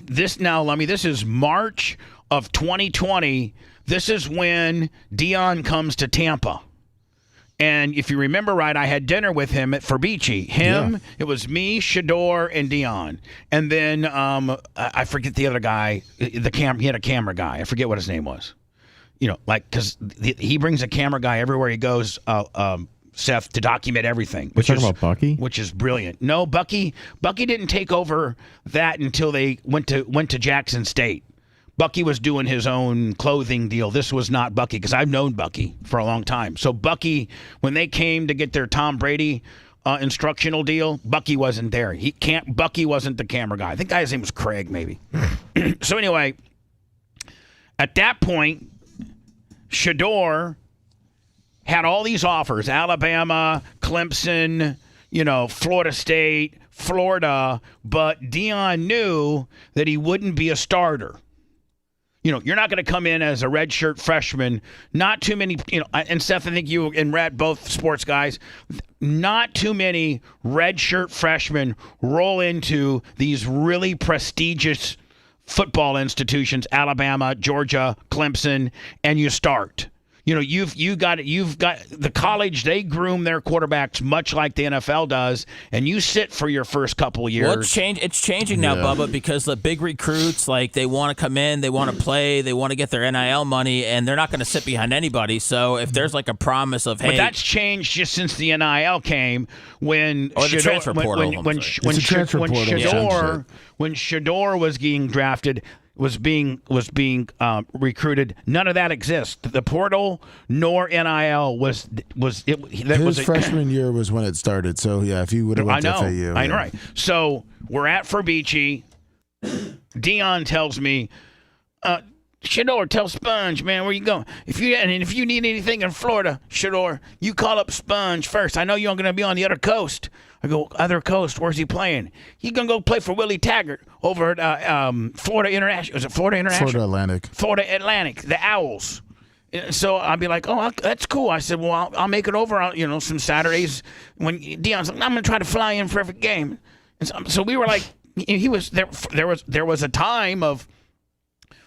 March of 2020. This is when Dion comes to Tampa. And if you remember right, I had dinner with him at Furbici. It was me, Shador, and Dion. And then I forget the other guy. He had a camera guy. I forget what his name was. Because he brings a camera guy everywhere he goes, Seth, to document everything. You're talking about Bucky? Which is brilliant. No, Bucky didn't take over that until they went to Jackson State. Bucky was doing his own clothing deal. This was not Bucky, because I've known Bucky for a long time. So Bucky, when they came to get their Tom Brady instructional deal, Bucky wasn't there. Bucky wasn't the camera guy. I think his name was Craig, maybe. So anyway, at that point, Shador had all these offers: Alabama, Clemson, Florida State, Florida. But Dion knew that he wouldn't be a starter. You're not going to come in as a redshirt freshman. Not too many, and Seth, I think you and Red, both sports guys, not too many redshirt freshmen roll into these really prestigious football institutions, Alabama, Georgia, Clemson, and you start. You've got the college. They groom their quarterbacks much like the NFL does, and you sit for your first couple of years. Well, it's changing now, Bubba, because the big recruits, they want to come in, they want to play, they want to get their NIL money, and they're not going to sit behind anybody. So if there's a promise of, hey, but that's changed just since the NIL came when the transfer portal. When Shador was being drafted. Was being recruited. None of that exists. The portal nor NIL was it. His freshman year was when it started. So yeah, if you would have went to FAU, I know, right? So we're at Furbici. Dion tells me, Shador, tell Sponge, man, where you going? If you need anything in Florida, Shador, you call up Sponge first. I know you're going to be on the other coast. I go, other coast, where's he playing? He's going to go play for Willie Taggart over at Florida International. Is it Florida International? Florida Atlantic. Florida Atlantic, the Owls. So I'll be like, oh, that's cool. I said, well, I'll make it over, some Saturdays when Deion's like, I'm going to try to fly in for every game. And so we were like, he was there. There was a time of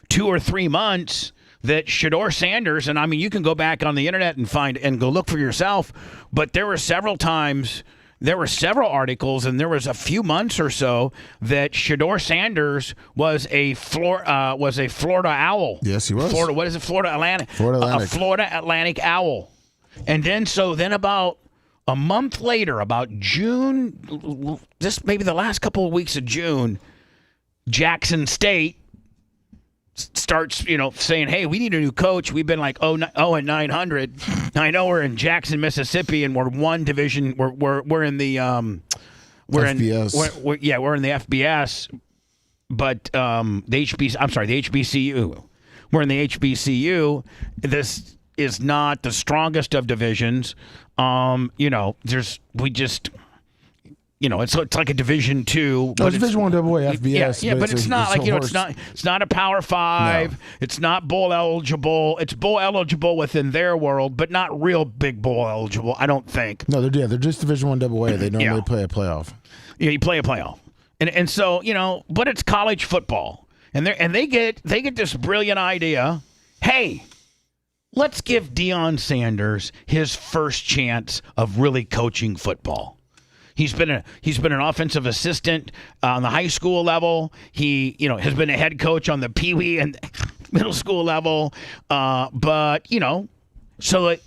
2 or 3 months that Shador Sanders, and I mean, you can go back on the internet and go look for yourself, but there were several times, there were several articles, and there was a few months or so that Shador Sanders was a Florida Owl. Yes, he was. What is it? Florida Atlantic. Florida Atlantic. A Florida Atlantic Owl. And then about a month later, about June, just maybe the last couple of weeks of June, Jackson State starts, saying, hey, we need a new coach. We've been like 0-900. I know we're in Jackson, Mississippi, and we're one division. We're in the FBS. We're in the FBS, but the HBCU. We're in the HBCU. This is not the strongest of divisions. It's like a Division II. No, it's Division I AA, FBS. Yeah, but it's not like it's not a Power 5. No. It's not bowl eligible. It's bowl eligible within their world, but not real big bowl eligible. I don't think. No, they're just Division I AA. They normally play a playoff. Yeah, you play a playoff, and so but it's college football, and they get this brilliant idea. Hey, let's give Deion Sanders his first chance of really coaching football. He's been an offensive assistant on the high school level. He has been a head coach on the peewee and middle school level. So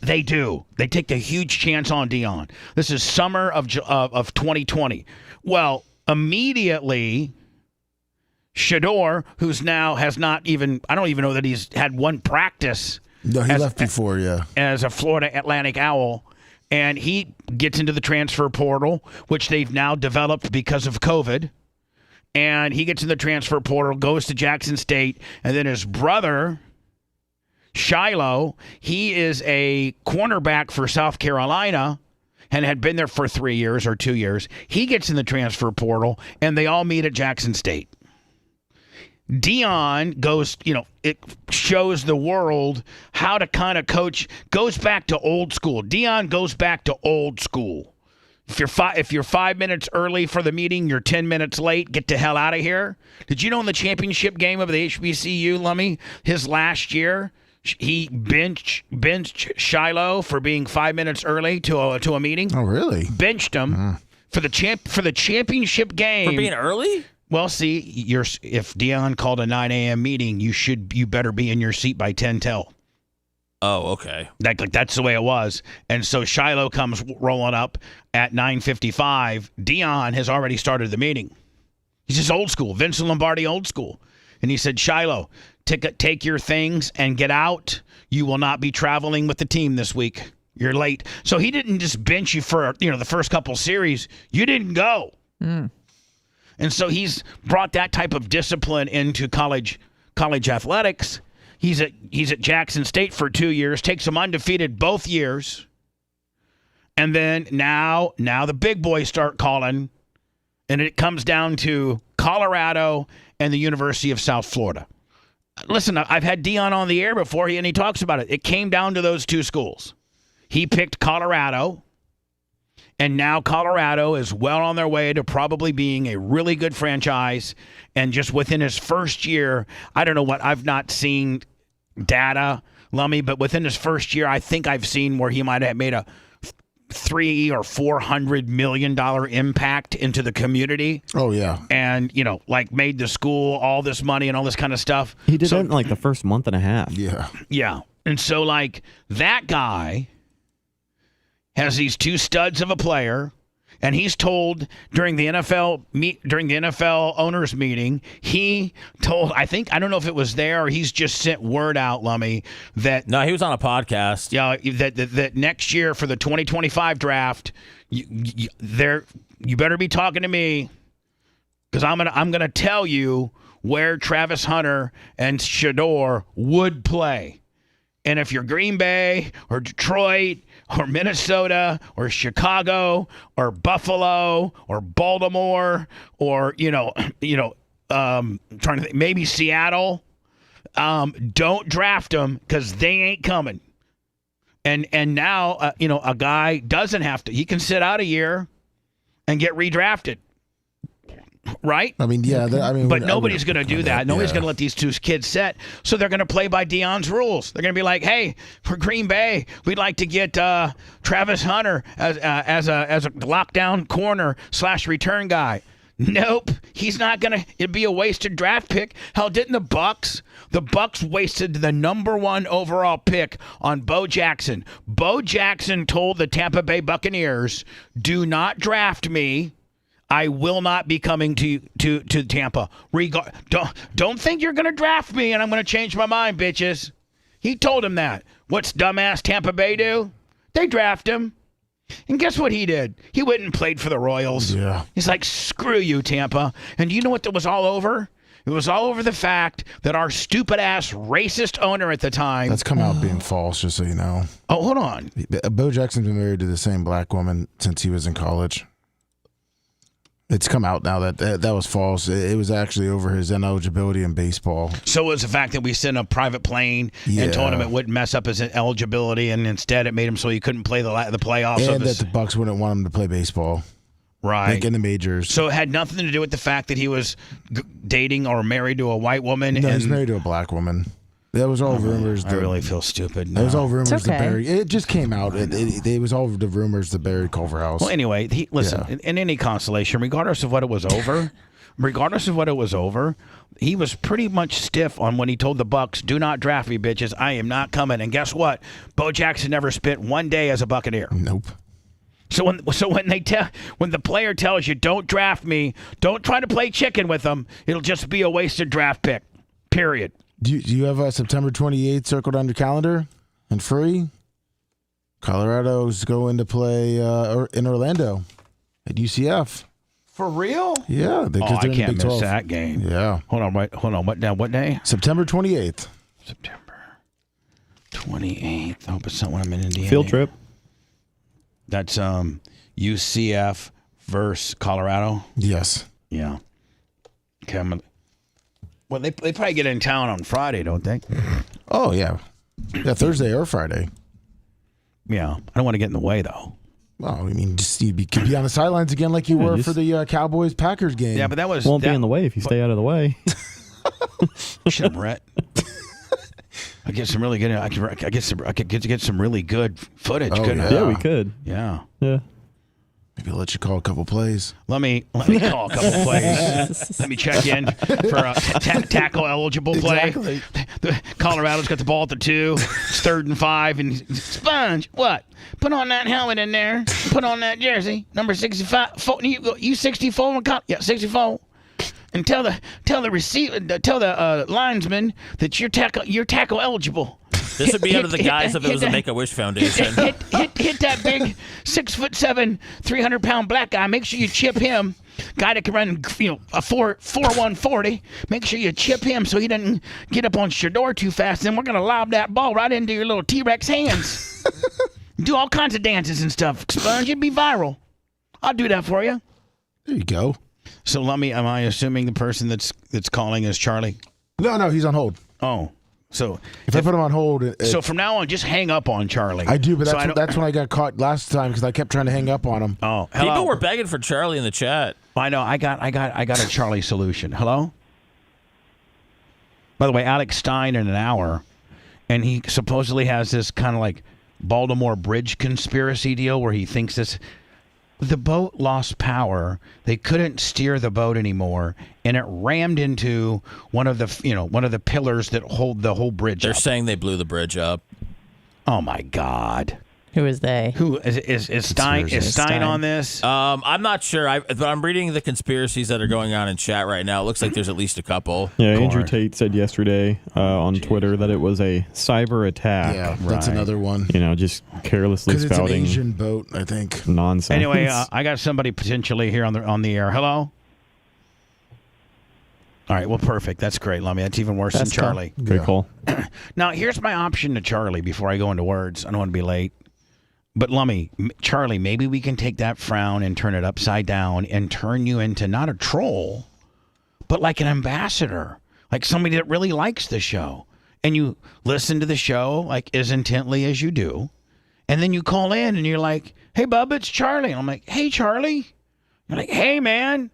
they take a huge chance on Deion. This is summer of 2020. Well, immediately, Shador, who's now has not even, I don't even know that he's had one practice. No, he left before, as a Florida Atlantic Owl. And he gets into the transfer portal, which they've now developed because of COVID. And he gets in the transfer portal, goes to Jackson State, and then his brother, Shiloh, he is a cornerback for South Carolina and had been there for 3 years or 2 years. He gets in the transfer portal, and they all meet at Jackson State. Deion goes, it shows the world how to kind of coach, goes back to old school. Deion goes back to old school. If you're 5 minutes early for the meeting, you're 10 minutes late, get the hell out of here. Did you know in the championship game of the HBCU, Lummy, his last year, he benched Shiloh for being 5 minutes early to a meeting? Oh, really? Benched him for the championship game. For being early? Well, see, if Deion called a 9 a.m. meeting, you better be in your seat by 10:10. Oh, okay. That's the way it was. And so Shiloh comes rolling up at 9:55. Deion has already started the meeting. He's just old school, Vincent Lombardi old school. And he said, Shiloh, take your things and get out. You will not be traveling with the team this week. You're late. So he didn't just bench you for the first couple series. You didn't go. And so he's brought that type of discipline into college athletics. He's at Jackson State for 2 years, takes them undefeated both years. And then now the big boys start calling, and it comes down to Colorado and the University of South Florida. Listen, I've had Deion on the air before, and he talks about it. It came down to those two schools. He picked Colorado. And now Colorado is well on their way to probably being a really good franchise. And just within his first year, I don't know what, I've not seen data, Lummy, but within his first year, I think I've seen where he might have made a $300 or $400 million impact into the community. Oh, yeah. And, made the school all this money and all this kind of stuff. He did it in the first month and a half. Yeah. Yeah. And so, that guy has these two studs of a player, and he's told during the NFL owners meeting, he told, I don't know if it was there or he's just sent word out, Lummy, that no, he was on a podcast. Yeah, that next year for the 2025 draft, you better be talking to me because I'm gonna tell you where Travis Hunter and Shador would play. And if you're Green Bay or Detroit or Minnesota or Chicago or Buffalo or Baltimore or trying to think, maybe Seattle, don't draft them because they ain't coming. And now a guy doesn't have to. He can sit out a year and get redrafted. Right? I mean, yeah. But nobody's going to do that. Nobody's going to let these two kids sit. So they're going to play by Deion's rules. They're going to be like, hey, for Green Bay, we'd like to get Travis Hunter as a lockdown corner / return guy. Nope. He's not going to. It'd be a wasted draft pick. Hell, didn't the Bucks? The Bucks wasted the number 1 overall pick on Bo Jackson. Bo Jackson told the Tampa Bay Buccaneers, do not draft me. I will not be coming to Tampa. Don't think you're going to draft me and I'm going to change my mind, bitches. He told him that. What's dumbass Tampa Bay do? They draft him. And guess what he did? He went and played for the Royals. Yeah. He's like, screw you, Tampa. And do you know what that was all over? It was all over the fact that our stupid-ass racist owner at the time... That's come out being false, just so you know. Oh, hold on. Bo Jackson's been married to the same black woman since he was in college. It's come out now that was false. It was actually over his ineligibility in baseball. So it was the fact that we sent a private plane and told him it wouldn't mess up his eligibility, and instead it made him so he couldn't play the playoffs. And that the Bucks wouldn't want him to play baseball. Right. Like in the majors. So it had nothing to do with the fact that he was dating or married to a white woman. No, he's married to a black woman. That was all rumors. I really feel stupid now. It was all rumors that Barry. It just came out. It was all the rumors that Barry Culverhouse. Well, anyway, listen. In any constellation, regardless of what it was over, he was pretty much stiff on when he told the Bucks, "Do not draft me, bitches. I am not coming." And guess what? Bo Jackson never spent one day as a Buccaneer. Nope. So when the player tells you, "Don't draft me," don't try to play chicken with them. It'll just be a wasted draft pick. Period. Do you have September 28th circled on your calendar and free? Colorado's going to play in Orlando at UCF. For real? Yeah. I can't miss that game. Yeah. Hold on. What day? September 28th. September 28th. I hope it's not when I'm in Indiana. Field trip. That's UCF versus Colorado. Yes. Yeah. Okay. Well, they probably get in town on Friday, don't they? Oh yeah. Yeah, Thursday or Friday. Yeah. I don't want to get in the way though. Well, I mean, just you could be on the sidelines again like you were for the Cowboys-Packers game. Yeah, but that was won't be in the way if you stay out of the way. Shut up, Brett. I get some really good. I could get some really good footage. Oh, yeah, we could. Yeah. Yeah. Maybe I'll let you call a couple plays. Let me call a couple plays. Let me check in for a tackle eligible play. Exactly. Colorado's got the ball at the 2. It's 3rd and 5. And Sponge, what? Put on that helmet in there. Put on that jersey, number 65. You 64? Yeah, 64. And tell the receiver, tell the linesman that you're tackle eligible. This would be under the guise of it was a Make-A-Wish Foundation. Hit that big 6'7", 300-pound black guy. Make sure you chip him. Guy that can run, a 4.1 40. Make sure you chip him so he doesn't get up on Shador too fast. Then we're gonna lob that ball right into your little T-Rex hands. Do all kinds of dances and stuff. Sponge, it'd be viral. I'll do that for you. There you go. So am I assuming the person that's calling is Charlie? No, he's on hold. Oh. So if I put him on hold, so from now on, just hang up on Charlie. I do, but that's when I got caught last time because I kept trying to hang up on him. Oh, hello? People were begging for Charlie in the chat. I know. I got a Charlie solution. Hello. By the way, Alex Stein in an hour, and he supposedly has this kind of like Baltimore Bridge conspiracy deal where he thinks this. The boat lost power. They couldn't steer the boat anymore, and it rammed into one of the pillars that hold the whole bridge. They're saying they blew the bridge up. Oh my God! Who is they? Who is Stein? Is Stein on this? I'm not sure. But I'm reading the conspiracies that are going on in chat right now. It looks like there's at least a couple. Yeah, Andrew Tate said yesterday on Twitter that it was a cyber attack. Yeah, that's another one. Just carelessly spouting. It's an Asian boat, I think. Nonsense. Anyway, I got somebody potentially here on the air. Hello. All right, well, perfect. That's great, Lummy. That's even worse than Charlie. Good call. Now, here's my option to Charlie before I go into words. I don't want to be late. But Lummy, Charlie, maybe we can take that frown and turn it upside down and turn you into not a troll, but like an ambassador, like somebody that really likes the show. And you listen to the show like as intently as you do. And then you call in and you're like, hey, Bubba, it's Charlie. And I'm like, hey, Charlie. You're like, hey, man.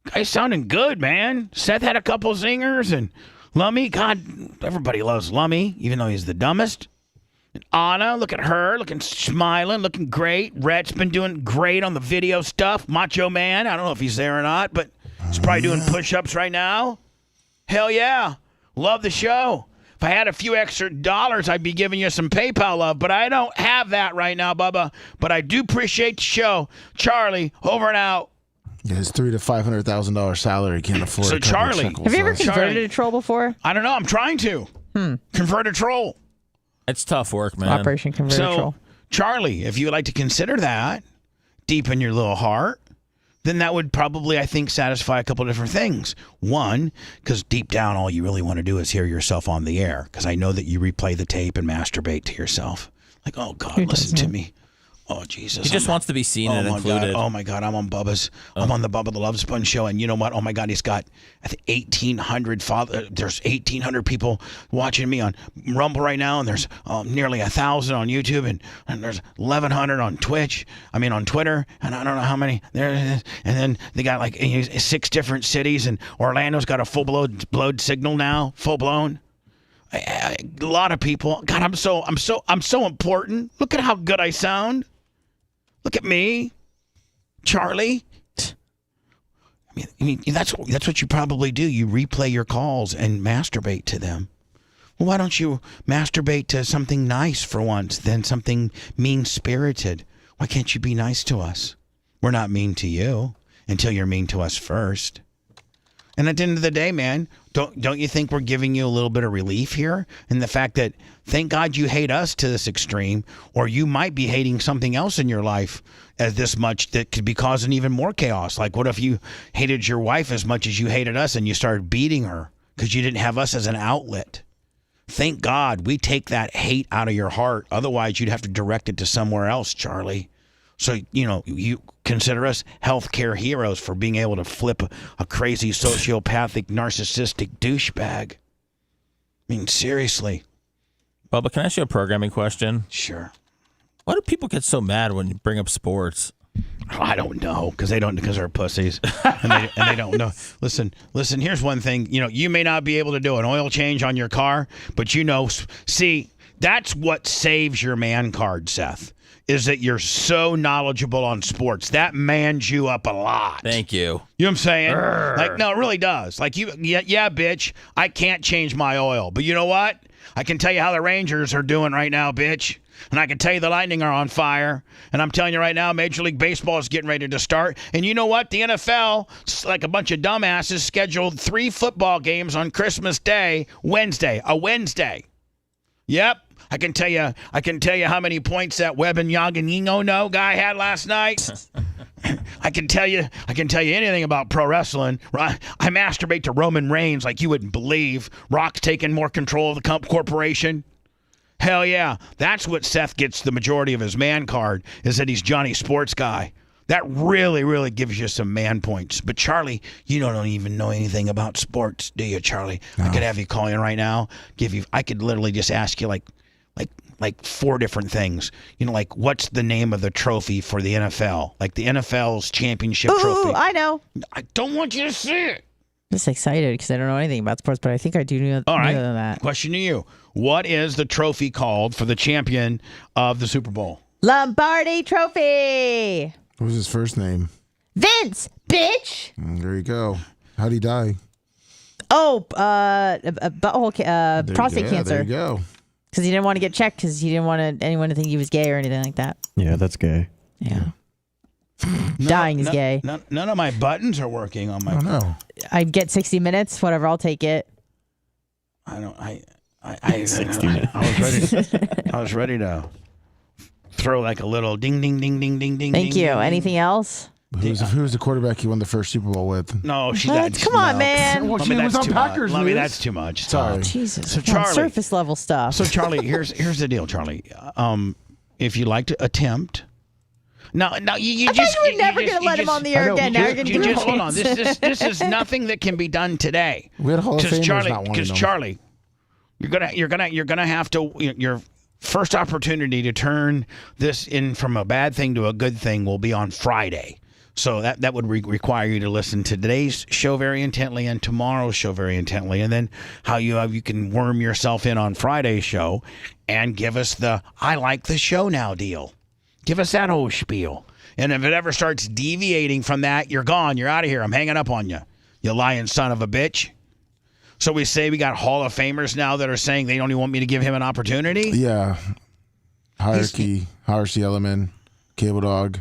Guy's sounding good, man. Seth had a couple zingers. And Lummy, God, everybody loves Lummy, even though he's the dumbest. And Anna, look at her, looking smiling, looking great. Rhett's been doing great on the video stuff. Macho Man, I don't know if he's there or not, but he's probably doing push-ups right now. Hell yeah. Love the show. If I had a few extra dollars, I'd be giving you some PayPal love, but I don't have that right now, Bubba. But I do appreciate the show. Charlie, over and out. Yeah, his $300,000 to $500,000 salary can't afford. So a couple Charlie, shekels Have you ever less. converted a troll before? I don't know. I'm trying to. Convert a troll. It's tough work, man. Operation Convert a Troll. Charlie, if you would like to consider that deep in your little heart, then that would probably, I think, satisfy a couple different things. One, because deep down, all you really want to do is hear yourself on the air, because I know that you replay the tape and masturbate to yourself. Like, oh, God, listen to me. Oh, Jesus. He just wants to be seen and included. Oh, my God. I'm on I'm on the Bubba the Love Sponge show. And you know what? Oh, my God. He's got, I think, 1,800 there's 1,800 people watching me on Rumble right now. And there's nearly 1,000 on YouTube. And there's 1,100 on Twitch. I mean, on Twitter. And I don't know how many there is. And then they got like 6 different cities. And Orlando's got a full-blown signal now. Full-blown. A lot of people. God, I'm so important. Look at how good I sound. Look at me, Charlie. I mean, that's what you probably do. You replay your calls and masturbate to them. Well, why don't you masturbate to something nice for once, then something mean-spirited? Why can't you be nice to us? We're not mean to you until you're mean to us first. And at the end of the day, man, don't you think we're giving you a little bit of relief here in the fact that thank God you hate us to this extreme, or you might be hating something else in your life as this much that could be causing even more chaos. Like, what if you hated your wife as much as you hated us and you started beating her because you didn't have us as an outlet? Thank God we take that hate out of your heart. Otherwise, you'd have to direct it to somewhere else, Charlie. So, you consider us healthcare heroes for being able to flip a crazy sociopathic, narcissistic douchebag. I mean, seriously. Bubba, can I ask you a programming question? Sure. Why do people get so mad when you bring up sports? I don't know, because they're pussies, and they don't know. Listen. Here's one thing. You may not be able to do an oil change on your car, but see, that's what saves your man card, Seth. Is that you're so knowledgeable on sports. That mans you up a lot. Thank you. You know what I'm saying? Like, no, it really does. Like, yeah, bitch, I can't change my oil. But you know what? I can tell you how the Rangers are doing right now, bitch. And I can tell you the Lightning are on fire. And I'm telling you right now, Major League Baseball is getting ready to start. And you know what? The NFL, like a bunch of dumbasses, scheduled 3 football games on Christmas Day, a Wednesday. Yep. I can tell you how many points that Wembanyama guy had last night. I can tell you anything about pro wrestling. Right? I masturbate to Roman Reigns like you wouldn't believe. Rock's taking more control of the corporation. Hell yeah. That's what Seth gets the majority of his man card, is that he's Johnny Sports Guy. That really, really gives you some man points. But Charlie, you don't even know anything about sports, do you, Charlie? No. I could have you call in right now. I could literally just ask you like 4 different things. Like, what's the name of the trophy for the NFL? Like the NFL's championship trophy. I know. I don't want you to see it. I'm just excited because I don't know anything about sports, but I think I do know that. Question to you. What is the trophy called for the champion of the Super Bowl? Lombardi Trophy. What was his first name? Vince, bitch. There you go. How'd he die? Oh, butthole, prostate cancer. There you go. Because he didn't want to get checked because he didn't want anyone to think he was gay or anything like that. Yeah, that's gay. Yeah. Dying is gay. None of my buttons are working on my. I don't know. I'd get 60 minutes, whatever. I'll take it. I 60 minutes. I was ready to throw like a little ding, ding, ding, ding, ding, ding. Thank you. Ding. Anything else? Who's the quarterback he won the first Super Bowl with? No, Come on, man. Well, she was on Packers Let me. news. That's too much. Sorry. Jesus. So Come on, Charlie, surface level stuff. So Charlie, here's the deal, Charlie. If you like to attempt. No, you I just. thought you were never going to let him on the air again. Now you're going to give him a hold on. chance. This is nothing that can be done today. We had Hall of Famers not wanting them. Charlie, you're gonna have to your first opportunity to turn this in from a bad thing to a good thing will be on Friday. So that would require you to listen to today's show very intently and tomorrow's show very intently, and then how you can worm yourself in on Friday's show and give us the I like the show now deal. Give us that whole spiel. And if it ever starts deviating from that, you're gone. You're out of here. I'm hanging up on you. You lying son of a bitch. So we say we got Hall of Famers now that are saying they don't even want me to give him an opportunity? Yeah. Hierarchy, Ellerman, Cable Dog.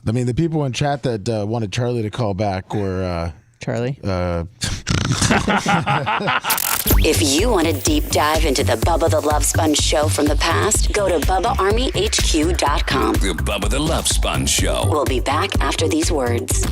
I mean, the people in chat that wanted Charlie to call back were... Charlie? If you want a deep dive into the Bubba the Love Sponge show from the past, go to BubbaArmyHQ.com. The Bubba the Love Sponge Show. We'll be back after these words.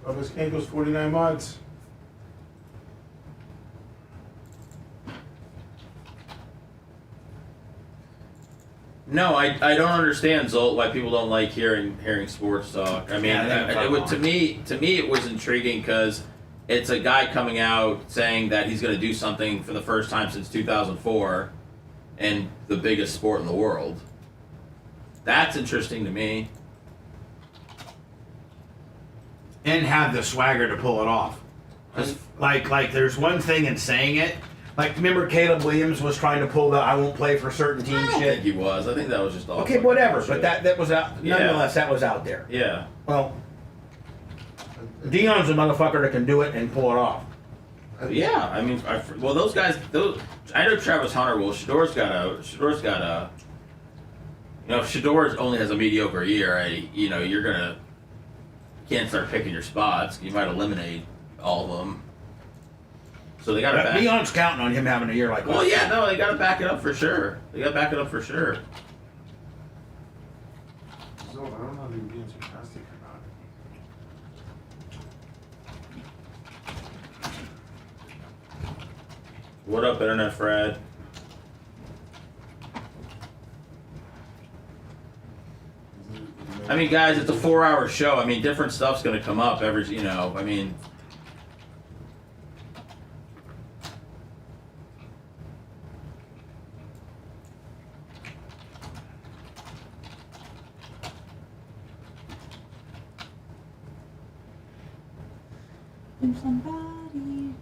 Bubba's Cankles 49 mods. No, I don't understand, Zolt, why people don't like hearing sports talk. I mean, to me it was intriguing because it's a guy coming out saying that he's going to do something for the first time since 2004 in the biggest sport in the world. That's interesting to me. And have the swagger to pull it off. Like there's one thing in saying it. Like, remember Caleb Williams was trying to pull the I won't play for certain teams shit? I don't think he was. I think that was just all. Okay, whatever. But that was out. Nonetheless, that was out there. Yeah. Well, Dion's a motherfucker that can do it and pull it off. Yeah, I mean, those guys. I know Travis Hunter. Well, Shador's got a. If Shador only has a mediocre year, you can't start picking your spots. You might eliminate all of them. So they got to back. Dion's counting on him having a year like that. Well, yeah, no, they got to back it up for sure. So, I don't know if you're being sarcastic or not. What up, Internet Fred? I mean, guys, it's a 4-hour show. I mean, different stuff's going to come up every. I mean. Somebody.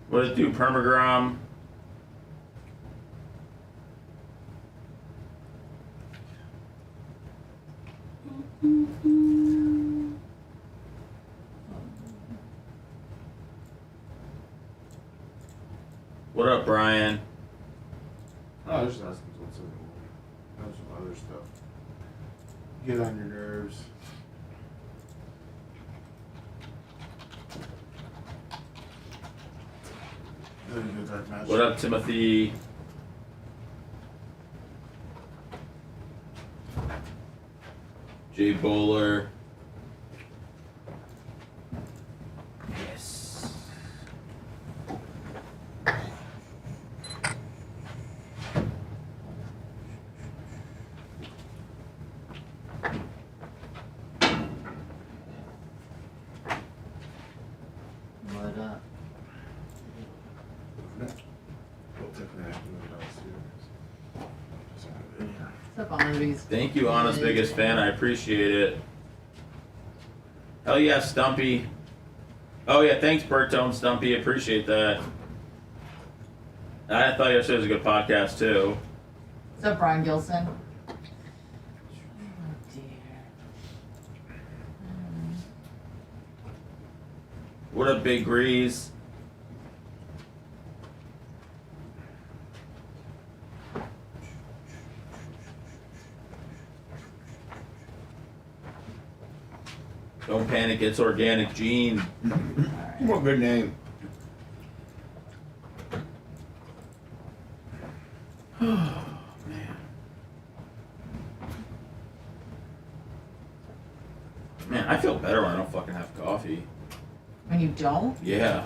What did it do, Permagram? What up, Brian? Oh, just asking what's up. Have some other stuff. Get on your nerves. What up, Timothy? Jay Bowler. Yes. What up? What's up, Honest? Thank you, Honest Biggest Fan. I appreciate it. Hell yeah, Stumpy. Oh yeah, thanks, Bertone Stumpy. Appreciate that. I thought yesterday was a good podcast too. What's up, Brian Gilson? Oh, dear. What up, Big Grease? organic. It's organic gene. What a good name. Man, I feel better when I don't fucking have coffee. When you don't? Yeah.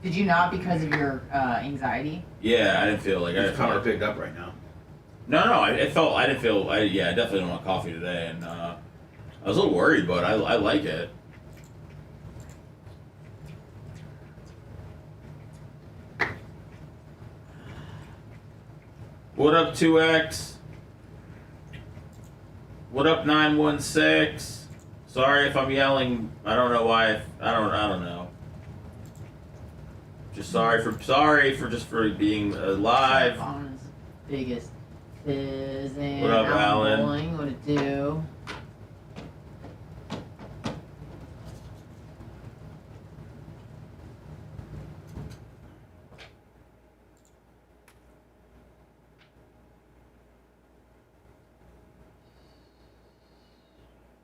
Did you not because of your anxiety? Yeah, I didn't feel like I Power picked up right now. No, I definitely don't want coffee today, and I was a little worried, but I like it. What up, 2X? What up, 916? Sorry if I'm yelling. I don't know why. I don't know. Just sorry for being live. Biggest fizzing. What up, Alan? What it do?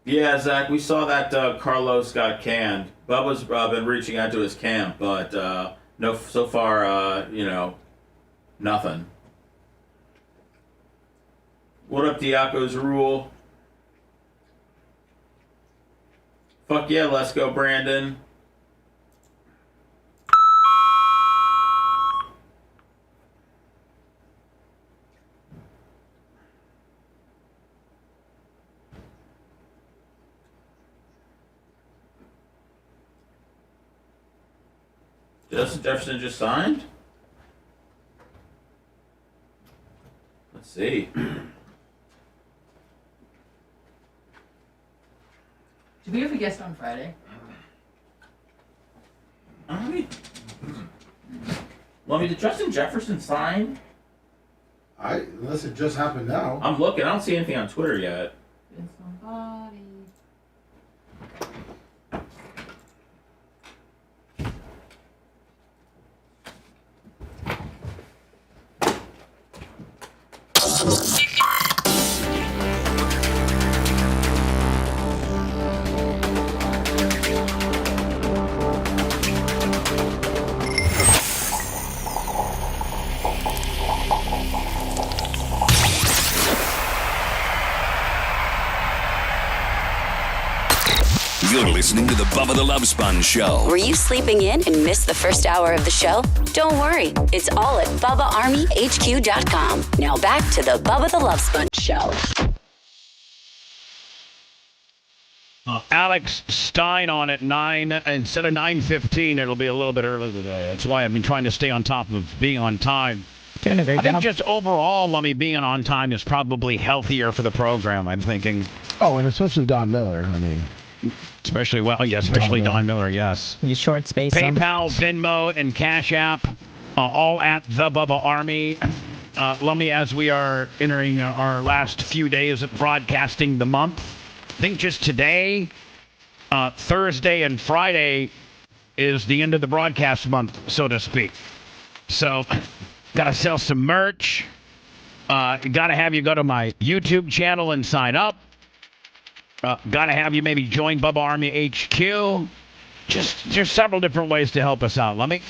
Yeah, Zach, we saw that Carlos got canned. Bubba's been reaching out to his camp, but no, so far, nothing. What up, Diaco's Rule? Fuck yeah, let's go, Brandon. Justin Jefferson just signed? Let's see. Did we have a guest on Friday? Did Justin Jefferson sign? Unless it just happened now. I'm looking. I don't see anything on Twitter yet. Somebody. You're listening to the Bubba the Love Sponge Show. Were you sleeping in and missed the first hour of the show? Don't worry. It's all at BubbaArmyHQ.com. Now back to the Bubba the Love Sponge Show. Alex Stein on at 9 instead of 9:15. It'll be a little bit early today. That's why I've been trying to stay on top of being on time. I think just overall, being on time is probably healthier for the program, I'm thinking. Oh, and especially Don Miller. Especially Don Miller, yes. You short space. PayPal, Venmo, and Cash App, all at the Bubba Army. Lummy, as we are entering our last few days of broadcasting the month, I think just today, Thursday and Friday, is the end of the broadcast month, so to speak. So, got to sell some merch. Got to have you go to my YouTube channel and sign up. Got to have you maybe join Bubba Army HQ. There's several different ways to help us out. Let me.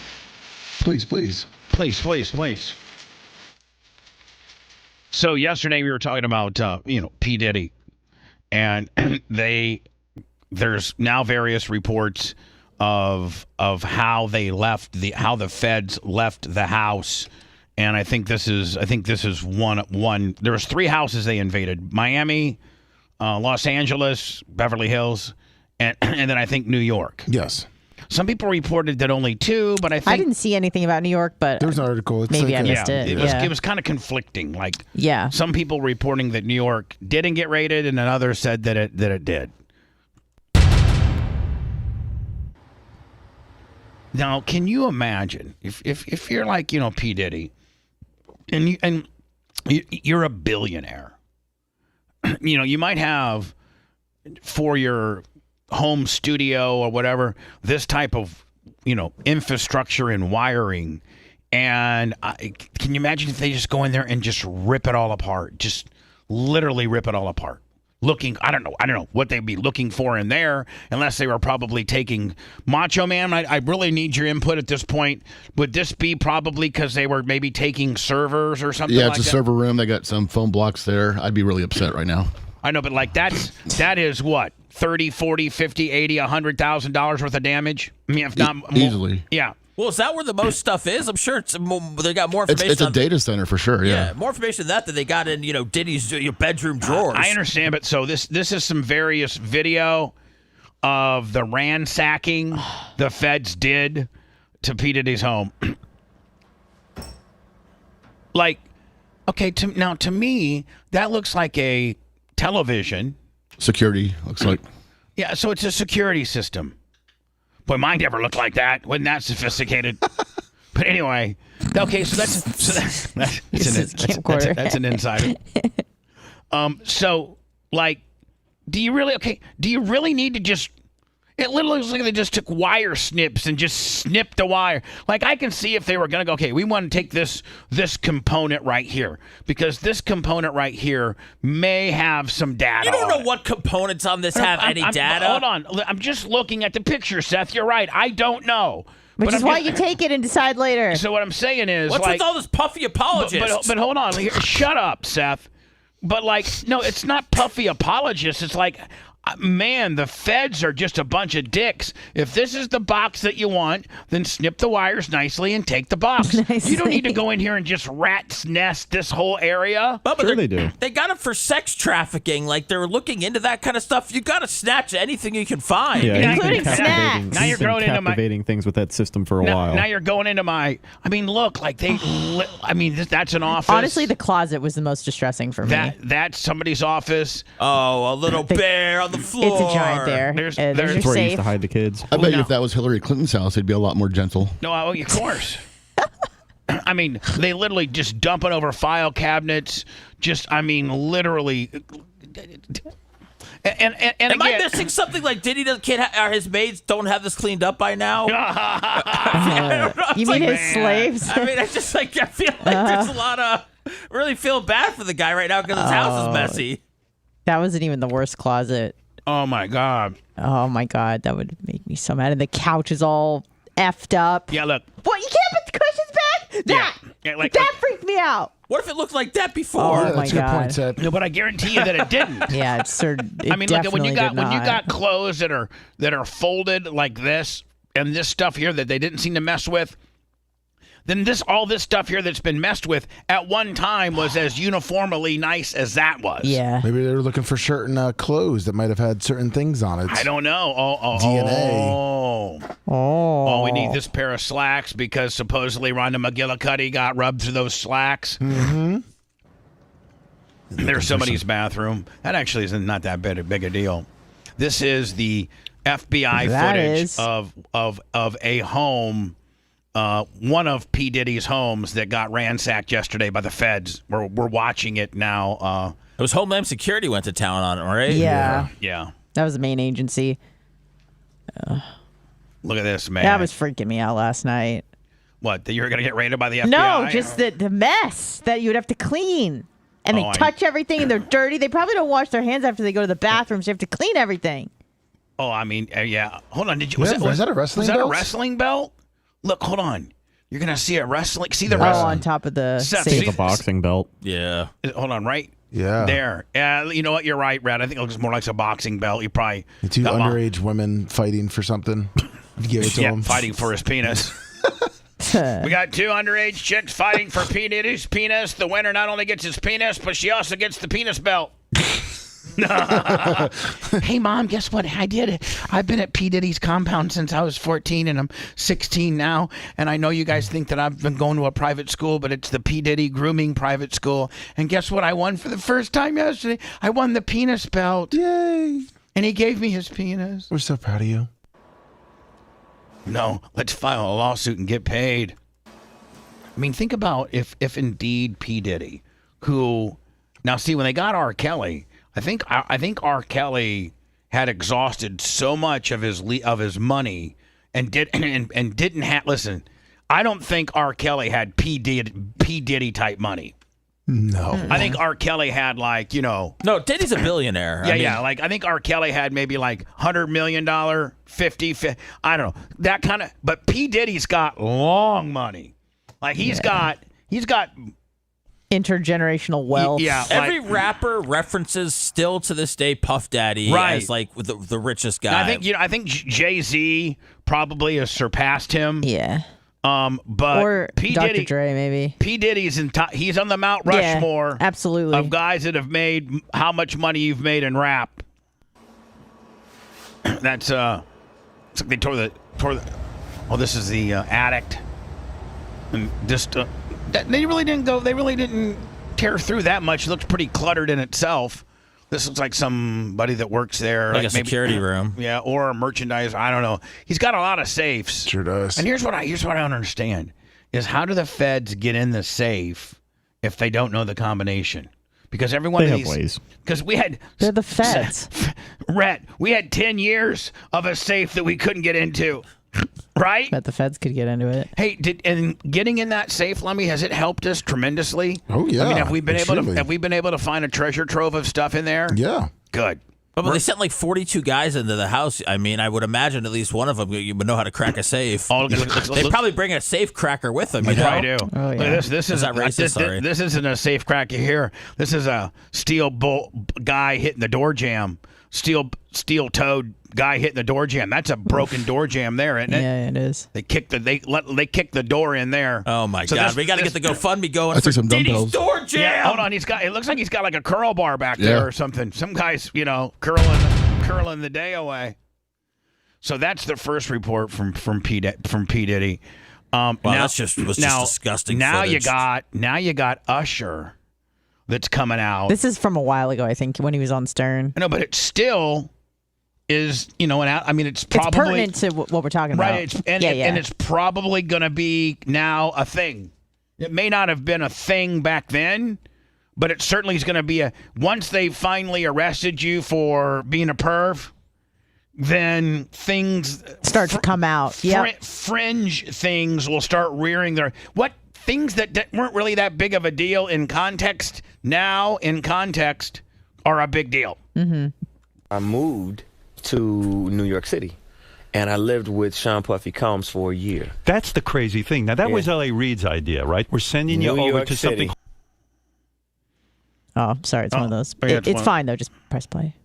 Please. Please. So yesterday we were talking about, P. Diddy. And there's now various reports of how how the feds left the house. And I think this is one. There was 3 houses they invaded: Miami, Los Angeles, Beverly Hills, and then I think New York. Yes. Some people reported that only 2, but I didn't see anything about New York, but there's an article. Maybe I missed it. It was kind of conflicting. Some people reporting that New York didn't get raided, and then others said that it did. Now, can you imagine if you're like P. Diddy, and you're a billionaire? You might have for your home studio or whatever this type of infrastructure and wiring, and can you imagine if they just go in there and just rip it all apart, just literally rip it all apart? looking. I don't know what they'd be looking for in there, unless they were probably taking Macho Man. I really need your input at this point. Would this be probably because they were maybe taking servers or something? Yeah, like it's a server room. They got some phone blocks there. I'd be really upset right now. I know, but like that is what, 30, 40, 50, 80, $100,000 worth of damage. I mean, if not more. Easily. Yeah. Well, is that where the most stuff is? I'm sure they got more information. It's a data center for sure. Yeah. More information than that they got in Diddy's bedroom drawers. I understand, but so this is some various video of the ransacking the feds did to P. Diddy's home. Like, okay, to me that looks like a television. Security looks like. Yeah, so it's a security system. Boy, mine never looked like that. Wasn't that sophisticated? But anyway, okay, so that's an insider. So like, do you really need to just? It literally looks like they just took wire snips and just snipped the wire. Like, I can see if they were going to go, okay, we want to take this component right here, because this component right here may have some data. You don't know what components on this have any data. Hold on. I'm just looking at the picture, Seth. You're right. I don't know. Which is why you take it and decide later. So what I'm saying is, what's with all this puffy apologists? But hold on. Shut up, Seth. But like, no, it's not puffy apologists. It's like, man, the feds are just a bunch of dicks. If this is the box that you want, then snip the wires nicely and take the box. You don't need to go in here and just rat's nest this whole area. But Sure they do. They got it for sex trafficking. Like, they're looking into that kind of stuff. You got to snatch anything you can find. Yeah, including snacks. Now you're growing into my captivating things with that system for a while. Now you're going into my. I mean, look, like that's an office. Honestly, the closet was the most distressing for me. That's somebody's office. Oh, a little bear on the floor. It's a giant bear. There's your That's where he used safe. to hide the kids. I bet you if that was Hillary Clinton's house, it'd be a lot more gentle. No, of course. I mean, they literally just dumping over file cabinets. Literally. And Am again, I missing something? Like, Diddy or his maids don't have this cleaned up by now? You mean his slaves? I mean, I feel like there's a lot of really feel bad for the guy right now because his house is messy. That wasn't even the worst closet. Oh my god, that would make me so mad. And the couch is all effed up. Yeah, look. What? You can't put the cushions back? That freaked me out. What if it looked like that before? Oh my god. No, but I guarantee you that it didn't. Yeah, it's certain. I mean, look, when you got clothes that are folded like this, and this stuff here that they didn't seem to mess with, then all this stuff here that's been messed with at one time was as uniformly nice as that was. Yeah. Maybe they were looking for certain clothes that might have had certain things on it. I don't know. DNA. Oh, we need this pair of slacks because supposedly Rhonda McGillicuddy got rubbed through those slacks. Mm-hmm. There's somebody's bathroom. That actually is not that big a deal. This is the FBI footage of a home. One of P. Diddy's homes that got ransacked yesterday by the feds. We're watching it now. It was Homeland Security went to town on it, right? Yeah. That was the main agency. Look at this, man. That was freaking me out last night. What, that you were going to get raided by the FBI? No, just the mess that you would have to clean. And they touch everything and they're dirty. They probably don't wash their hands after they go to the bathroom, so you have to clean everything. Oh, I mean, yeah. Hold on. Was that a wrestling belt? Was that a wrestling belt? Look, hold on. You're going to see a wrestling. See the Oh, wrestling. on top of the Seth, safe. It's a boxing belt. Yeah. Hold on, right? Yeah. There. You know what? You're right, Brad. I think it looks more like a boxing belt. You probably The two underage women fighting for something. Give it to them. Fighting for his penis. We got two underage chicks fighting for P. Diddy's penis. The winner not only gets his penis, but she also gets the penis belt. Hey, Mom, guess what I did? I've been at P. Diddy's compound since I was 14, and I'm 16 now. And I know you guys think that I've been going to a private school, but it's the P. Diddy grooming private school. And guess what I won for the first time yesterday? I won the penis belt. Yay. And he gave me his penis. We're so proud of you. No, let's file a lawsuit and get paid. I mean, think about if indeed P. Diddy, who now see when they got R. Kelly, I think R. Kelly had exhausted so much of his money and didn't have. Listen, I don't think R. Kelly had P. Diddy type money. No. I think R. Kelly had like, No, Diddy's a billionaire. Yeah. Like I think R. Kelly had maybe like $100 million, 50, I don't know. That kind of, but P. Diddy's got long money. Like he's got intergenerational wealth. Yeah. Every rapper references still to this day Puff Daddy as like the richest guy. I think Jay-Z probably has surpassed him. Yeah. But or P. Dr. Diddy, Dre, maybe. P. Diddy's he's on the Mount Rushmore. Absolutely. Of guys that have made how much money you've made in rap. That's it's like they tore the. Oh, this is the Addict, and just they really didn't tear through that much. It looks pretty cluttered in itself. This looks like somebody that works there. Like a security room. Yeah, or a merchandise. I don't know. He's got a lot of safes. Sure does. And here's what I don't understand is how do the feds get in the safe if they don't know the combination? Because every one of these ways. Because they're the feds. Rhett, we had 10 years of a safe that we couldn't get into. Right? Bet the feds could get into it. Hey, and getting in that safe, Lummy, has it helped us tremendously? Oh yeah. I mean, have we been able to find a treasure trove of stuff in there? Yeah. Good. But they sent like 42 guys into the house. I mean, I would imagine at least one of them you would know how to crack a safe. They probably bring a safe cracker with them. They probably do. Oh, yeah. Look at this is not racist. This isn't a safe cracker here. This is a steel bolt guy hitting the door jamb. Steel-toed guy hitting the door jamb. That's a broken door jamb there, isn't it? Yeah, it is. They kicked the door in there. Oh my God! We got to get the GoFundMe going. I see some Diddy's dumbbells. door jam. Yeah, hold on. It looks like he's got like a curl bar back there or something. Some guys, curling the day away. So that's the first report from P. Diddy. Wow, that's just disgusting. Now footage. you got Usher. That's coming out. This is from a while ago, I think, when he was on Stern. I know, but it still is, it's probably... It's pertinent to what we're talking about. Right, and it's probably going to be now a thing. It may not have been a thing back then, but it certainly is going to be once they finally arrested you for being a perv, then things... Start to come out. Yeah. Fringe things will start rearing their... Things that weren't really that big of a deal in context, now in context, are a big deal. Mm-hmm. I moved to New York City, and I lived with Sean Puffy Combs for a year. That's the crazy thing. Now, that was L.A. Reid's idea, right? We're sending you over to something. Oh, sorry. It's one of those. It's fine, though. Just press play.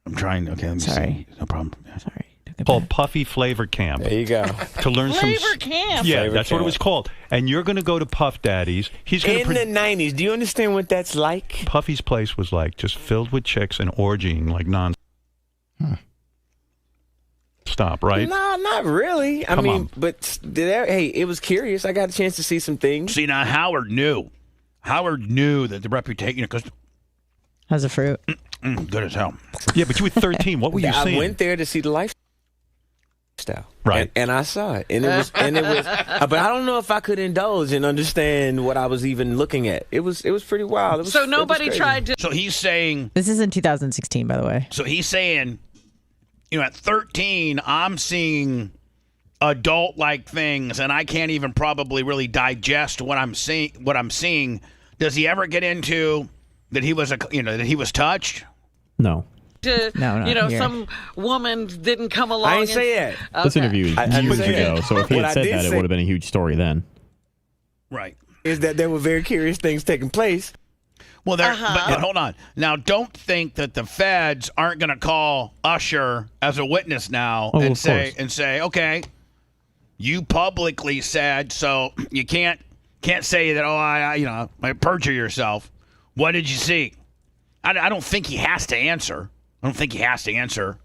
I'm trying. Okay, let me see. No problem. Sorry. Called Puffy Flavor Camp. There you go. To learn Flavor Camp. Yeah, Flavor that's Camp. what it was called. And you're going to go to Puff Daddy's. He's going in the 90s. Do you understand what that's like? Puffy's place was like just filled with chicks and orgying like stop, right? No, not really. Come on. But it was curious. I got a chance to see some things. See, now Howard knew. Howard knew that the reputation, because How's the fruit? Good as hell. Yeah, but you were 13. What were you seeing? I went there to see the lifestyle. Right. And I saw it. And it was but I don't know if I could indulge and understand what I was even looking at. It was pretty wild. So nobody tried to. So he's saying. This is in 2016, by the way. So he's saying, at 13, I'm seeing adult-like things, and I can't even probably really digest what I'm seeing. Does he ever get into that he was that he was touched? No. No, some woman didn't come along. I didn't say that. Okay. This interview years ago, so if he had said that, it would have been a huge story then. Right. Is that there were very curious things taking place. Well, but hold on. Now, don't think that the feds aren't going to call Usher as a witness now and say, okay, you publicly said, so you can't say that. I perjure yourself. What did you see? I don't think he has to answer. In fact, if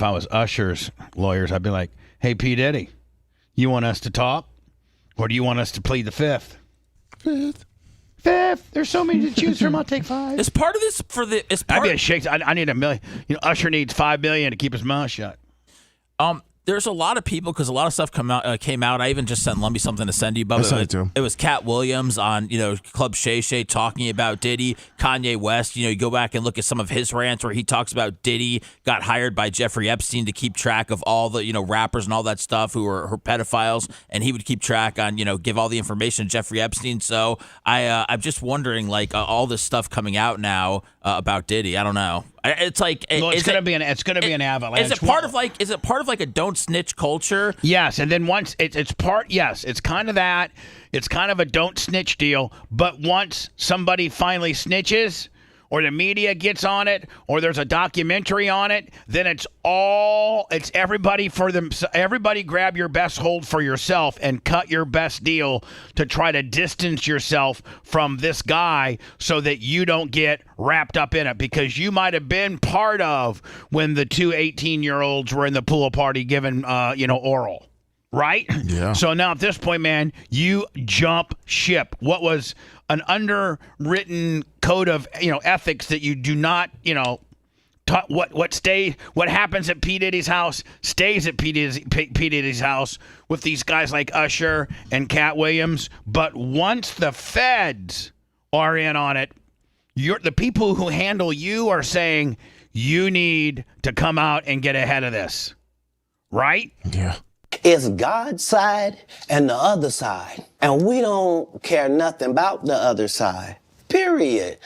I was Usher's lawyers, I'd be like, "Hey, P. Diddy, you want us to talk, or do you want us to plead the fifth? Fifth. There's so many to choose from. I'll take 5. Is part of this for the? Is part I'd be a shake. I need $1 million. Usher needs $5 million to keep his mouth shut. there's a lot of people because a lot of stuff came out. I even just sent Lumby something to send you, Bubba. It was Cat Williams on Club Shay Shay talking about Diddy, Kanye West. You go back and look at some of his rants where he talks about Diddy got hired by Jeffrey Epstein to keep track of all the rappers and all that stuff who are pedophiles, and he would keep track on give all the information to Jeffrey Epstein. So I'm just wondering all this stuff coming out now about Diddy. I don't know. It's gonna be an avalanche. Is it part of a don't snitch culture? Yes, and then once it's kind of that. It's kind of a don't snitch deal. But once somebody finally snitches, or the media gets on it, or there's a documentary on it, then it's everybody for them. Everybody grab your best hold for yourself and cut your best deal to try to distance yourself from this guy so that you don't get wrapped up in it, because you might have been part of when the two 18-year-olds were in the pool party giving oral. Right? Yeah. So now at this point, man, you jump ship. What was an underwritten code of ethics that you do not what happens at P. Diddy's house stays at P. Diddy's house with these guys like Usher and Cat Williams. But once the feds are in on it, the people who handle you are saying you need to come out and get ahead of this. Right? Yeah. It's God's side and the other side. And we don't care nothing about the other side. Period.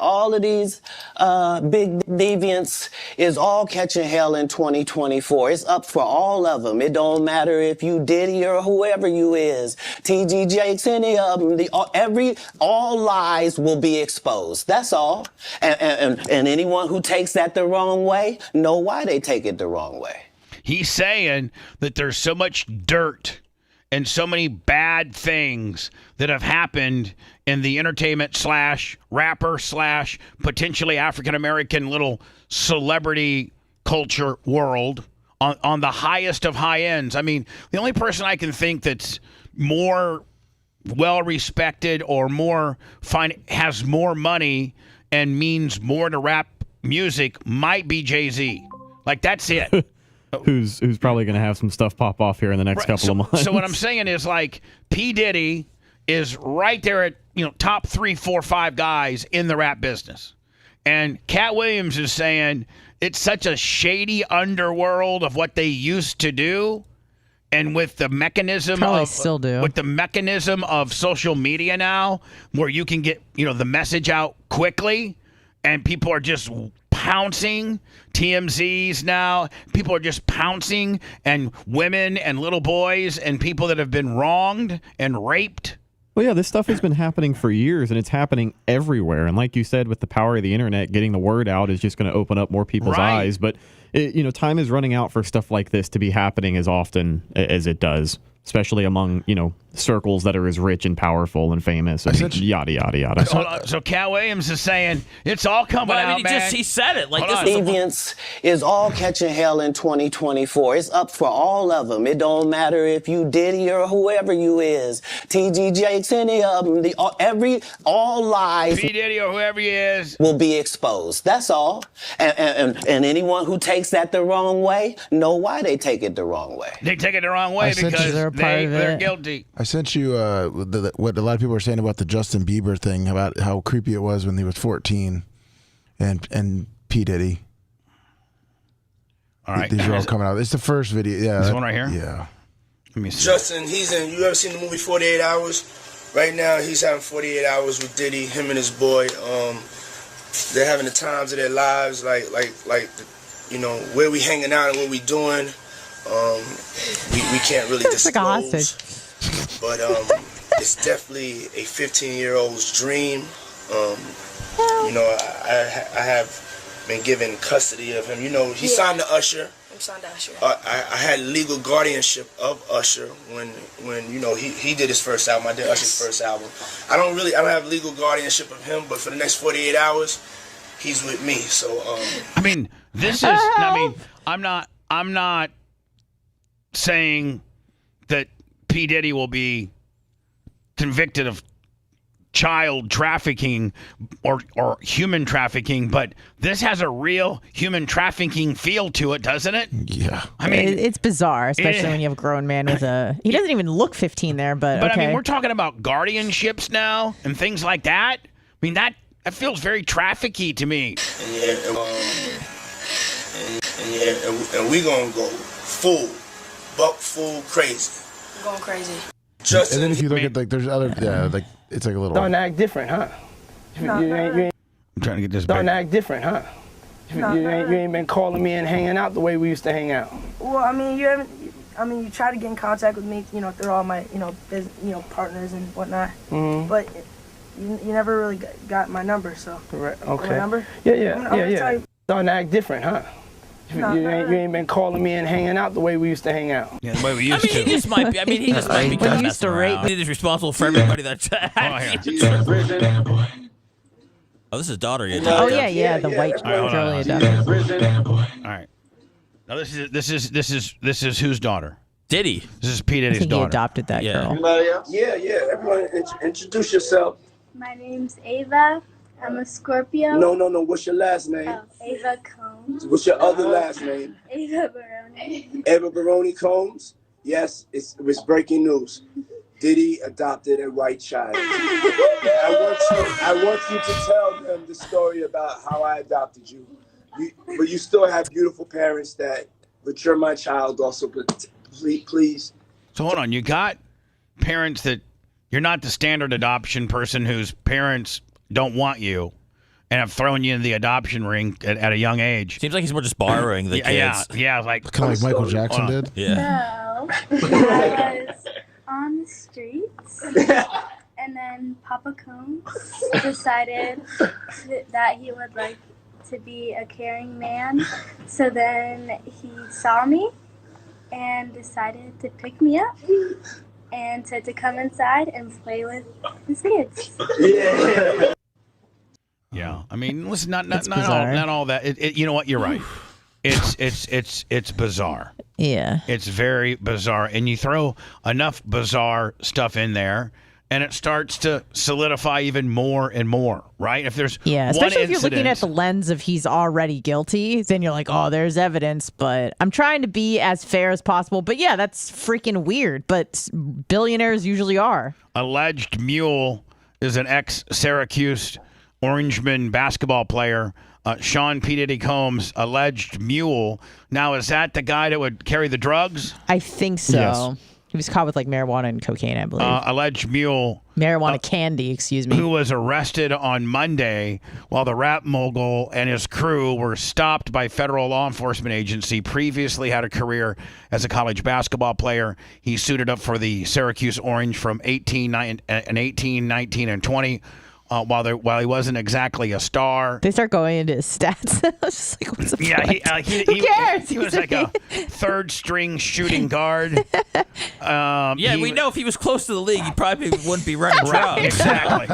All of these big deviants is all catching hell in 2024. It's up for all of them. It don't matter if you Diddy or whoever you is. TG Jakes, any of them. All lies will be exposed. That's all. And anyone who takes that the wrong way, know why they take it the wrong way. He's saying that there's so much dirt and so many bad things that have happened in the entertainment / rapper / potentially African-American little celebrity culture world on the highest of high ends. I mean, the only person I can think that's more well-respected or has more money and means more to rap music might be Jay-Z. That's it. Who's probably going to have some stuff pop off here in the next couple of months. So what I'm saying is P. Diddy is right there at top 3, 4, 5 guys in the rap business. And Cat Williams is saying it's such a shady underworld of what they used to do. And with the mechanism of social media now, where you can get the message out quickly, and people are just pouncing. TMZs now, people are just pouncing, and women and little boys and people that have been wronged and raped. Well, yeah, this stuff has been happening for years, and it's happening everywhere. And like you said, with the power of the internet, getting the word out is just going to open up more people's eyes. But time is running out for stuff like this to be happening as often as it does, especially among circles that are as rich and powerful and famous and yada yada yada. So Cat Williams is saying it's all coming out, man. He said it. Deviance is all catching hell in 2024. It's up for all of them. It don't matter if you Diddy or whoever you is. TG Jakes, any of them. All lies. P. Diddy or whoever he is will be exposed. That's all. And anyone who takes that the wrong way, know why they take it the wrong way. They take it the wrong way because they're guilty. I sent you what a lot of people are saying about the Justin Bieber thing, about how creepy it was when he was 14, and P. Diddy. All right, these are all coming out. It's the first video. Yeah, this one right here. Yeah. Let me see. Justin, he's in. You ever seen the movie 48 Hours? Right now, he's having 48 hours with Diddy. Him and his boy. They're having the times of their lives. Where we hanging out and what we doing. We can't really disclose. But it's definitely a 15-year-old's dream. I have been given custody of him. He signed to Usher. I'm signed to Usher. I had legal guardianship of Usher when he did his first album. I did Usher's first album. I don't have legal guardianship of him, but for the next 48 hours, he's with me. So I'm not saying that P. Diddy will be convicted of child trafficking or human trafficking, but this has a real human trafficking feel to it, doesn't it? Yeah. I mean, it's bizarre, especially when you have a grown man with he doesn't even look 15 there, but okay. I mean, we're talking about guardianships now and things like that. I mean, that feels very trafficky to me. And we gonna go full crazy. I'm going crazy. And then if you look at like there's other it's like a little. Don't act different, huh? You ain't I'm trying to get this don't back. act different, huh? You ain't been calling me and hanging out the way we used to hang out. Well, I mean, you haven't. I mean, you try to get in contact with me, through all my, partners and whatnot. Mm-hmm. But you never really got my number, so. Correct. Okay. My number? Yeah. Don't act different, huh? You ain't been calling me and hanging out the way we used to hang out. Yeah, the way we used to. He just might be. He just might be kind of messing around. He's responsible for everybody that's. Oh, this is daughter. Oh yeah, the white girl. All right. Now this is whose daughter? Diddy. This is P. Diddy's daughter. He adopted that girl. Anybody else? Yeah. Everyone, introduce yourself. My name's Ava. I'm a Scorpio. No. What's your last name? Oh, Ava Combs. What's your other last name? Ava Baroni. Ava Baroni Combs? Yes, it was breaking news. Diddy adopted a white child. I want you to tell them the story about how I adopted you. But you still have beautiful parents but you're my child also. But please. So hold on, you got parents that you're not the standard adoption person whose parents don't want you and have thrown you in the adoption ring at a young age. Seems like he's more just borrowing the kids. Yeah, like kind of like Michael Jackson did. Yeah. So, I was on the streets, and then Papa Combs decided that he would like to be a caring man. So then he saw me and decided to pick me up and said to come inside and play with his kids. Yeah, I mean, listen, not all that. You know what? You're right. It's bizarre. Yeah, it's very bizarre, and you throw enough bizarre stuff in there, and it starts to solidify even more and more. Right? If there's especially if you're looking at the lens of he's already guilty, then you're like, oh, there's evidence. But I'm trying to be as fair as possible. But yeah, that's freaking weird. But billionaires usually are. Alleged mule is an ex-Syracuse Orangeman basketball player, Sean P. Diddy Combs, alleged mule. Now, is that the guy that would carry the drugs? I think so. Yes. He was caught with like marijuana and cocaine, I believe. Alleged mule. Marijuana candy, excuse me. Who was arrested on Monday while the rap mogul and his crew were stopped by federal law enforcement agency. Previously had a career as a college basketball player. He suited up for the Syracuse Orange from 18, 19, and 20. While he wasn't exactly a star. They start going into his stats. I was just like, what's the point? Who cares? He was like a third-string shooting guard. We know if he was close to the league, he probably wouldn't be running drugs. Exactly.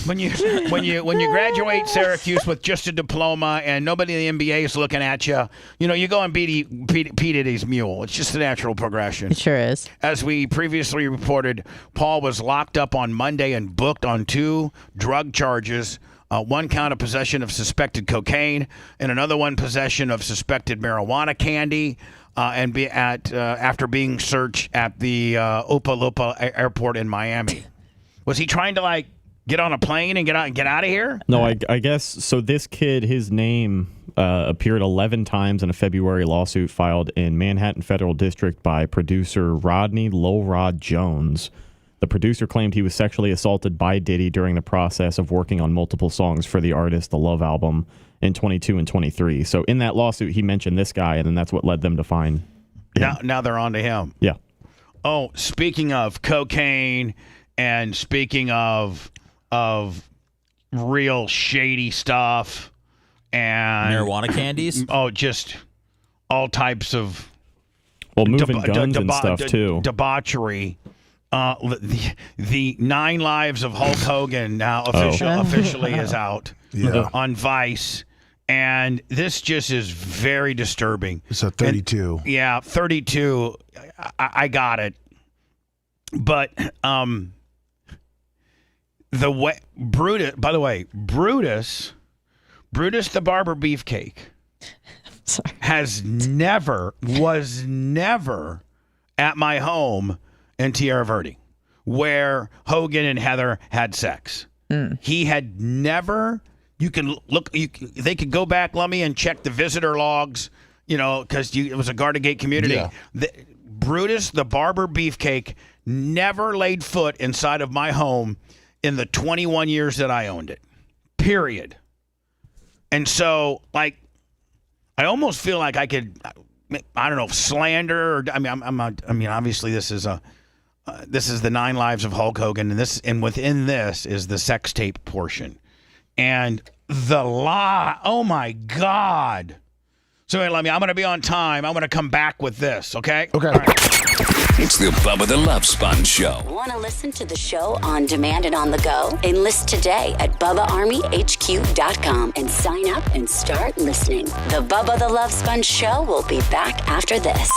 when you graduate Syracuse with just a diploma and nobody in the NBA is looking at you, you go and beat Diddy's mule. It's just a natural progression. It sure is. As we previously reported, Paul was locked up on Monday and booked on 2 drug charges, one count of possession of suspected cocaine and another one possession of suspected marijuana candy, after being searched at the Opa-loppa airport in Miami. Was he trying to get on a plane and get out of here? No, I guess so. This kid, his name appeared 11 times in a February lawsuit filed in Manhattan Federal District by producer Rodney Lowrod Jones. The producer claimed he was sexually assaulted by Diddy during the process of working on multiple songs for the artist, The Love album, in 22 and 23. So in that lawsuit, he mentioned this guy, and then that's what led them to find him. Now they're on to him. Yeah. Oh, speaking of cocaine and speaking of real shady stuff and marijuana candies. Oh, just all types of moving guns and stuff too. Debauchery. The 9 Lives of Hulk Hogan now officially is out on Vice, and this just is very disturbing. It's a 32. 32. I got it, but the way Brutus. By the way, Brutus the barber beefcake was never at my home in Tierra Verde, where Hogan and Heather had sex. He had never. You can look. They could go back, Lummy, and check the visitor logs. Because it was a Garden Gate community. Yeah. Brutus the barber beefcake never laid foot inside of my home in the 21 years that I owned it. Period. And so, I almost feel like I could, I don't know, slander. Or, obviously, this is the 9 Lives of Hulk Hogan, and within this is the sex tape portion, and the lie. Oh my God! So, I'm going to be on time. I'm going to come back with this. Okay. Okay. All right. It's the Bubba the Love Sponge Show. Want to listen to the show on demand and on the go? Enlist today at BubbaArmyHQ.com and sign up and start listening. The Bubba the Love Sponge Show will be back after this.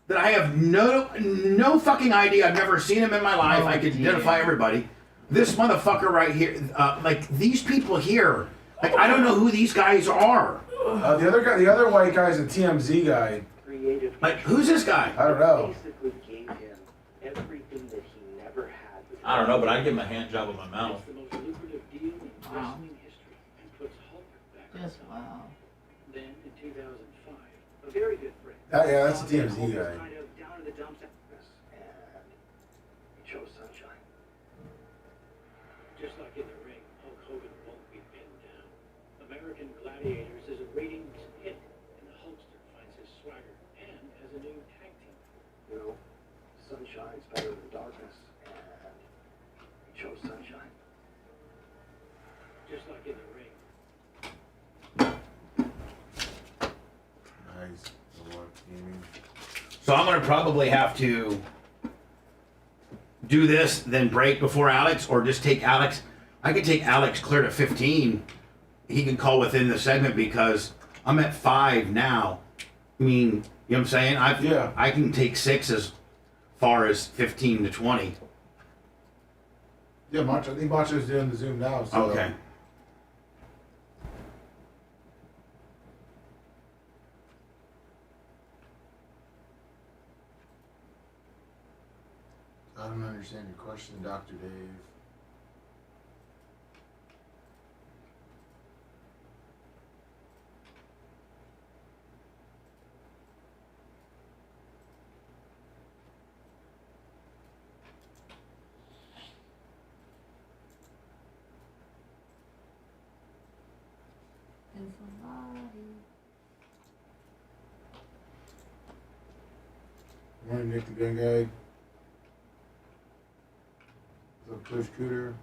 That I have no fucking idea. I've never seen him in my life. I can identify everybody. This motherfucker right here, these people here, I don't know who these guys are. The other guy, the other white guy is a TMZ guy. Who's this guy? I don't know. I don't know, but I give him a hand job with my mouth. Wow. Just wow. Then in 2005, a very good friend. Yeah, that's a TMZ guy. Down in the dumps, and he chose sunshine. Just like in the ring, Hulk Hogan won't be pinned down. American Gladiators is a ratings hit, and the Hulkster finds his swagger and has a new tag team. Sunshine's better than darkness, and he chose sunshine. Just like in the ring. Nice. So I'm going to probably have to do this, then break before Alex, or just take Alex. I could take Alex clear to 15. He can call within the segment because I'm at 5 now. I mean, you know what I'm saying? I can take 6 as far as 15 to 20. Yeah, I think Macho's doing the Zoom now. So. Okay. I don't understand your question, Dr. Dave. Morning, Nick the Gun Guy. What's up, Coach Cooter?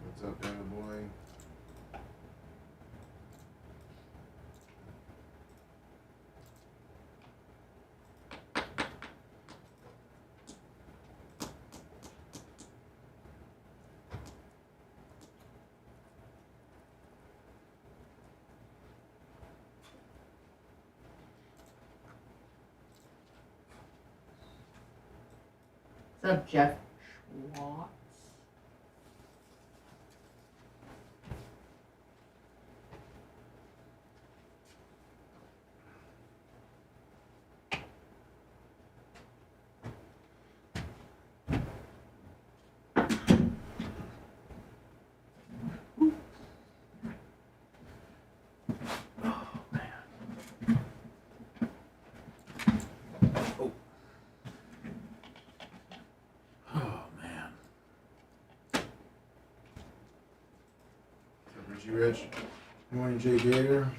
What's up, Dana Boy? What's up, Jeff Schwartz? Richie Rich. Good morning, Jay Gator.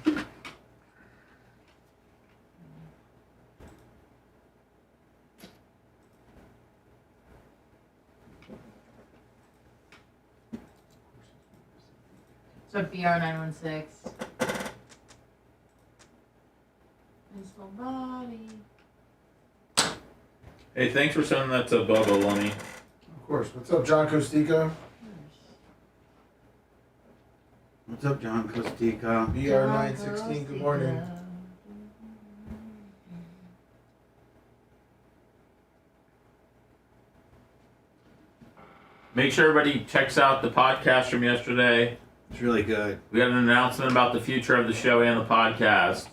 What's up, BR916? Somebody. Hey, thanks for sending that to Bubba, Lummy. Of course. What's up, John Costico? What's up, John Costico? BR916, good morning. Make sure everybody checks out the podcast from yesterday. It's really good. We got an announcement about the future of the show and the podcast.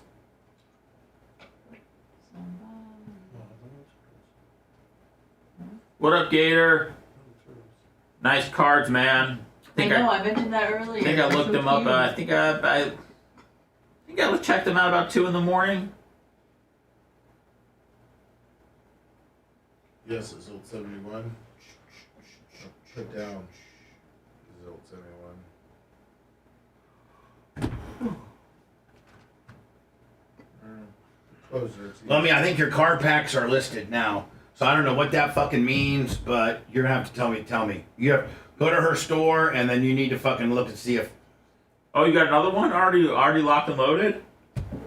What up, Gator? Nice cards, man. I mentioned that earlier. I think I looked them up. I think I checked them out about 2 in the morning. Yes, it's old 71. Put down. This is old 71. Closer. Lummy, I think your card packs are listed now. So I don't know what that fucking means, but you're gonna have to tell me. You have go to her store and then you need to fucking look and see if. Oh, you got another one already locked and loaded?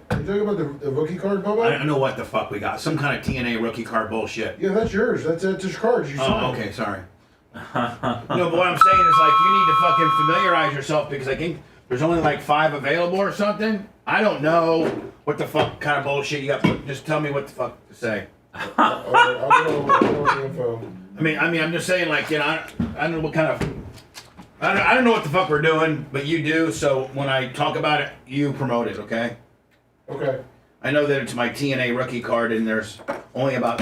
Are you talking about the rookie card, Bubba? I don't know what the fuck we got. Some kind of TNA rookie card bullshit. Yeah, that's yours. That's just cards you signed. Oh, okay, sorry. No, but what I'm saying is like you need to fucking familiarize yourself because I think there's only like 5 available or something. I don't know what the fuck kind of bullshit you got. Just tell me what the fuck to say. I'll go with the info. I mean, I'm just saying, like, you know, I don't know what kind of, I don't know what the fuck we're doing, but you do. So when I talk about it, you promote it, okay? Okay. I know that it's my TNA rookie card, and there's only about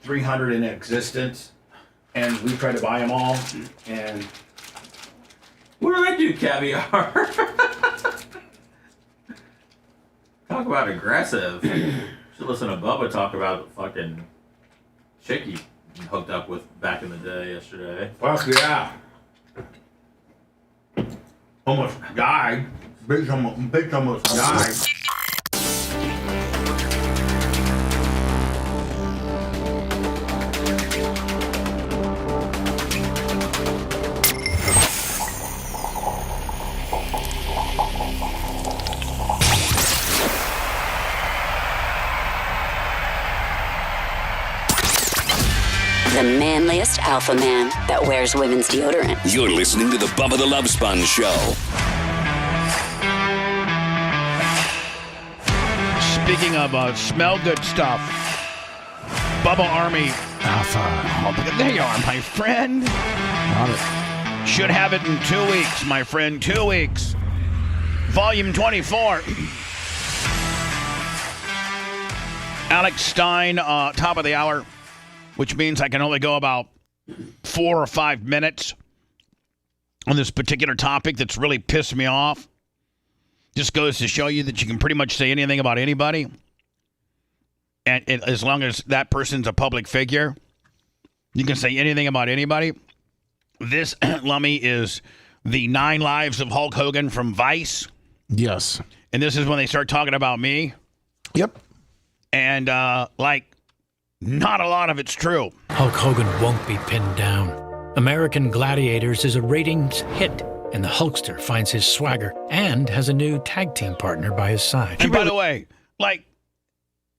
300 in existence, and we try to buy them all. And what did I do, Caviar? Talk about aggressive. Should listen to Bubba talk about the fucking chick he hooked up with back in the day yesterday. Fuck yeah. Almost died. Bitch almost died. The manliest alpha man that wears women's deodorant. You're listening to the Bubba the Love Sponge Show. Speaking of smell good stuff, Bubba Army Alpha. Oh, there you are, my friend. Should have it in 2 weeks, my friend. 2 weeks. Volume 24. Alex Stein, top of the hour, which means I can only go about 4 or 5 minutes on this particular topic that's really pissed me off. Just goes to show you that you can pretty much say anything about anybody. And as long as that person's a public figure, you can say anything about anybody. This, Lummy, is the 9 Lives of Hulk Hogan from Vice. Yes. And this is when they start talking about me. Yep. And, not a lot of it's true. Hulk Hogan won't be pinned down. American Gladiators is a ratings hit, and the Hulkster finds his swagger and has a new tag team partner by his side. And by the way, like,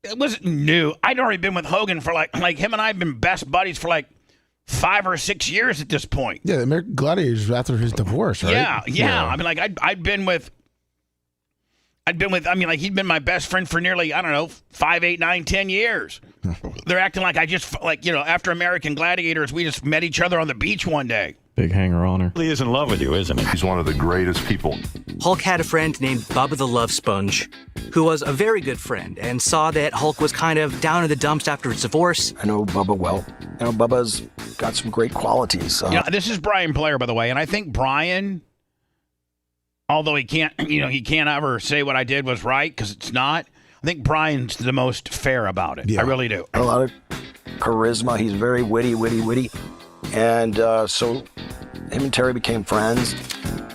it wasn't new. I'd already been with Hogan for like him and I have been best buddies for like 5 or 6 years at this point. Yeah, the American Gladiators after his divorce, right? Yeah. I mean, like, I'd been with, I mean, like, he'd been my best friend for nearly, I don't know, 5, 8, 9, 10 years. They're acting like I just, like, you know, after American Gladiators, we just met each other on the beach one day. Big hanger on her. He is in love with you, isn't he? He's one of the greatest people. Hulk had a friend named Bubba the Love Sponge, who was a very good friend and saw that Hulk was kind of down in the dumps after his divorce. I know Bubba well. You know, Bubba's got some great qualities. This is Brian Blair, by the way, and I think Brian, although he can't ever say what I did was right, because it's not, I think Brian's the most fair about it. Yeah. I really do. A lot of charisma. He's very witty. And so him and Terry became friends.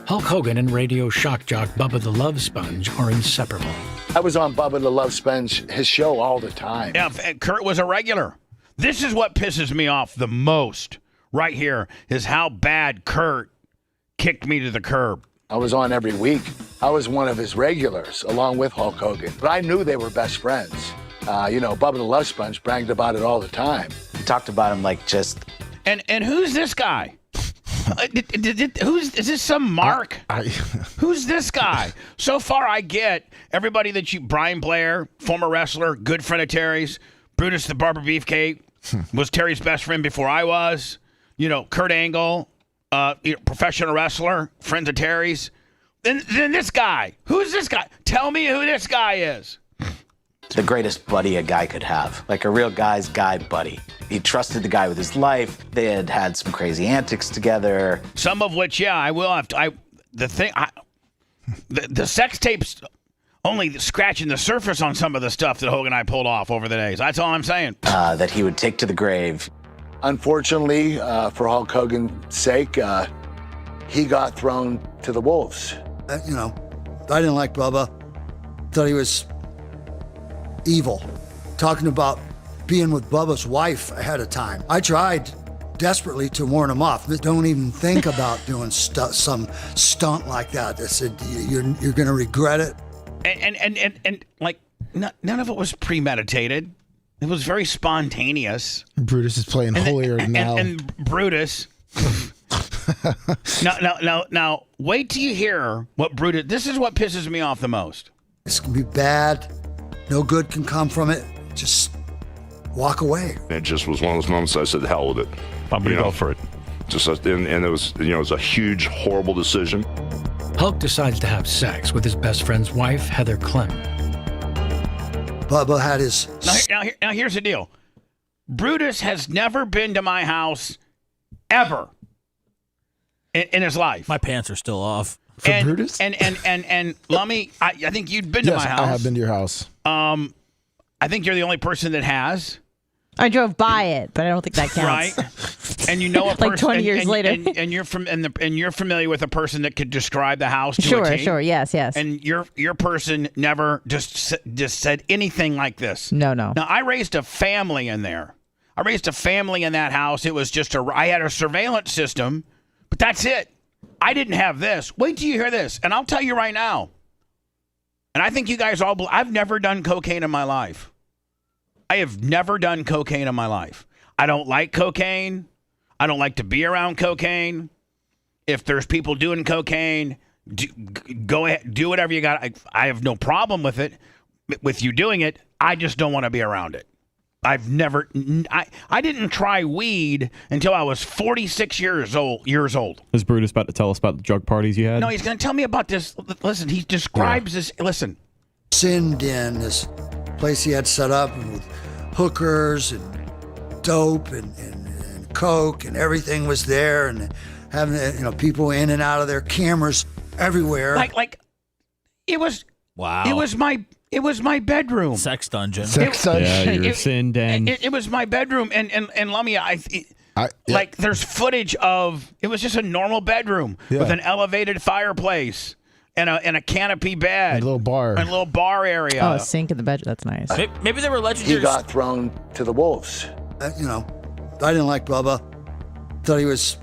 Hulk Hogan and radio shock jock Bubba the Love Sponge are inseparable. I was on Bubba the Love Sponge, his show, all the time. Yeah, Kurt was a regular. This is what pisses me off the most right here, is how bad Kurt kicked me to the curb. I was on every week. I was one of his regulars, along with Hulk Hogan. But I knew they were best friends. Bubba the Love Sponge bragged about it all the time. He talked about him like just... And who's this guy? Is this some Mark? Who's this guy? So far, I get everybody that Brian Blair, former wrestler, good friend of Terry's, Brutus the Barber Beefcake, was Terry's best friend before I was. Kurt Angle, professional wrestler, friends of Terry's. Then this guy. Who's this guy? Tell me who this guy is. The greatest buddy a guy could have. Like a real guy's guy buddy. He trusted the guy with his life. They had some crazy antics together. Some of which, yeah, I will have to. The sex tapes only scratching the surface on some of the stuff that Hogan and I pulled off over the days. That's all I'm saying. That he would take to the grave. Unfortunately, for Hulk Hogan's sake, he got thrown to the wolves. I didn't like Bubba. Thought he was evil. Talking about being with Bubba's wife ahead of time. I tried desperately to warn him off. Don't even think about doing some stunt like that. I said, you're going to regret it. And none of it was premeditated. It was very spontaneous. Brutus is playing holier now. And Brutus. Now, wait till you hear what Brutus. This is what pisses me off the most. It's gonna be bad. No good can come from it. Just walk away. It just was one of those moments I said, "Hell with it." I'm gonna go for it. And it was, it was a huge, horrible decision. Hulk decides to have sex with his best friend's wife, Heather Clem. Bubba had his... Now here's the deal. Brutus has never been to my house ever in his life. My pants are still off. For Brutus? And Lummy, I think you'd been to my house. I have been to your house. I think you're the only person that has. I drove by it, but I don't think that counts. Right. And you know a person, like 20 years later. And you're you're familiar with a person that could describe the house to a T. Sure, yes. And your person never just said anything like this. No. Now I raised a family in there. I raised a family in that house. It was just I had a surveillance system, but that's it. I didn't have this. Wait till you hear this, and I'll tell you right now. And I think you guys all. I've never done cocaine in my life. I have never done cocaine in my life. I don't like cocaine. I don't like to be around cocaine. If there's people doing cocaine, go ahead, do whatever you got. I have no problem with it, with you doing it. I just don't want to be around it. I've never. I didn't try weed until I was 46 years old. Is Brutus about to tell us about the drug parties you had? No, he's going to tell me about this. Listen, he describes this. Listen. Sin Den, this place he had set up with hookers and dope and coke and everything was there, and having people in and out of their cameras everywhere. Like it was. Wow. It was my bedroom. Sex dungeon. Yeah, your sin den. It was my bedroom, and Lummy, like there's footage of it was just a normal bedroom with an elevated fireplace and a canopy bed, and a little bar area. Oh, a sink in the bedroom. That's nice. Maybe they were legendary. He got thrown to the wolves. I didn't like Bubba. Thought he was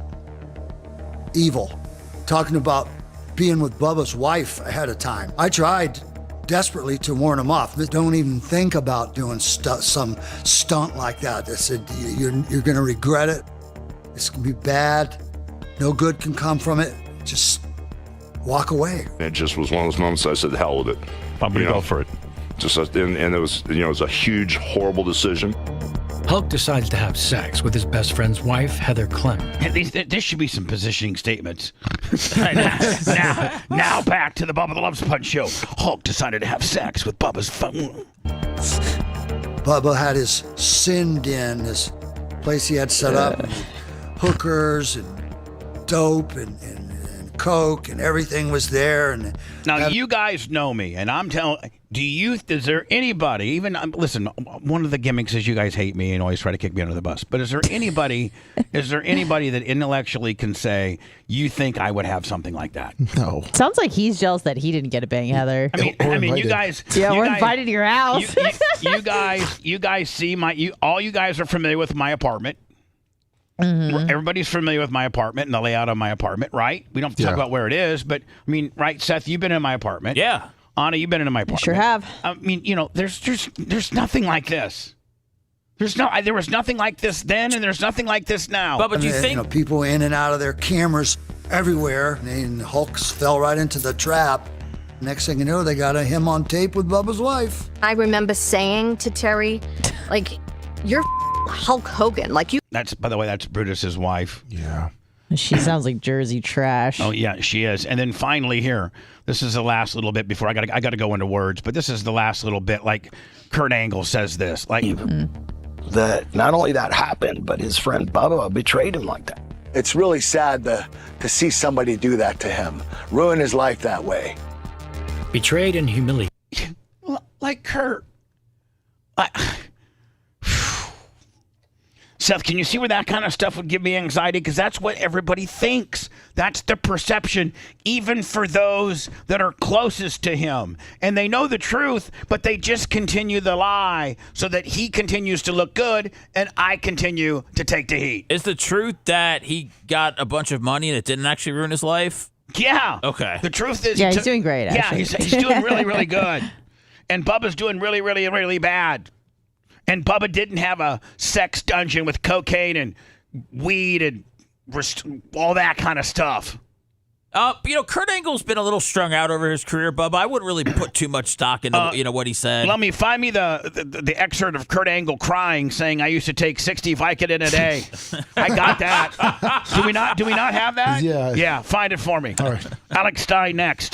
evil. Talking about being with Bubba's wife ahead of time. I tried desperately to warn him off. Don't even think about doing some stunt like that. I said, you're going to regret it. It's going to be bad. No good can come from it. Just walk away. It just was one of those moments I said, "Hell with it." I'm going to go for it. And it was, it was a huge, horrible decision. Hulk decides to have sex with his best friend's wife, Heather Clem. There should be some positioning statements. now back to the Bubba the Love Sponge show. Hulk decided to have sex with Bubba's phone. Bubba had his sin den, this place he had set up with hookers and dope and coke and everything was there. And now you guys know me, and I'm telling. Is there anybody, even, listen, one of the gimmicks is you guys hate me and always try to kick me under the bus, but is there anybody that intellectually can say, you think I would have something like that? No. Sounds like he's jealous that he didn't get a bang, Heather. I mean, you guys. Yeah, we're invited to your house. You guys see all you guys are familiar with my apartment. Everybody's familiar with my apartment and the layout of my apartment, right? We don't have to talk about where it is, but I mean, right, Seth, you've been in my apartment. Yeah. Anna, you've been in my apartment. Sure have. I mean, there's nothing like this. There was nothing like this then, and there's nothing like this now. But do you think people in and out of their cameras everywhere, and Hulk's fell right into the trap. Next thing you know, they got him on tape with Bubba's wife. I remember saying to Terry, like, you're Hulk Hogan. Like, you. That's, by the way, that's Brutus's wife. Yeah. She sounds like Jersey trash. Oh yeah, she is. And then finally here, this is the last little bit before I got to go into words, but this is the last little bit. Like Kurt Angle says this, like that not only that happened, but his friend Bubba betrayed him like that. It's really sad to see somebody do that to him, ruin his life that way. Betrayed and humiliated. like Kurt. Seth, can you see where that kind of stuff would give me anxiety? Because that's what everybody thinks. That's the perception, even for those that are closest to him. And they know the truth, but they just continue the lie so that he continues to look good and I continue to take the heat. Is the truth that he got a bunch of money and it didn't actually ruin his life? Yeah. Okay. The truth is... Yeah, he's doing great, actually. Yeah, he's doing really, really good. And Bubba's doing really, really, really bad. And Bubba didn't have a sex dungeon with cocaine and weed and all that kind of stuff. Kurt Angle's been a little strung out over his career, Bubba. I wouldn't really put too much stock into what he said. Let me find me the excerpt of Kurt Angle crying, saying I used to take 60 Vicodin a day. I got that. Do we not have that? Yeah. Yeah. Find it for me. All right. Alex Stein next.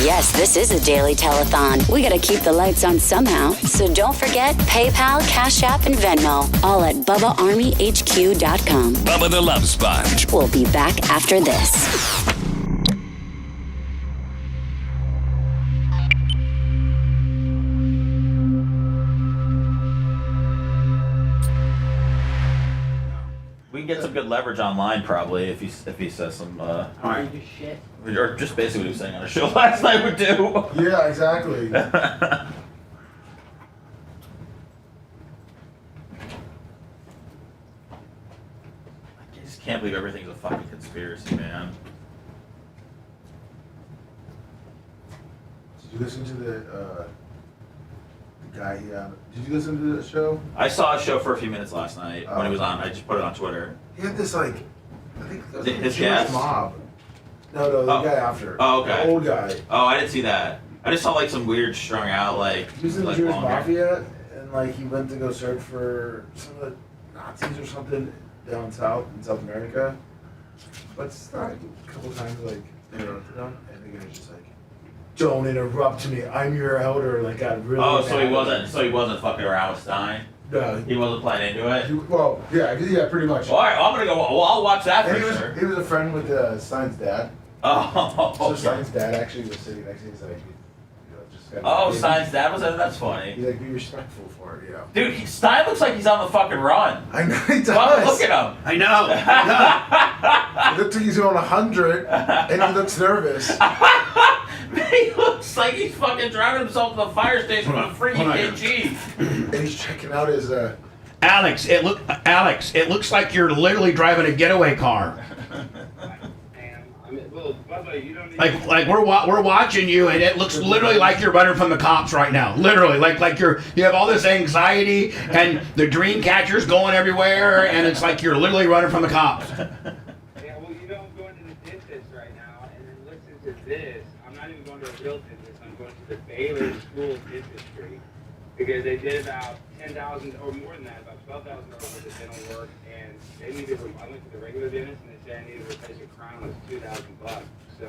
Yes, this is a daily telethon. We gotta keep the lights on somehow. So don't forget PayPal, Cash App, and Venmo. All at BubbaArmyHQ.com. Bubba the Love Sponge. We'll be back after this. We can get some good leverage online, probably, if he says some. Shit. Or just basically what he was saying on a show last night would do. Yeah, exactly. I just can't believe everything's a fucking conspiracy, man. Did you listen to the guy he had? Did you listen to the show? I saw a show for a few minutes last night when it was on. I just put it on Twitter. He had this I think it was His Jewish guest? mob. No, the guy after. Oh, okay. The old guy. Oh, I didn't see that. I just saw like some weird strung out He was in the Jewish longer. mafia, and he went to go search for some of the Nazis or something down in South America. But it's not a couple times interrupted them, and the guy's just like, "Don't interrupt me. I'm your elder." Got really. Oh, mad. so he wasn't fucking around with Stein. No, he wasn't playing into it. Yeah, pretty much. All right, I'm gonna go. Well, I'll watch that And for sure. he was a friend with Stein's dad. Oh, So okay. Stein's dad actually was sitting next to him. He's like, just gotta. Oh, Stein's dad was in. That's funny. He's like, be respectful for it, Dude, Stein looks like he's on the fucking run. I know he does. Look at him. I know. He looks like he's going 100, and he looks nervous. He looks like he's fucking driving himself to the fire station with a freaking KG. And he's checking out his. Alex, it looks like you're literally driving a getaway car. Like we're watching you, and it looks literally like you're running from the cops right now. Literally, like you have all this anxiety, and the dream catcher's going everywhere, and it's like you're literally running from the cops. Yeah, well, you don't go into the dentist right now, and then listen to this. I'm not even going to a real dentist. I'm going to the Baylor School of Dentistry because they did about $10,000 or more than that, about $12,000 worth of dental work, and they needed. I went to the regular dentist, and they said I needed to replace a crown that's $2,000. So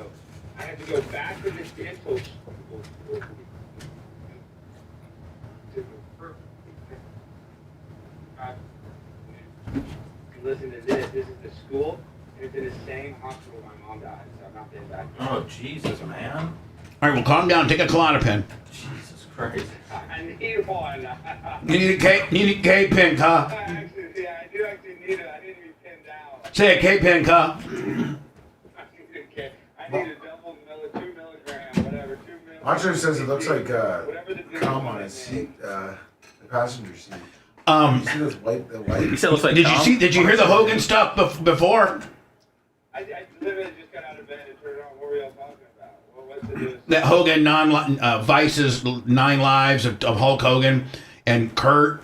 I have to go back to the dental school to listen to this. This is the school, and it's in the same hospital my mom died, so I'm not getting back. Oh, Jesus, man. All right, well, calm down. Take a Klonopin. Jesus Christ. I need one. You need a K-pin, huh? Actually, yeah, I do actually need it. I need to be pinned down. Say a K-pin, huh? I need a double 2 milligram, whatever, 2 milligrams. Archer says it looks like cum on his seat, the passenger seat. You see this white? The white. You said it looks like Tom? Did you hear the Hogan stuff before? I literally just got out of bed and turned it on. What were y'all talking about? What's the news? That Hogan Vice's 9 Lives of Hulk Hogan and Kurt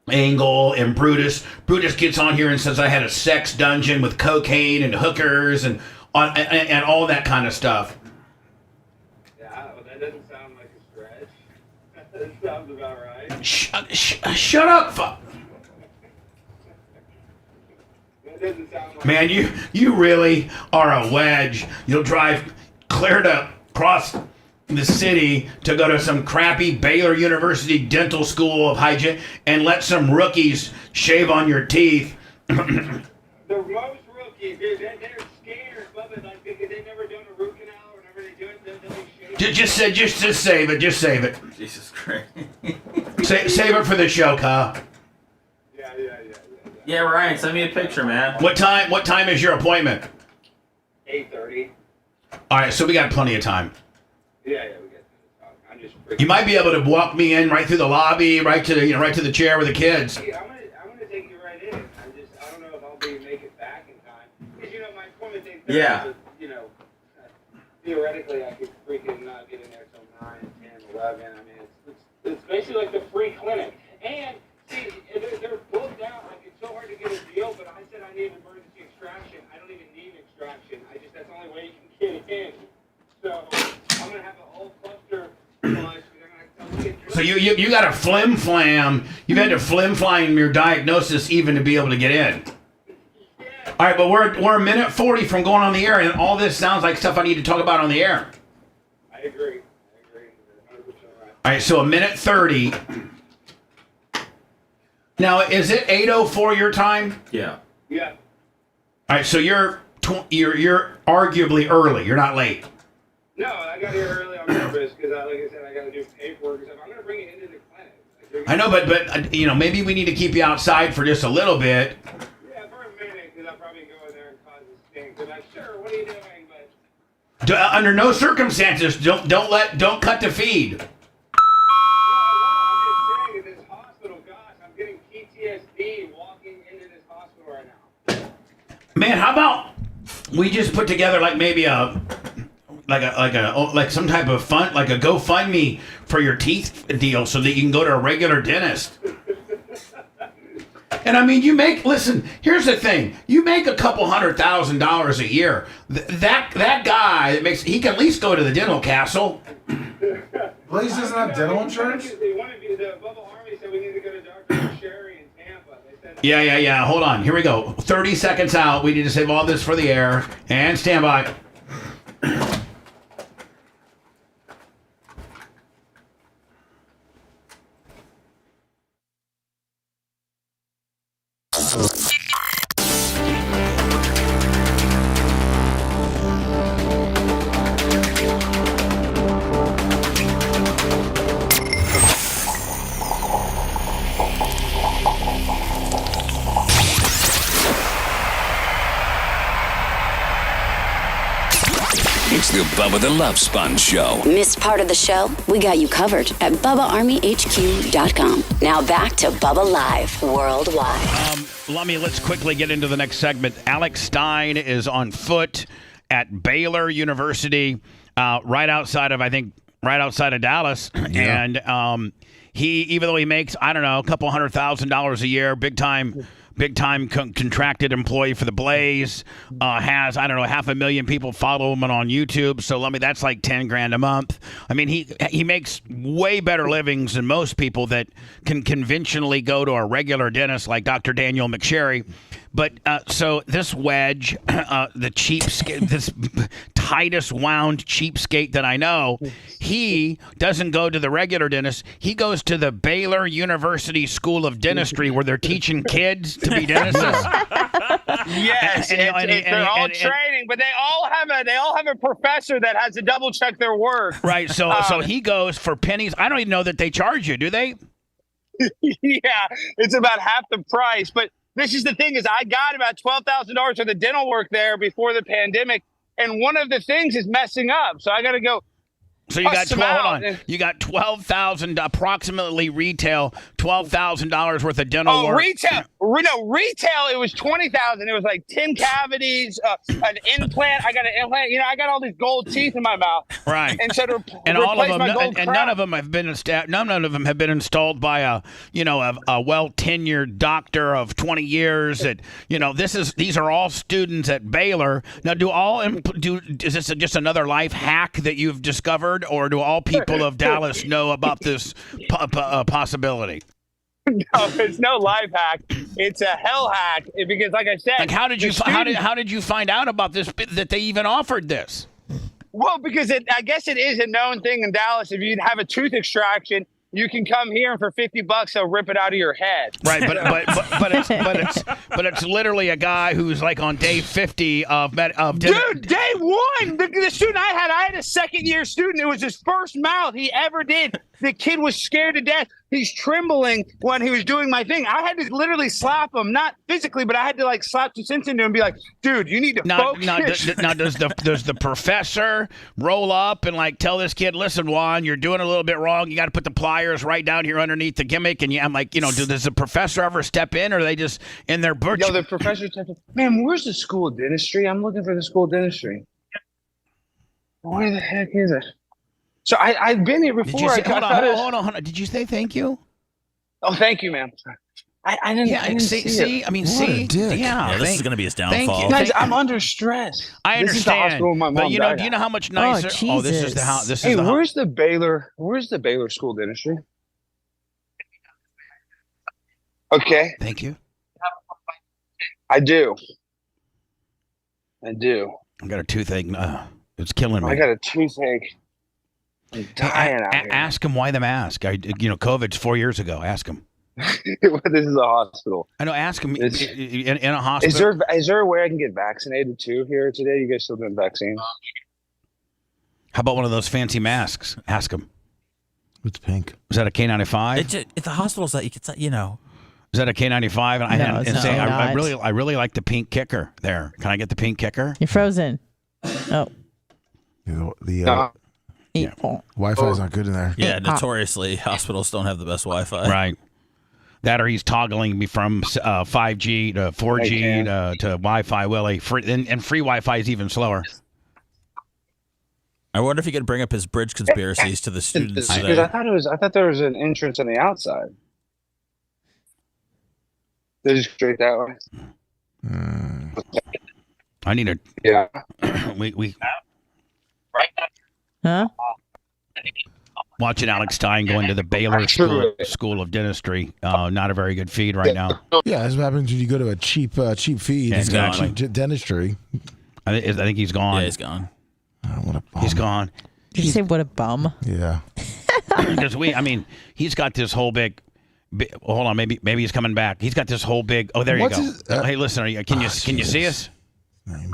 Angle and Brutus. Brutus gets on here and says I had a sex dungeon with cocaine and hookers and all that kind of stuff. Yeah, well, that doesn't sound like a stretch. That sounds about right. Shut up, fuck. That doesn't sound like Man, you really are a wedge. You'll drive clear to cross the city to go to some crappy Baylor University dental school of hygiene and let some rookies shave on your teeth. The most rookies, they're scared, Bubba, like, because they've never done a root canal or whenever they do it, they'll be shaved. Just save it. Just save it. Jesus Christ. Save it for the show, Kyle. Yeah, Ryan, send me a picture, man. What time is your appointment? 8:30. All right, so we got plenty of time. Yeah, we got time. I'm just freaking. You might be able to walk me in right through the lobby, right to the chair with the kids. Yeah, I'm gonna take you right in. I don't know if I'll make it back in time. Because my appointment takes. Yeah. Theoretically, I could freaking not get in there till 9, 10, 11. I mean, it's basically like the free clinic. And see, they're booked out. Like it's so hard to get a deal. But I said I need an emergency extraction. I don't even need an extraction. That's the only way you can get in. So I'm gonna have a whole cluster. So you got a flim flam. You've had to flim flam your diagnosis even to be able to get in. All right, but we're a minute 40 from going on the air, and all this sounds like stuff I need to talk about on the air. I agree. 100% right. All right, so a minute 30. Now, is it 8:04 your time? Yeah. Yeah. All right, so you're arguably early. You're not late. No, I got here early on purpose because, like I said, I got to do paperwork and stuff. I'm going to bring it into the clinic. I know, but maybe we need to keep you outside for just a little bit. Yeah, for a minute, because I'll probably go in there and cause a stink. They're like, sure, what are you doing? But Under no circumstances, don't cut the feed. no, I'm just saying, in this hospital, gosh, I'm getting PTSD walking into this hospital right now. Man, how about we just put together like maybe like some type of fund, like a GoFundMe for your teeth deal, so that you can go to a regular dentist. And I mean, listen, here's the thing. You make a couple $100,000 a year. That guy he can at least go to the dental castle. Blaze doesn't have dental insurance? They want to be, the Bubba Army said we need to go to Dr. Sherry in Tampa. They said, Yeah. Hold on. Here we go. 30 seconds out. We need to save all this for the air. And stand by. It's the Bubba the Love Sponge Show. Missed part of the show? We got you covered at BubbaArmyHQ.com. Now back to Bubba Live Worldwide. Let's quickly get into the next segment. Alex Stein is on foot at Baylor University, right outside of Dallas. Yeah. And he, even though he makes, I don't know, a couple $100,000 a year, big time contracted employee for the Blaze, has, I don't know, 500,000 people follow him on YouTube. So that's like $10,000 a month. I mean, he makes way better livings than most people that can conventionally go to a regular dentist like Dr. Daniel McSherry. But so this wedge, the cheapskate, this tightest wound cheapskate that I know, he doesn't go to the regular dentist. He goes to the Baylor University School of Dentistry, where they're teaching kids to be dentists. Yes, they're all training, but they all have a professor that has to double check their work. Right. So he goes for pennies. I don't even know that they charge you, do they? Yeah, it's about half the price, but. This is the thing is I got about $12,000 for the dental work there before the pandemic. And one of the things is messing up. So I got to go. So you got 12,000 approximately retail $12,000 worth of dental work. Retail. Retail. It was $20,000. It was like 10 cavities, an implant. I got an implant. I got all these gold teeth in my mouth. Right. And so to and replace all of them, my gold and crown, none of them have been installed by a well tenured doctor of 20 years. That these are all students at Baylor. Now, is this just another life hack that you've discovered, or do all people of Dallas know about this possibility? No, it's no life hack. It's a hell hack because, like I said, like how did you find out about this? That they even offered this? Well, because I guess it is a known thing in Dallas. If you have a tooth extraction, you can come here and for $50 they'll rip it out of your head. Right, but it's literally a guy who's like on day 50 of Dude, day one. The student I had a second-year student. It was his first mouth he ever did. The kid was scared to death. He's trembling when he was doing my thing. I had to literally slap him, not physically, but I had to slap some sense into him and be like, dude, you need to focus. Now, does the professor roll up and tell this kid, listen, Juan, you're doing a little bit wrong. You got to put the pliers right down here underneath the gimmick. And I'm like, does the professor ever step in, or are they just in their birch? Yo, the professor said, man, where's the school of dentistry? I'm looking for the school of dentistry. Where the heck is it? So I've been here before. Hold on. Did you say thank you? Oh, thank you, ma'am. I didn't see it. I mean, see, yeah, this is going to be his downfall. Guys, I'm under stress. I understand. This is the hospital my mom but died do you at. know how much nicer? Jesus. This is the house. Where's the Baylor? Where's the Baylor School of Dentistry? Okay. Thank you. I do. I got a toothache. It's killing me. I got a toothache. I'm dying out here. Ask him why the mask. COVID's 4 years ago. Ask him. This is a hospital. I know. Ask him in a hospital. Is there a way I can get vaccinated too here today? You guys still doing vaccines? How about one of those fancy masks? Ask him. It's pink. Is that a K95? At the hospitals that you could, Is that a K95? I really like the pink kicker there. Can I get the pink kicker? You're frozen. Oh. Wi-Fi is not good in there. Yeah, notoriously, hospitals don't have the best Wi-Fi. Right. That or he's toggling me from 5G to 4G to Wi-Fi, Willie. And free Wi-Fi is even slower. I wonder if he could bring up his bridge conspiracies to the students today. Because I thought there was an entrance on the outside. They just straight that way. I need a. Yeah. we. Huh? Watching Alex Stein go into the Baylor School of Dentistry. Not a very good feed right now. Yeah, that's what happens when you go to a cheap feed. He's gone. Cheap dentistry. I think he's gone. Yeah, he's gone. What a bum. He's gone. Did you say what a bum? Yeah. Because he's got this whole big. Hold on, maybe he's coming back. He's got this whole big. Oh, there you go. Hey, listen, can you see us?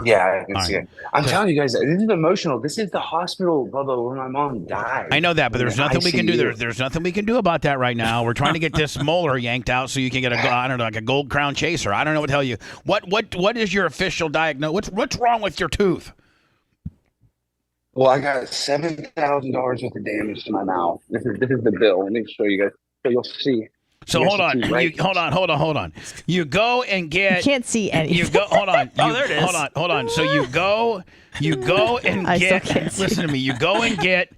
Yeah, I can see it. I'm telling you guys, this is emotional. This is the hospital, Bubba, where my mom died. I know that, but there's nothing we can do. There's nothing we can do about that right now. We're trying to get this molar yanked out so you can get a gold crown chaser. I don't know what to tell you. What is your official diagnosis? What's wrong with your tooth? Well, I got $7,000 worth of damage to my mouth. This is the bill. Let me show you guys so you'll see. So hold on. Hold on. You go and get. You can't see anything. You go. Hold on. There it is. Hold on. So you go and I get. still can't see. Listen to me. You go and get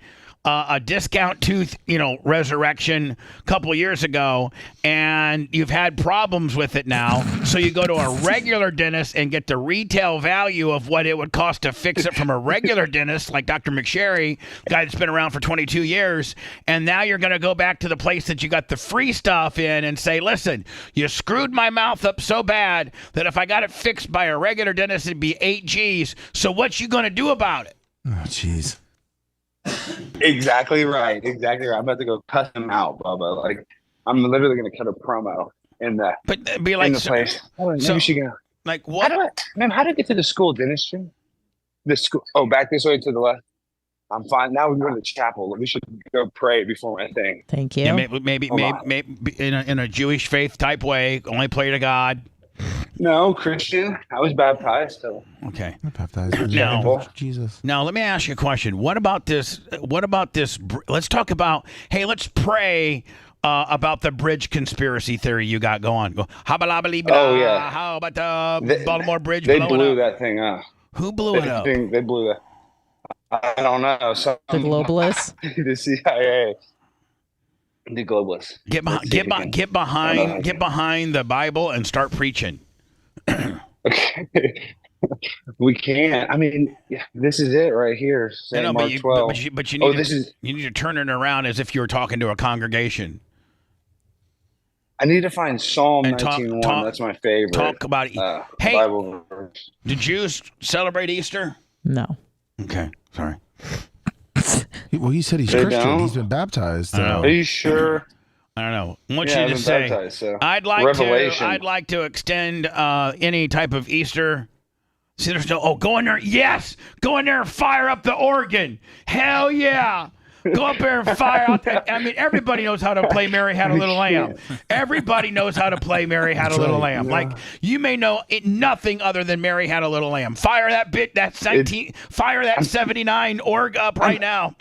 a discount tooth, resurrection a couple of years ago, and you've had problems with it now. So you go to a regular dentist and get the retail value of what it would cost to fix it from a regular dentist, like Dr. McSherry, guy that's been around for 22 years. And now you're going to go back to the place that you got the free stuff in and say, listen, you screwed my mouth up so bad that if I got it fixed by a regular dentist, it'd be 8 G's. So what you going to do about it? Oh, jeez. Exactly right. I'm about to go cut him out, Bubba. I'm literally going to cut a promo in the. But be like in the place. So we should go. Like what? How do I get to the school of dentistry? The school. Oh, back this way to the left. I'm fine. Now we're going to the chapel. We should go pray before my thing. Thank you. Yeah, maybe in a Jewish faith type way. Only pray to God. No, Christian. I was baptized. So. Okay. Baptized. No. Jesus. Now let me ask you a question. What about this? Let's talk about. Hey, let's pray about the bridge conspiracy theory you got going. Go, oh yeah. How about the Baltimore Bridge? They blew that thing up. Who blew it up? They blew that. I don't know. The globalists. The CIA. The globalists. Get behind the Bible and start preaching. Okay. We can't. I mean, this is it right here. St. Mark 12. But you need you need to turn it around as if you were talking to a congregation. I need to find Psalm 19:1. That's my favorite. Talk about hey, Bible verse. Do Jews celebrate Easter? No. Okay, sorry. Well, he said he's Christian. He's been baptized. Are you sure? I don't know. I want you to say, I'd like to extend any type of Easter. See, there's no. Oh, go in there. Yes, go in there and fire up the organ. Hell yeah. Go up there and fire out that. I mean, everybody knows how to play Mary Had a Little Lamb. Everybody knows how to play Mary Had a Little Lamb. Yeah. Like, you may know nothing other than Mary Had a Little Lamb. Fire that fire that 79 org up right now.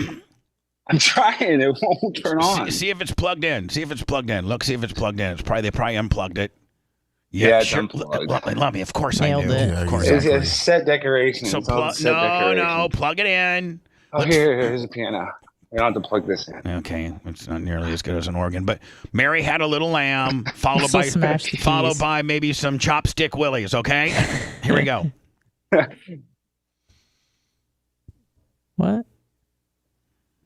I'm trying. It won't turn on. See if it's plugged in. Look, see if it's plugged in. They probably unplugged it. Yeah, it's sure. unplugged. Let me. Of course Nailed I knew. it. Of course. It's a set decoration. So no, plug it in. Oh, here's a piano. We don't have to plug this in. Okay, it's not nearly as good as an organ, but Mary Had a Little Lamb, followed by maybe some chopstick willies. Okay, here we go. What?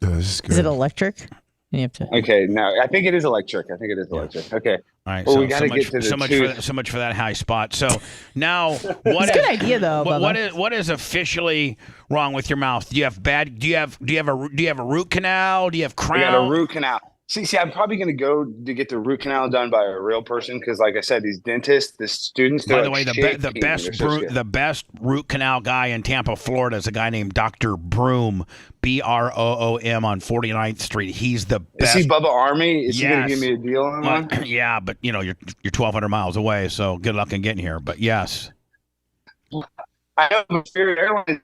Is it electric? You have to. Okay, no, I think it is electric. Okay. All right. Well, so, we got to get to the so much for that high spot. So now, what it's a good idea though. What is officially wrong with your mouth? Do you have a root canal? Do you have crown? I got a root canal. See, I'm probably going to go to get the root canal done by a real person because, like I said, these dentists, the students. By the way, the best root canal guy in Tampa, Florida, is a guy named Dr. Broom, Broom on 49th Street. He's the best. Is he Bubba Army? Is he going to give me a deal on that? Yeah, but you're 1,200 miles away, so good luck in getting here. But yes. I know Spirit Airlines.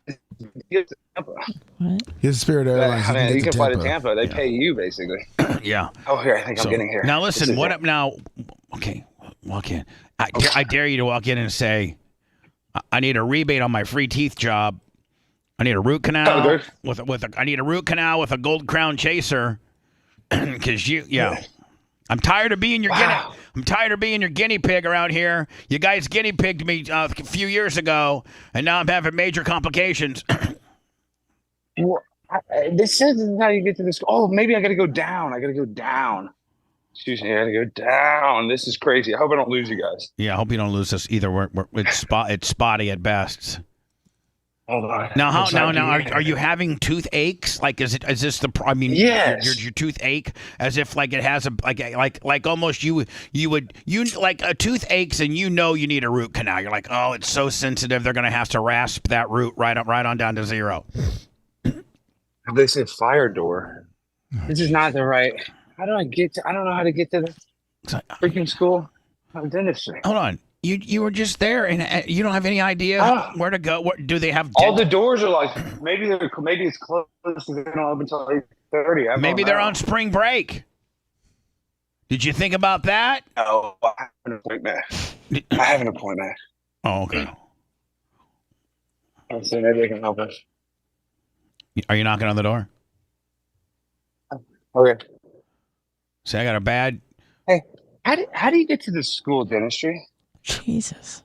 What? His Spirit Airlines. You can fly to Tampa. They pay you basically. Yeah. Oh, here I think I'm getting here. Now listen. What up now? Okay, walk in. I dare you to walk in and say, "I need a rebate on my free teeth job. I need a root canal I need a root canal with a gold crown chaser." Because I'm tired of being your guinea pig around here. You guys guinea pigged me a few years ago, and now I'm having major complications. Well, this isn't how you get to this. Oh, maybe I got to go down. Excuse me, I got to go down. This is crazy. I hope I don't lose you guys. Yeah, I hope you don't lose us either. It's spotty at best. Hold on. Now, are you having toothaches? Like, is this the? I mean, yes. Your toothache, as if like it has a like almost you like a toothaches and you need a root canal. You're like, oh, it's so sensitive. They're gonna have to rasp that root right on down to zero. They say fire door. This is not the right. I don't know how to get to the freaking school of dentistry. Hold on. You were just there, and you don't have any idea where to go. What do they have? All the doors are like maybe it's closed. They don't open until 8:30. Maybe they're on spring break. Did you think about that? No, I have an appointment. Oh, okay. So maybe they can help us. Are you knocking on the door? Okay. Say, I got a bad. Hey, how do you get to the school of dentistry? Jesus.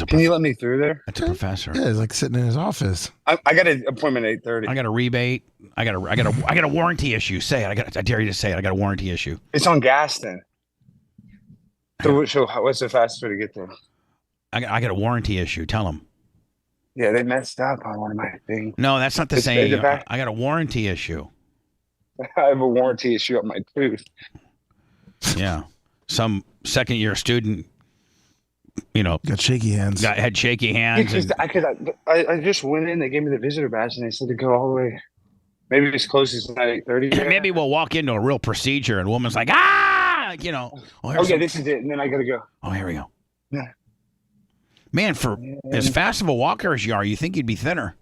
Can you let me through there? That's a professor. Yeah, he's like sitting in his office. I got an appointment at 8:30. I got a rebate. I got a warranty issue. Say it. I dare you to say it. I got a warranty issue. It's on Gaston. So what's the fastest way to get there? I got a warranty issue. Tell them. Yeah, they messed up on one of my things. No, that's not the same. I got a warranty issue. I have a warranty issue on my tooth. Yeah. Some second-year student, got shaky hands. Had shaky hands. I just went in. They gave me the visitor badge, and they said to go all the way. Maybe it's close as 8:30. Maybe we'll walk into a real procedure, and a woman's like, ah, this is it, and then I gotta go. Oh, here we go. Yeah. Man, for as fast of a walker as you are, you think you'd be thinner.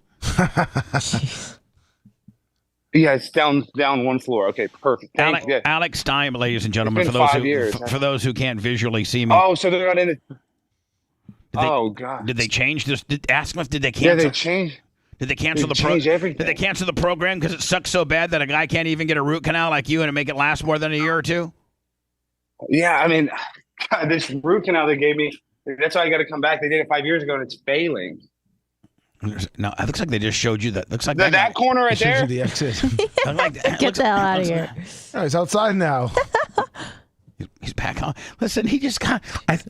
Yeah, it's down one floor. Okay, perfect. Alex Stein, ladies and gentlemen, It's for been those 5 years. for those who can't visually see me. Oh, so they're not in it. God! Did they change this? Ask them if did they cancel? Yeah, they changed. Did they cancel They the program? changed everything. Did they cancel the program because it sucks so bad that a guy can't even get a root canal like you and make it last more than a year or two? Yeah, I mean, God, this root canal they gave me. That's why I got to come back. They did it 5 years ago, and it's failing. No, it looks like they just showed you that. Looks like that corner right there. The exit. Get the hell out of here. Oh, he's outside now. He's back on. Listen, he just got. And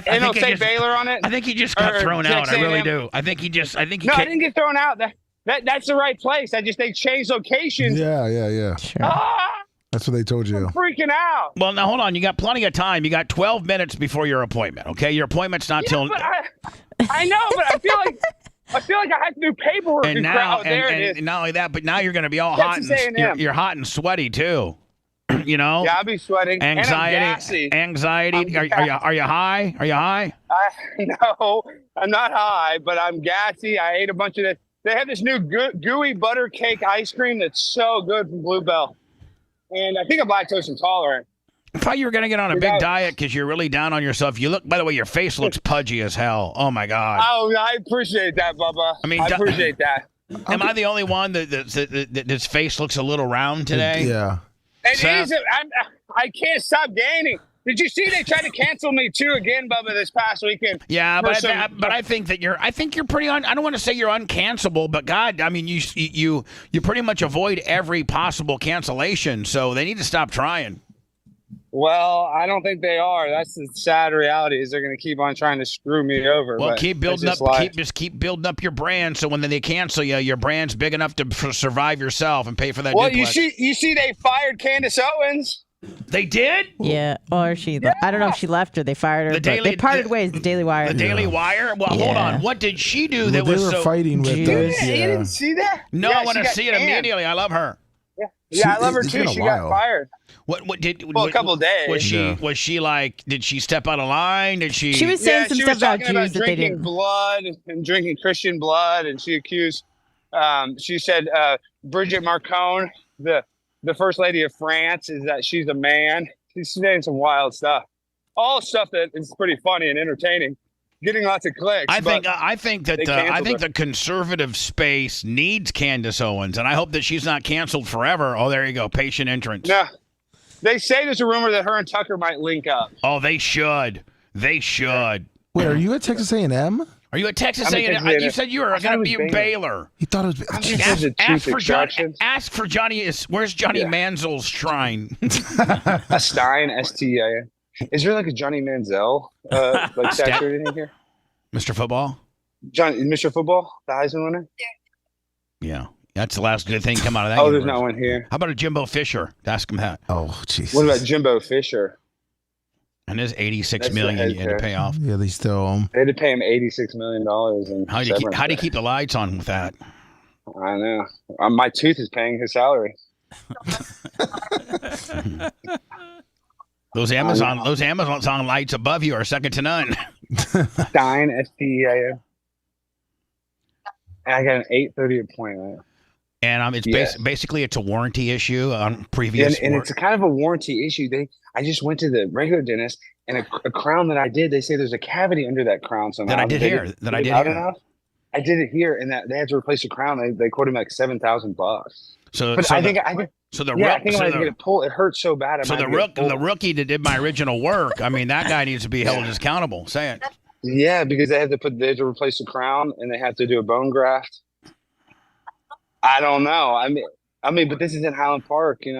it'll say Baylor on it. I think he just got thrown out. I really do. I think he. No, I didn't get thrown out. That's the right place. They changed locations. Yeah. Sure. That's what they told you. I'm freaking out. Well, now hold on. You got plenty of time. You got 12 minutes before your appointment. Okay, your appointment's not till. But I know, but I feel like I have to do paperwork. And now, there it is. and not only that, but now you're going to be all Texas hot and A&M. you're hot and sweaty too. You know. Yeah, I'll be sweating. Anxiety. And I'm gassy. Anxiety. Are you high? Are you high? No, I'm not high, but I'm gassy. I ate a bunch of this. They have this new gooey butter cake ice cream that's so good from Bluebell. And I think I'm lactose intolerant. I thought you were going to get on a big diet because you're really down on yourself. You look, by the way, your face looks pudgy as hell. Oh, my God. Oh, I appreciate that, Bubba. I appreciate that. Am I the only one that his face looks a little round today? Yeah. It is. I can't stop gaining. Did you see they tried to cancel me too again, Bubba, this past weekend? Yeah, but I think that you're pretty I don't want to say you're uncancelable, but God, I mean you pretty much avoid every possible cancellation, so they need to stop trying. Well, I don't think they are. That's the sad reality is they're going to keep on trying to screw me over. Well, but keep building up, keep building up your brand, so when they cancel you, your brand's big enough to survive yourself and pay for that. Well, duplex. you see, they fired Candace Owens. They did? Yeah, or I don't know if she left or they fired her. They parted ways. The Daily Wire. The Daily Wire. Well, hold on. What did she do that they was were so fighting with them? You didn't see that? No, I want to see it immediately. I love her. Yeah, I love her too. She got fired. What did? A couple of days. Was she like? Did she step out of line? Did she? She was saying some stuff about Jews that they drinking didn't. blood and drinking Christian blood, and she accused. She said Bridget Marcon, the first lady of France, is that she's a man. She's saying some wild stuff. All stuff that is pretty funny and entertaining, getting lots of clicks. I think the conservative space needs Candace Owens, and I hope that she's not canceled forever. Oh, there you go, patient entrance. No, they say there's a rumor that her and Tucker might link up. Oh, they should. They should. Wait, are you at Texas A&M? Are you at Texas A&M? You said you were going to be in Baylor. He thought it was. Ask for Johnny. Where's Johnny Manziel's shrine? A Stein, S-T-I-N. Is there like a Johnny Manziel statue or anything here? Mr. Football? Mr. Football, the Heisman winner? Yeah. That's the last good thing come out of that. Oh, there's not one here. How about a Jimbo Fisher? Ask him that. Oh, jeez. What about Jimbo Fisher? And there's $86 million you had to pay off. Yeah, they still owe him. They had to pay him $86 million. How do you keep the lights on with that? I know. My tooth is paying his salary. Those Amazon lights above you are second to none. Stein, S-T-E-I-N. I got an 8:30 appointment. And it's basically it's a warranty issue on previous. And it's a kind of a warranty issue. I just went to the regular dentist, and a crown that I did, they say there's a cavity under that crown somehow. I did here. I did it here, and that they had to replace the crown. They quoted me like $7,000. I think I might get it pulled. It hurts so bad. The rookie that did my original work. I mean, that guy needs to be held accountable. Say it. Yeah, because they had to replace the crown, and they had to do a bone graft. I don't know. I mean, but this is in Highland Park, and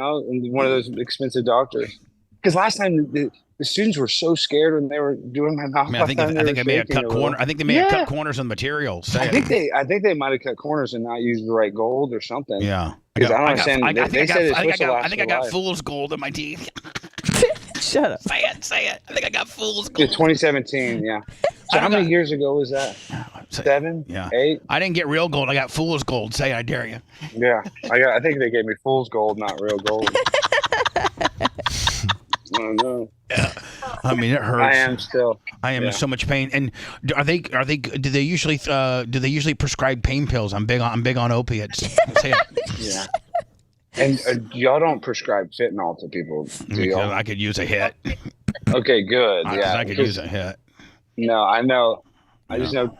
one of those expensive doctors. Because last time the students were so scared when they were doing my mouth. I think they may have cut corners. I think they may have cut corners on the materials. I think they might have cut corners and not used the right gold or something. Yeah, because I don't understand. I think I got fool's gold in my teeth. Shut up. Say it. I think I got fool's gold. Yeah, 2017. Yeah. So how many years ago was that? 7? Yeah. 8? I didn't get real gold. I got fool's gold. Say it, I dare you. Yeah. I think they gave me fool's gold, not real gold. I know. Yeah. I mean, it hurts. I am in so much pain. And do they usually prescribe pain pills? I'm big on opiates. Say it. Yeah. And y'all don't prescribe fentanyl to people, do y'all? I could use a hit. Okay, good. Yeah, I could use a hit. No, I know. I just know.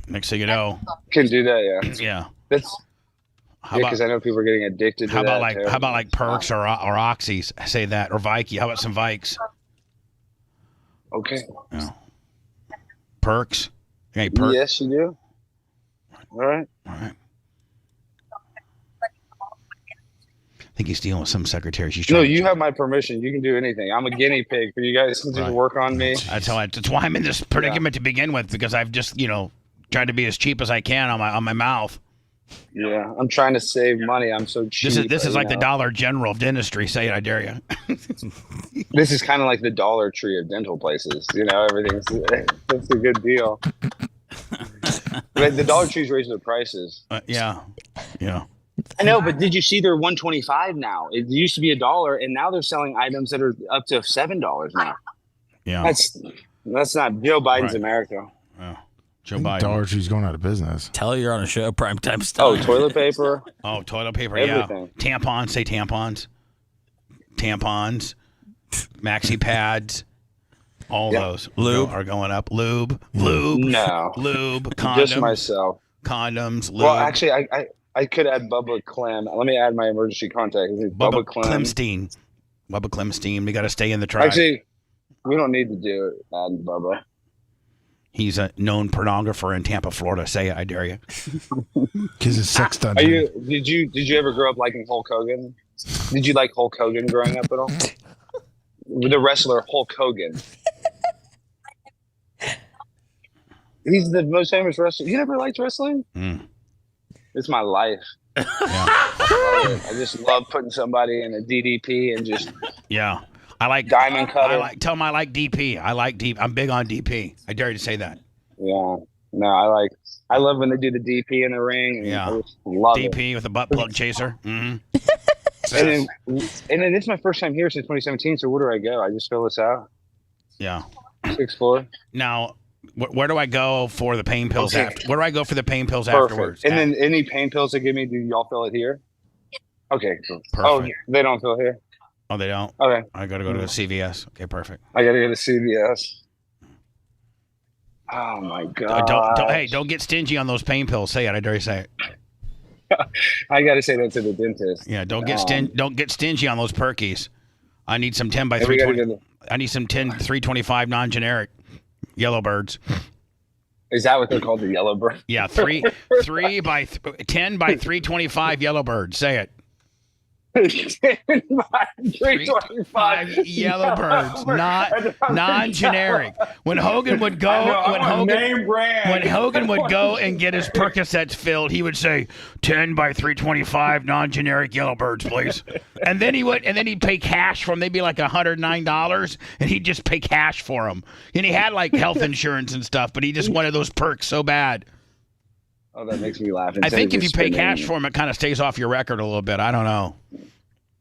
Next thing you know, Can do that. Yeah. yeah. That's. Because I know people are getting addicted to How that. about like perks or oxys? I say that, or Vikey. How about some Vikes? Okay. Yeah. Perks. Hey, perks. Yes, you do. All right. I think he's dealing with some secretary. She's No, trying you have my permission. You can do anything. I'm a guinea pig for you guys to just work on me. That's why I'm in this predicament to begin with, because I've just tried to be as cheap as I can on my mouth. Yeah, I'm trying to save money. I'm so cheap. This is like the Dollar General of dentistry. Say it, I dare you. This is kind of like the Dollar Tree of dental places. Everything's that's a good deal. But the Dollar Tree's raising their prices. Yeah. I know, but did you see they're $1.25 now? It used to be $1, and now they're selling items that are up to $7 now. Yeah, that's not Joe Biden's America. Yeah. Joe Biden. Dollar Tree's going out of business. Tell you you're on a show, primetime stuff. Oh, toilet paper. Oh, toilet paper. Everything. Yeah. Tampons. Say tampons. Tampons. Maxi pads. All those. Lube are going up. Lube. No. Lube. Condoms. Just myself. Condoms. Lube. Well, actually, I could add Bubba Clem. Let me add my emergency contact. Bubba Clem. Clemstein. Bubba Clemstein. We got to stay in the tribe. Actually, we don't need to do it, add Bubba. He's a known pornographer in Tampa, Florida. Say it, I dare you. Because it's sex dungeon. Did you ever grow up liking Hulk Hogan? Did you like Hulk Hogan growing up at all? The wrestler Hulk Hogan. He's the most famous wrestler. You never liked wrestling? It's my life. I just love putting somebody in a DDP and just I like diamond cutter. Tell them I like DP. I like DP. I'm big on DP. I dare you to say that. Yeah. No, I love when they do the DP in the ring. And I just love DP with a butt plug chaser. Mm-hmm. and then it's my first time here since 2017. So where do I go? I just fill this out. Yeah. 6th floor. Now, where do I go for the pain pills after? Where do I go for the pain pills Perfect. afterwards? And then any pain pills they give me, do y'all fill it here? Okay. Cool. Perfect. Oh, they don't fill here. Oh, they don't? Okay. I got to go to a CVS. Okay, perfect. I got to go to CVS. Oh, my God. Don't get stingy on those pain pills. Say it. I dare you say it. I got to say that to the dentist. Yeah, don't get stingy on those perkies. I need some 10 by 320. I need some 10 325 non-generic Yellowbirds. Is that what they're called, the Yellowbird? Yeah, 10 by 325 Yellowbirds. Say it. 10 by 325 Yellowbirds, not non-generic. When Hogan would go, when Hogan would go and get his Percocets filled, he would say 10 by 325 non-generic Yellowbirds, please. And then he'd pay cash for them. They'd be like $109, and he'd just pay cash for them. And he had like health insurance and stuff, but he just wanted those perks so bad. Oh, that makes me laugh. I think if you pay cash for him, it kind of stays off your record a little bit. I don't know.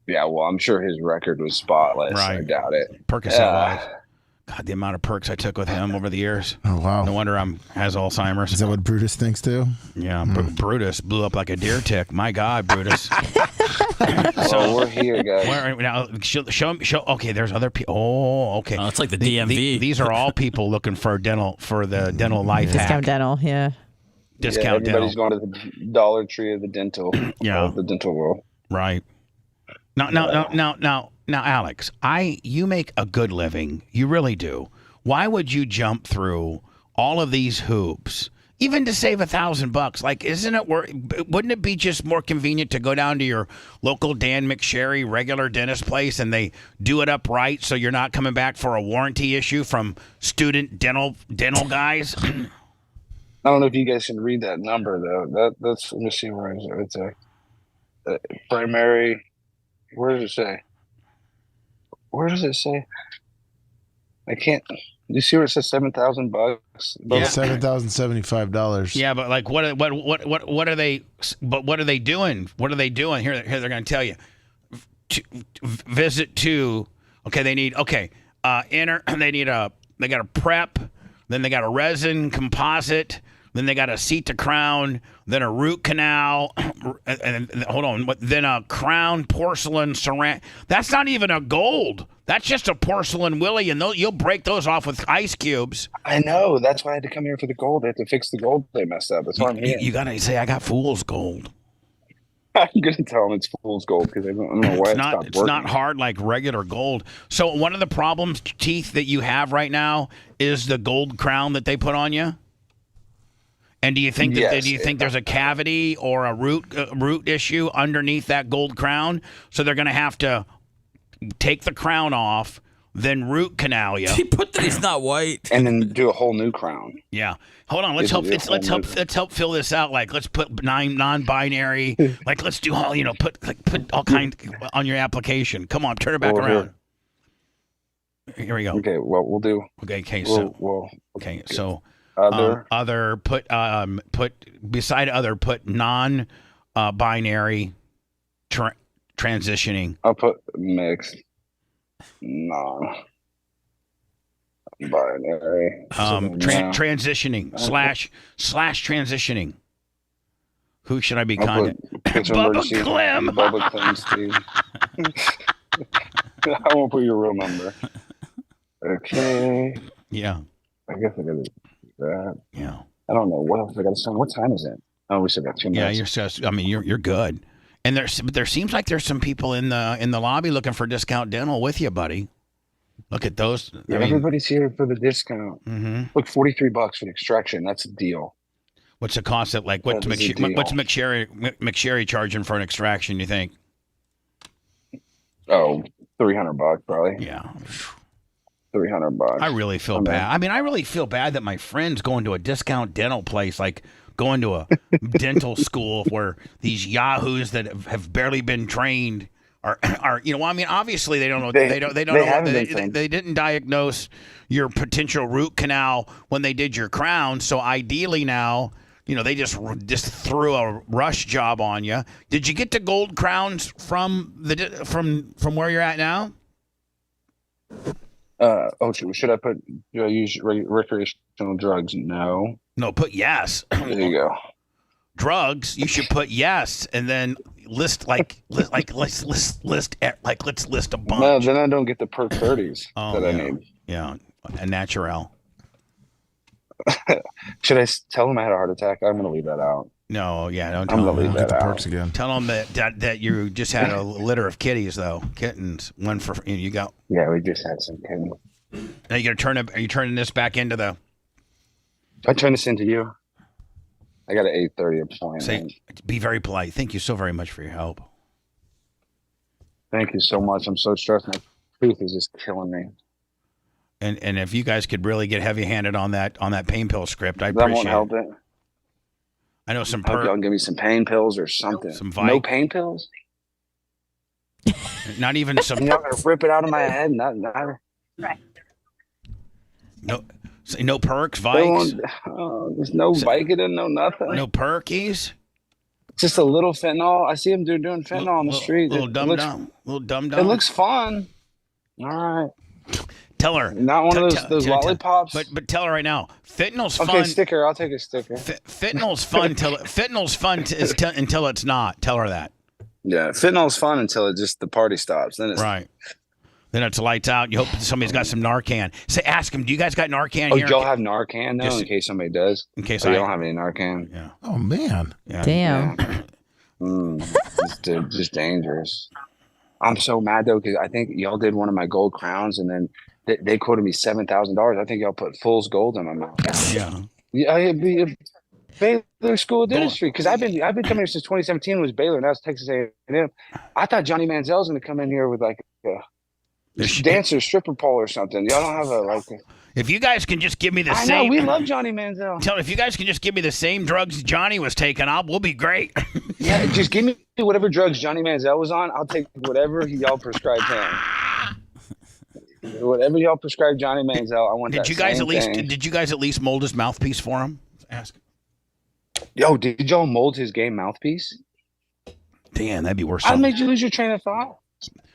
Yeah, well, I'm sure his record was spotless. Right. I doubt it. Percocet life. God, the amount of perks I took with him over the years. Oh, wow. No wonder has Alzheimer's. Is that what Brutus thinks too? Yeah, Brutus blew up like a deer tick. My God, Brutus. So we're here, guys. Now, show. Okay, there's other people. Oh, okay. Oh, it's like the DMV. These are all people looking for the dental life hack. Discount dental, yeah. Discount dental. Everybody's going to the Dollar Tree of the dental. Yeah. The dental world. Right. Now, Alex, you make a good living. You really do. Why would you jump through all of these hoops, even to save $1,000? Like, wouldn't it be just more convenient to go down to your local Dan McSherry regular dentist place and they do it up right, so you're not coming back for a warranty issue from student dental guys? I don't know if you guys can read that number though. That's let me see where is it. It's a primary. Where does it say? Where does it say? I can't. You see where it says $7,000? Yeah, $7,075. Yeah, but like, what are they? But what are they doing? What are they doing here? They're going to tell you. Visit to. Okay, they need. Okay, enter. They need a. They got a prep. Then they got a resin composite. Then they got a seat to crown, then a root canal, and hold on, then a crown porcelain ceramic. That's not even a gold. That's just a porcelain willy, and you'll break those off with ice cubes. I know. That's why I had to come here for the gold. They had to fix the gold they messed up. That's why I'm here. You got to say, I got fool's gold. I'm going to tell them it's fool's gold because I don't know why it's not hard like regular gold. So one of the problems, Teeth, that you have right now is the gold crown that they put on you. And do you think there's a cavity or a root issue underneath that gold crown? So they're going to have to take the crown off, then root canal you. He put that he's not white, and then do a whole new crown. Yeah. Hold on. Let's help fill this out. Like, let's put non-binary. Like, let's do all put all kinds on your application. Come on, turn it back around. Here we go. Okay. Well, we'll do. Okay. Okay. So. Other. Put beside other, put non-binary transitioning. I'll put mixed. Non-binary. Transitioning slash transitioning. Who should I be contacting? Bubba Clem. Bubba Clem, Steve. I won't put your real number. Okay. Yeah. I guess I gotta. That. Yeah. I don't know what else I got to say. What time is it? Oh, we still got 2 minutes. Yeah, you're good. And there seems like there's some people in the lobby looking for discount dental with you, buddy. Look at those. Yeah, everybody's here for the discount. Mm-hmm. Look, $43 for the extraction. That's a deal. What's the cost of what's McSherry charging for an extraction? You think? Oh, $300 probably. Yeah. $300. I really feel bad. I mean, I really feel bad that my friend's going to a discount dental place, like going to a dental school where these yahoos that have barely been trained are I mean, obviously they don't know they didn't diagnose your potential root canal when they did your crown. So ideally now, they just threw a rush job on you. Did you get the gold crowns from where you're at now? Should I use recreational drugs? No, put yes. There you go. Drugs, you should put yes, and then let's list a bunch. No, then I don't get the perk 30s that I need. Yeah, a natural. Should I tell them I had a heart attack? I'm going to leave that out. No, yeah, don't tell them. I'm going to leave that out. Perks again. Tell them that you just had a litter of kitties, though. Kittens. One for you got. Yeah, we just had some kittens. Are you turning this back into the? I turn this into you. I got an 8:30 appointment. Be very polite. Thank you so very much for your help. Thank you so much. I'm so stressed. My tooth is just killing me. And if you guys could really get heavy-handed on that pain pill script, I appreciate it. That won't help it. I know some. Y'all give me some pain pills or something. No pain pills. Not even some. Y'all gonna rip it out of my head? Not. Right. No perks, Vikes. There's no Vicodin, no nothing. No perkies. Just a little fentanyl. I see them doing fentanyl on the street. Little dumb dumb. It looks fun. All right. Tell her. Not one of those lollipops. But tell her right now. Fentanyl's fun. Okay, sticker. I'll take a sticker. Fentanyl's fun until it's not. Tell her that. Yeah, fentanyl's fun until the party stops. Then it's right. Then it's lights out. You hope somebody's got some Narcan. Ask them. Do you guys got Narcan here? Oh, y'all have Narcan now, in case somebody does. In case I don't have any Narcan. Yeah. Oh man. Yeah. Damn. It's just dangerous. I'm so mad though because I think y'all did one of my gold crowns and then they quoted me $7,000. I think y'all put fool's gold in my mouth. Yeah. Yeah, Baylor School of Dentistry because I've been coming here since 2017. It was Baylor, now it's Texas A&M. I thought Johnny Manziel's going to come in here with like a dancer stripper pole or something. Y'all don't have If you guys can just give me the same. I know we love Johnny Manziel. If you guys can just give me the same drugs Johnny was taking, we'll be great. Yeah, just give me whatever drugs Johnny Manziel was on. I'll take whatever y'all prescribed him. Whatever y'all prescribed Johnny Manziel, I want. Did you guys at least mold his mouthpiece for him? Ask. Yo, did y'all mold his game mouthpiece? Damn, that'd be worse. I made you lose your train of thought.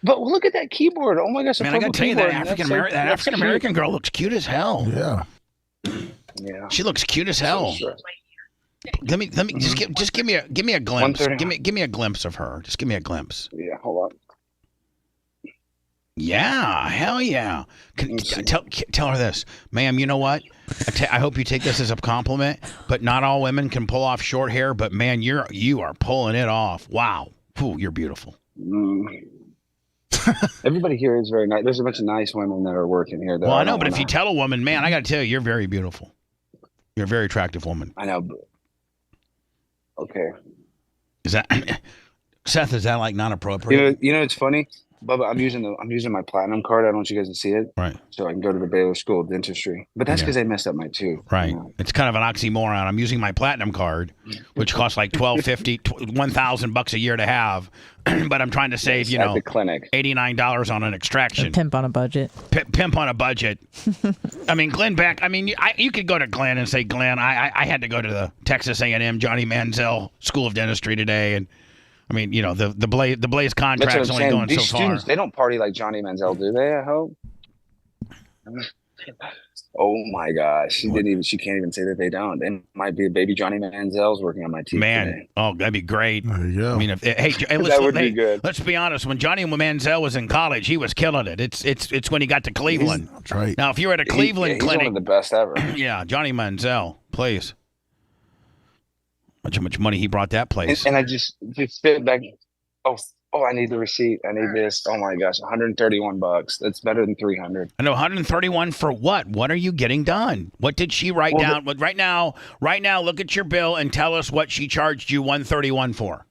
But look at that keyboard. Oh my gosh, man! I gotta tell you, that African American girl looks cute as hell. Yeah. Yeah. She looks cute as hell. Let me just give me a glimpse. 130. Give me a glimpse of her. Just give me a glimpse. Yeah, hold on. Yeah, hell yeah. Tell her this, ma'am. You know what? I hope you take this as a compliment. But not all women can pull off short hair. But man, you are pulling it off. Wow, ooh, you're beautiful. Everybody here is very nice. There's a bunch of nice women that are working here. Well, I know, but if you tell a woman, man, I got to tell you, you're very beautiful. You're a very attractive woman. I know. But... Okay. Is that Seth? Is that like not appropriate? You know, it's funny, Bubba. I'm using my platinum card. I don't want you guys to see it, right? So I can go to the Baylor School of Dentistry. But that's because they messed up my tooth. Right. You know? It's kind of an oxymoron. I'm using my platinum card, which costs like $1,250, $1,000 a year to have, but I'm trying to save at the clinic $89 on an extraction. Pimp on a budget. Pimp on a budget. I mean, Glenn Beck. I mean, you could go to Glenn and say, Glenn, I had to go to the Texas A&M Johnny Manziel School of Dentistry today, and I mean, you know, the Blaze contract's only going These so students, far. they don't party like Johnny Manziel, do they? I hope. Oh my gosh, she can't even say that they don't. It might be a baby Johnny Manziel's working on my teeth. Man, today. oh, that'd be great. There you go. I mean, That would be good. Let's be honest. When Johnny Manziel was in college, he was killing it. It's when he got to Cleveland. That's right. Now, if you were at a Cleveland he's clinic, one of the best ever. Yeah, Johnny Manziel, please. How much money he brought that place. And I just sit back. Oh, I need the receipt. I need this. Oh my gosh, $131. That's better than $300. I know, 131 for what? What are you getting done? What did she write down? Right now, look at your bill and tell us what she charged you 131 for.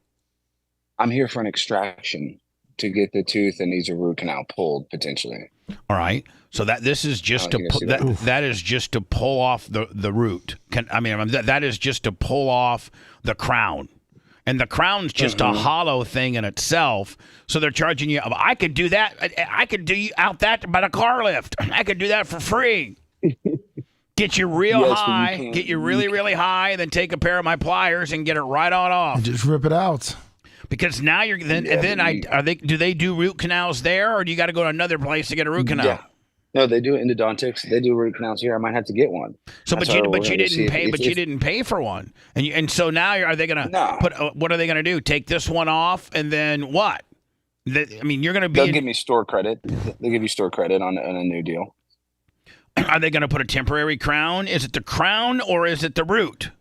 I'm here for an extraction to get the tooth that needs a root canal pulled potentially. All right. So this is just that is just to pull off the root. That is just to pull off the crown. And the crown's just a hollow thing in itself. So they're charging you. I could do that. I could do out that by the car lift. I could do that for free. Get you real high. Get you really, really high. Then take a pair of my pliers and get it right on off. And just rip it out. Because now you're do they do root canals there, or do you got to go to another place to get a root canal? Yeah. No, they do endodontics. They do root canals here. I might have to get one. So, but you didn't pay. But you didn't pay for one, and so now are they gonna put? What are they gonna do? Take this one off, and then what? You're gonna be. They'll give me store credit. They'll give you store credit on a new deal. Are they gonna put a temporary crown? Is it the crown or is it the root?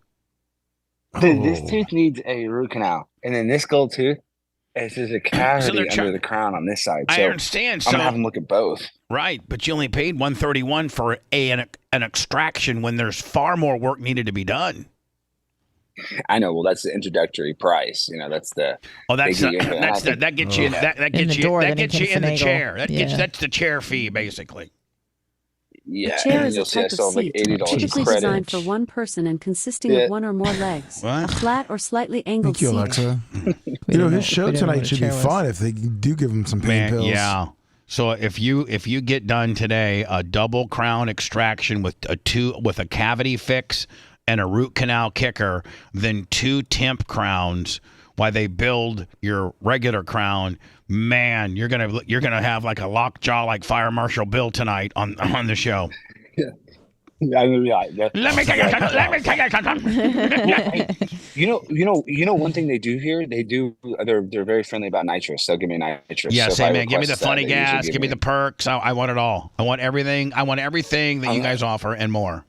This tooth needs a root canal, and then this gold tooth. It's just a cavity under the crown on this side. So I understand. So I'm gonna have them look at both. Right, but you only paid $131 for an extraction when there's far more work needed to be done. I know. Well, that's the introductory price. You know, that's the. Oh, that gets you in the chair. That's the chair fee, basically. Yeah, A chair is a you'll see I type still of have like seat, $80 typically credit. designed for one person and consisting of one or more legs. What? A flat or slightly angled Thank you, seat. Alexa. His show tonight should be fun if they do give him some pain pills. Yeah. So if you get done today, a double crown extraction with a cavity fix and a root canal kicker, then 2 temp crowns while they build your regular crown, man, you're gonna have like a lockjaw like Fire Marshal Bill tonight on the show. Let me tell you something. One thing they do here, they're very friendly about nitrous. They'll give me nitrous. Yeah, so say, man, give me the funny gas, give me the perks. I want it all. I want everything that you guys offer and more.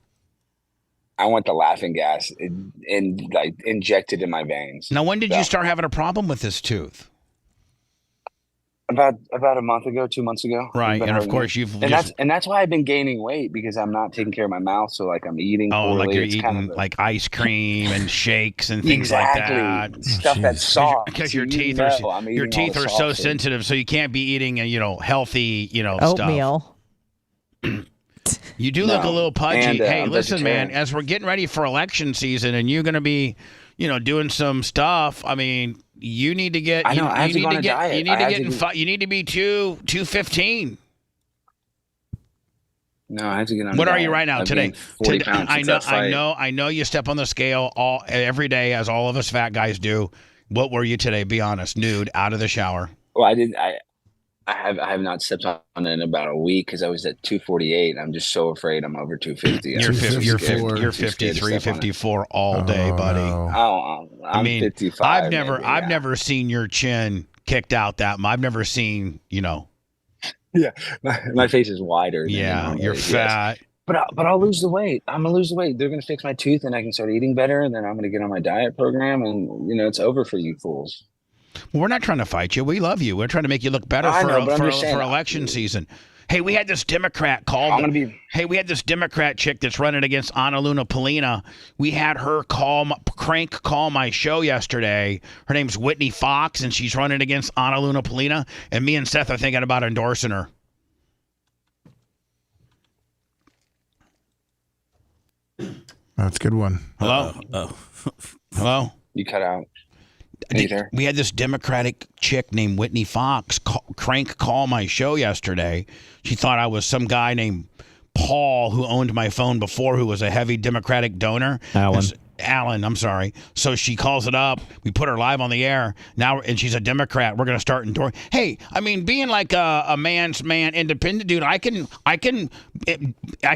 I want the laughing gas and like injected in my veins. Now, when did you start having a problem with this tooth? About a month ago, 2 months ago. Right, and of course that's why I've been gaining weight because I'm not taking care of my mouth. So like I'm eating. Oh, poorly. like you're it's eating like ice cream and shakes and things like that. Stuff that's soft. Because your teeth are so sensitive, so you can't be eating healthy oatmeal. Stuff. You do look a little pudgy. Hey, listen, man, as we're getting ready for election season and you're going to be, doing some stuff, I mean, you need to get I need to be 215. No, I have to get on. What diet. are you right now I've today? gained 40 pounds since that fight. I know you step on the scale every day as all of us fat guys do. What were you today? Be honest, nude, out of the shower. Well, I have not stepped on it in about a week because I was at 248. I'm just so afraid I'm over 250. You're 53, 54 all day, buddy. Oh, I'm 55. I've never seen your chin kicked out that much. I've never seen, Yeah, my face is wider. Yeah, you're fat. But I'll lose the weight. I'm gonna lose the weight. They're gonna fix my tooth, and I can start eating better. And then I'm gonna get on my diet program, and it's over for you fools. Well, we're not trying to fight you. We love you. We're trying to make you look better for election season. Hey, we had this Democrat we had this Democrat chick that's running against Ana Luna Polina. We had her call my show yesterday. Her name's Whitney Fox, and she's running against Ana Luna Polina. And me and Seth are thinking about endorsing her. That's a good one. Hello? Hello? You cut out. We had this Democratic chick named Whitney Fox call my show yesterday. She thought I was some guy named Paul who owned my phone before, who was a heavy Democratic donor. Alan, I'm sorry. So she calls it up. We put her live on the air now, and she's a Democrat. We're going to start endorsing. Hey, I mean, being like a man's man, independent dude, I can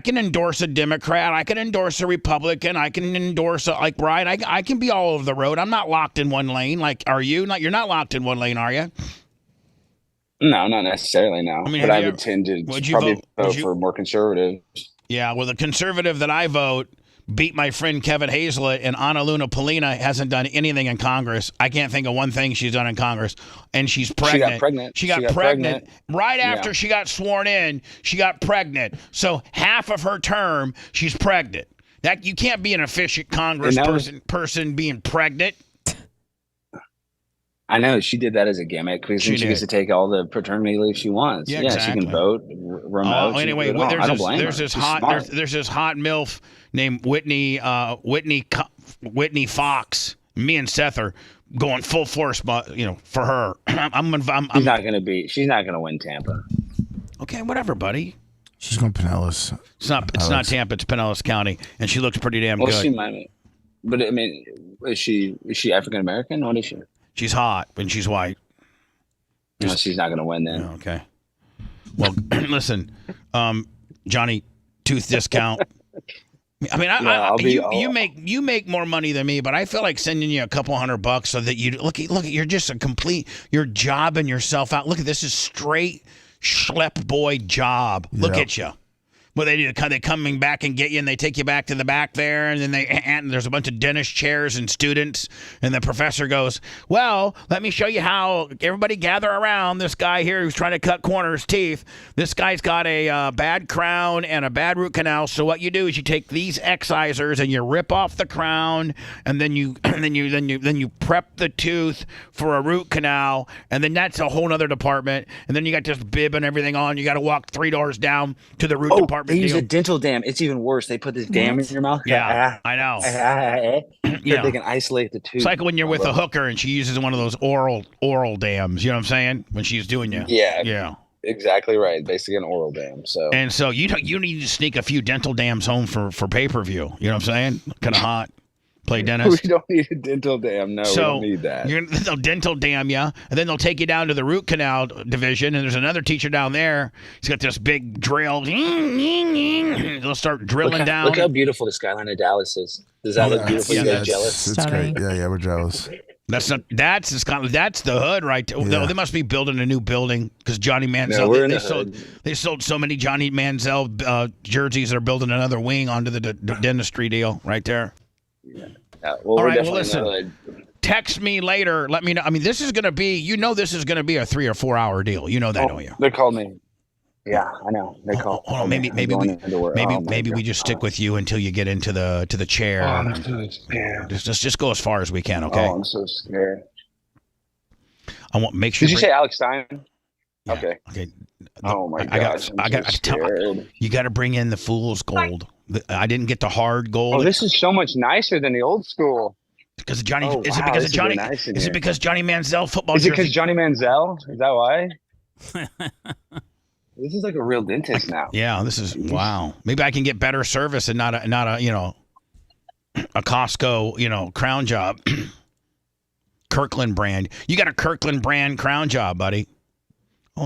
endorse a Democrat. I can endorse a Republican. I can endorse Brian. I can be all over the road. I'm not locked in one lane. Like, are you? You're not locked in one lane, are you? No, not necessarily. No, I mean, but I would tend to probably vote for more conservative. Yeah, well, the conservative that I vote beat my friend Kevin Hazlett, and Ana Luna Polina hasn't done anything in Congress. I can't think of one thing she's done in Congress. And she's pregnant. She got pregnant. Right after she got sworn in, she got pregnant. So half of her term, she's pregnant. That you can't be an efficient Congress person being pregnant. I know she did that as a gimmick because she gets to take all the paternity leave she wants. Yeah, exactly. She can vote remote. Anyway, there's this hot MILF named Whitney Fox. Me and Seth are going full force, for her. She's not gonna win Tampa. Okay, whatever, buddy. She's going Pinellas. It's not Tampa. It's Pinellas County, and she looks pretty damn good. She might be. But I mean, is she African American? What is she? She's hot and she's white. No, she's not going to win then. Okay. Well, listen, Johnny, tooth discount. I mean, you make more money than me, but I feel like sending you a couple $100 so that you look. You're just you're jobbing yourself out. Look at this is straight schlep boy job. Look at you. Well, they coming back and get you, and they take you back to the back there, and then and there's a bunch of dentist chairs and students, and the professor goes, well, let me show you how. Everybody gather around this guy here who's trying to cut corners teeth. This guy's got a bad crown and a bad root canal. So what you do is you take these excisors and you rip off the crown, and then you prep the tooth for a root canal, and then that's a whole other department. And then you got this bib and everything on. You got to walk 3 doors down to the root department. They use a dental dam. It's even worse. They put this dam in your mouth. Yeah, I know. They can isolate the tooth. It's like when you're with a hooker and she uses one of those oral dams. You know what I'm saying? When she's doing you. Yeah. Exactly right. Basically an oral dam. So you need to sneak a few dental dams home for pay-per-view. You know what I'm saying? Kind of hot. Play dentist. We don't need a dental dam. No, we don't need that. They'll dental dam you, and then they'll take you down to the root canal division, and there's another teacher down there. He's got this big drill. They'll start drilling down. Look how beautiful the skyline of Dallas is. Does that look beautiful? You guys jealous? It's great. Yeah, we're jealous. That's the hood right there. Yeah. They must be building a new building because Johnny Manziel. No, they sold so many Johnny Manziel jerseys. They're building another wing onto the dentistry deal right there. Yeah. All right. Well, listen. Text me later. Let me know. I mean, this is going to be. This is going to be a 3 or 4 hour deal. You know that, don't you? They called me. Yeah, I know. They called. Hold on. Maybe we just stick with you until you get into the chair. Oh, I'm so scared. Just go as far as we can. Okay. Oh, I'm so scared. I want make sure. Did you say Alex Stein? Yeah. Okay. Oh my gosh! You got to bring in the fool's gold. I didn't get the hard gold. Oh, this is so much nicer than the old school. Because Johnny, is it because Johnny Manziel football? Is it because Johnny Manziel? Is that why? This is like a real dentist now. Yeah, this is wow. Maybe I can get better service and not a a Costco crown job. Kirkland brand. You got a Kirkland brand crown job, buddy.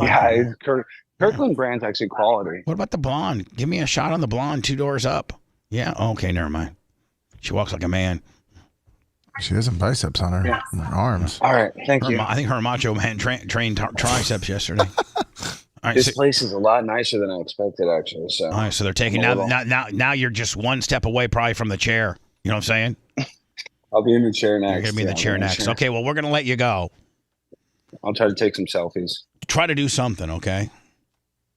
Yeah, Kirkland brand's actually quality. What about the blonde? Give me a shot on the blonde 2 doors up. Yeah. Okay, never mind. She walks like a man. She has some biceps on her, arms. All right, thank you. I think her macho man trained triceps yesterday. All right, This place is a lot nicer than I expected, actually. So, all right, so they're taking now you're just one step away probably from the chair. You know what I'm saying? I'll be in the chair next. You're gonna be in the chair next. Okay, well we're gonna let you go. I'll try to take some selfies. Try to do something, okay?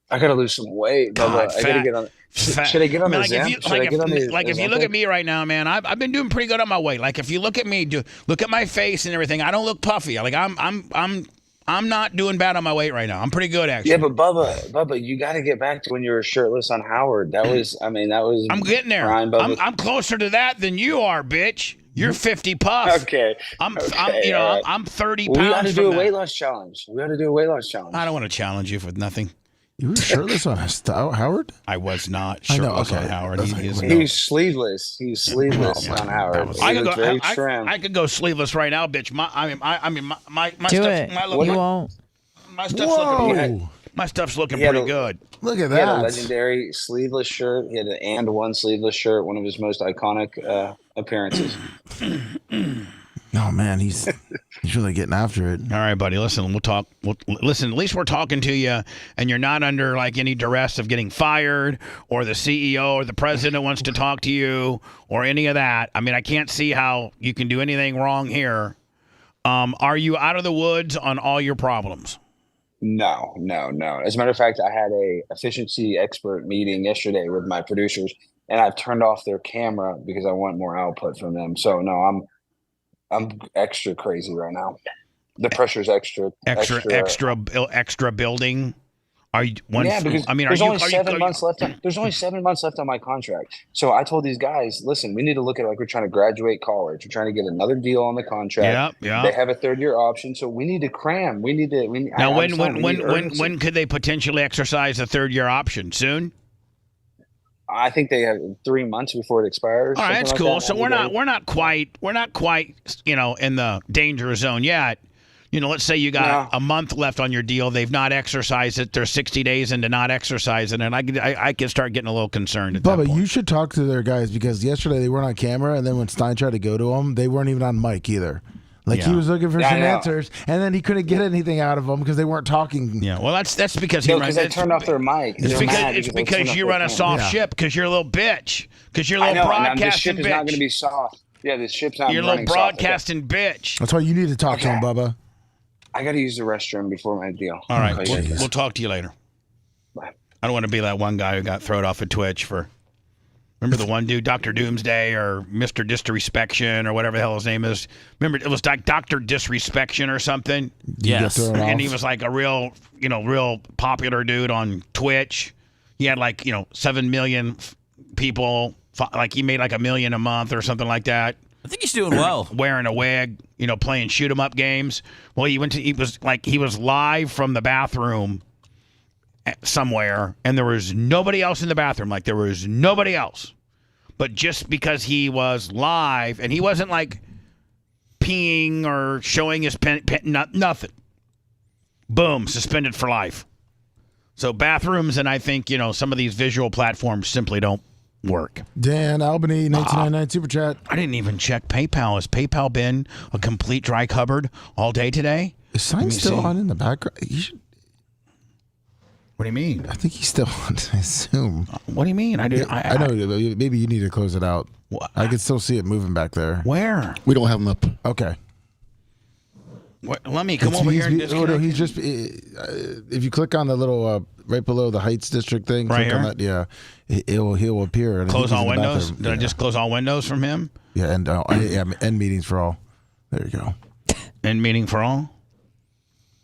I gotta lose some weight. God, I gotta get on. Should I get on the Ozempic? If you look at me right now, man, I've been doing pretty good on my weight. Like if you look at me, look at my face and everything. I don't look puffy. Like I'm not doing bad on my weight right now. I'm pretty good actually. Yeah, but Bubba, you got to get back to when you were shirtless on Howard. That was. I'm getting there. I'm closer to that than you are, bitch. You're 50 puff. Okay. I'm 30 pounds. We got to do a that. weight loss challenge. I don't want to challenge you with nothing. You were shirtless on Howard? I was not shirtless on Howard. He's sleeveless. He's sleeveless on Howard. I could go sleeveless right now, bitch. My stuff's looking pretty good. Look at that. He had a legendary sleeveless shirt. He had an and one sleeveless shirt. One of his most iconic appearances. No, man, he's really getting after it. All right, buddy. Listen, we'll talk. Listen, at least we're talking to you, and you're not under like any duress of getting fired, or the CEO or the president wants to talk to you, or any of that. I mean, I can't see how you can do anything wrong here. Are you out of the woods on all your problems? No. As a matter of fact, I had a efficiency expert meeting yesterday with my producers, and I've turned off their camera because I want more output from them. So no, I'm extra crazy right now. The pressure's extra building. Are you? Because there's only 7 months left. There's only 7 months left on my contract. So I told these guys, listen, we need to look at it like we're trying to graduate college. We're trying to get another deal on the contract. Yeah. They have a 3rd-year option, so we need to cram. Now, when could they potentially exercise the 3rd-year option? Soon. I think they have 3 months before it expires. All right, that's cool. So we're not quite, in the danger zone yet. Let's say you got a month left on your deal. They've not exercised it. They're 60 days into not exercising it. And I can start getting a little concerned at that point. Bubba, you should talk to their guys because yesterday they weren't on camera, and then when Stein tried to go to them, they weren't even on mic either. He was looking for some answers, and then he couldn't get anything out of them because they weren't talking. Yeah, well, that's because they turned off their mic. It's because you run a soft ship because you're a little bitch. Because you're a little broadcasting this ship bitch. is not going to be soft. Yeah, this ship's not. You're a little broadcasting bitch. That's why you need to talk to him, Bubba. I got to use the restroom before my deal. All right, we'll talk to you later. Bye. I don't want to be that one guy who got thrown off of Twitch for. Remember the one dude, Dr. Doomsday or Mr. Disrespection or whatever the hell his name is? Remember, it was like Dr. Disrespection or something? Yes. And he was like a real popular dude on Twitch. He had 7 million people. Like he made like $1 million a month or something like that. I think he's doing well. Wearing a wig, playing shoot 'em up games. Well, he was live from the bathroom somewhere, and there was nobody else in the bathroom. Like there was nobody else. But just because he was live, and he wasn't like peeing or showing his pen nothing. Boom, suspended for life. So bathrooms, and I think some of these visual platforms simply don't work. Dan Albany, 1999 Super Chat. I didn't even check PayPal. Has PayPal been a complete dry cupboard all day today? Is Sign still on in the background? What do you mean? I think he's still on, I assume. What do you mean? I know. Maybe you need to close it out. What? I can still see it moving back there. Where? We don't have him up. Okay. Let me come over here and disconnect. No, he's just. If you click on the little right below the Heights District thing, right here, on that, he'll appear. And close all windows. Did I just close all windows from him? Yeah, and end meetings for all. There you go. End meeting for all.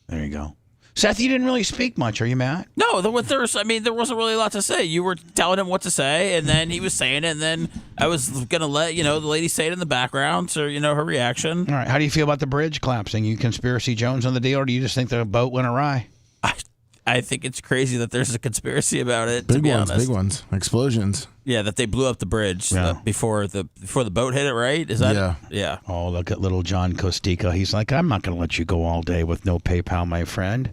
There you go. Seth, you didn't really speak much. Are you mad? No, there wasn't really a lot to say. You were telling him what to say, and then he was saying it, and then I was going to let, the lady say it in the background, so, her reaction. All right. How do you feel about the bridge collapsing? You conspiracy Jones on the deal, or do you just think the boat went awry? I think it's crazy that there's a conspiracy about it, big to be ones, honest. Big ones. Explosions. Yeah, that they blew up the bridge before the boat hit it, right? Is that? Yeah. Oh, look at little John Costica. He's like, I'm not going to let you go all day with no PayPal, my friend.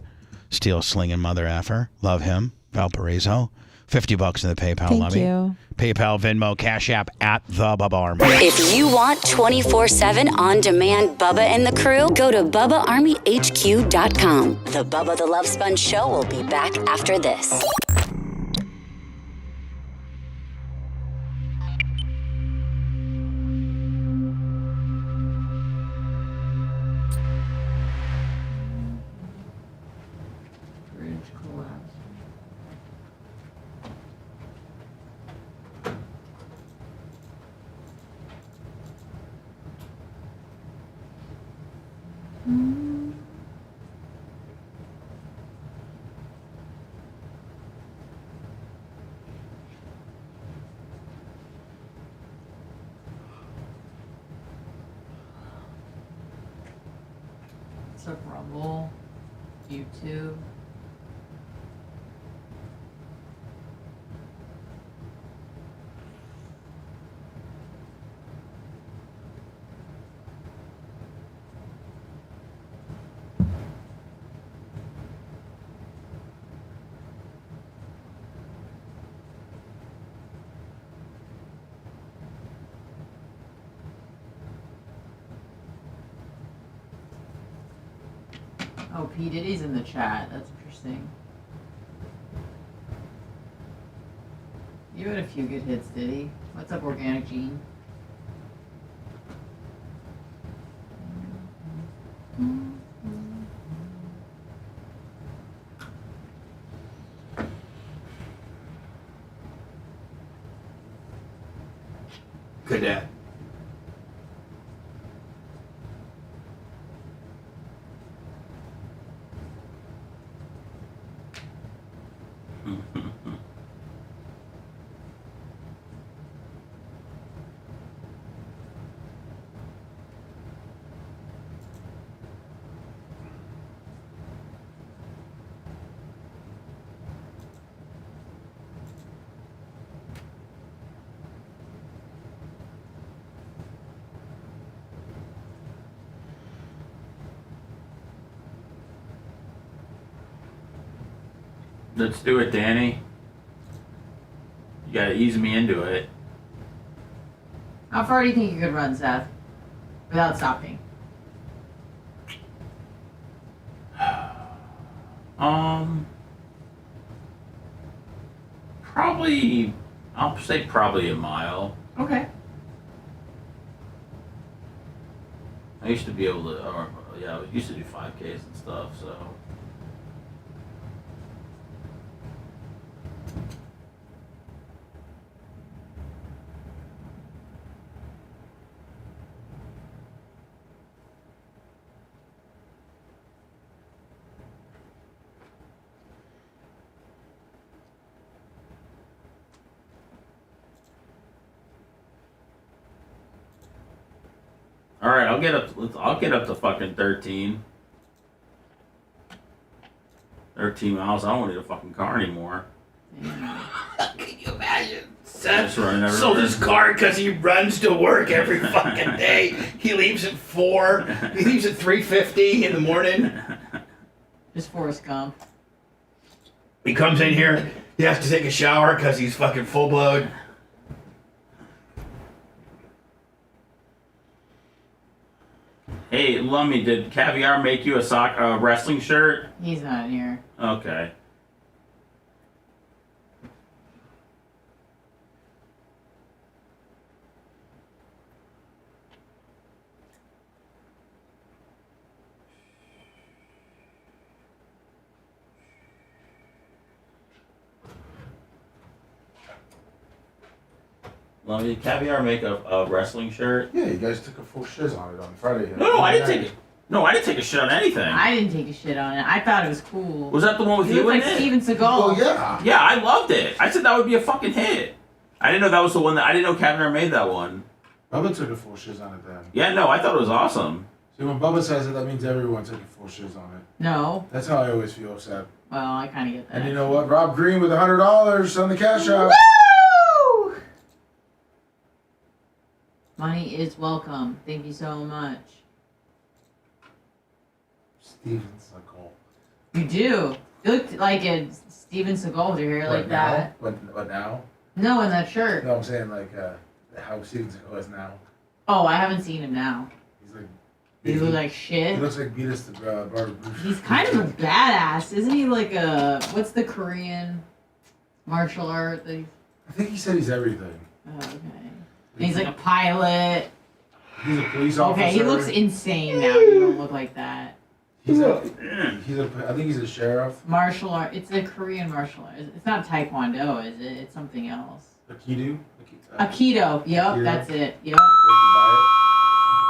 Steel slinging mother effer. Love him. Valparaiso. $50 in the PayPal, Thank Lummy. you. PayPal, Venmo, Cash App at the Bubba Army. If you want 24/7 on-demand Bubba and the crew, go to BubbaArmyHQ.com. The Bubba the Love Sponge Show will be back after this. Bridge collapse. What's up, Rumble? YouTube? Oh, P. Diddy's in the chat. That's interesting. You had a few good hits, Diddy. What's up, Organic Gene? Good dad. Let's do it, Danny. You gotta ease me into it. How far do you think you could run, Seth? Without stopping? Probably, I'll say probably a mile. Okay. I used to be able to, I used to do 5Ks and stuff, so. All right, I'll get up to fucking 13. 13 miles. I don't need a fucking car anymore. Can you imagine? Just running everywhere. Sold his car because he runs to work every fucking day. He leaves at 4. He leaves at 3:50 in the morning. Just Forrest Gump. He comes in here. He has to take a shower because he's fucking full blown. Hey, Lummy, did Caviar make you a wrestling shirt? He's not here. Okay. Lummy, did Caviar make a wrestling shirt? Yeah, you guys took a full shiz on it on Friday. No, I didn't take it. No, I didn't take a shit on anything. I didn't take a shit on it. I thought it was cool. Was that the one with He you looked in like it? Steven Seagal. Oh, yeah. Yeah, I loved it. I said that would be a fucking hit. I didn't know that was the one I didn't know Caviar made that one. Bubba took a full shiz on it then. Yeah, no, I thought it was awesome. See, when Bubba says it, that means everyone took a full shiz on it. No. That's how I always feel, Seb. Well, I kind of get that. And you know what? Rob Green with $100 on the cash out. Woo! Money is welcome. Thank you so much. Steven Seagal. You do. You look like a Steven Seagal with your hair like that. What now? No, in that shirt. No, I'm saying like how Steven Seagal is now. Oh, I haven't seen him now. He's like. He looks like shit. He looks like Beatus the Barber. He's kind of a badass, isn't he? Like what's the Korean martial art thing? I think he said he's everything. Oh, okay. And he's like a pilot. He's a police officer. Okay, he looks insane now. You don't look like that. I think he's a sheriff. Martial art. It's a Korean martial art. It's not Taekwondo, is it? It's something else. Aikido. Aikido. Yep, Aikido. That's it. Yep.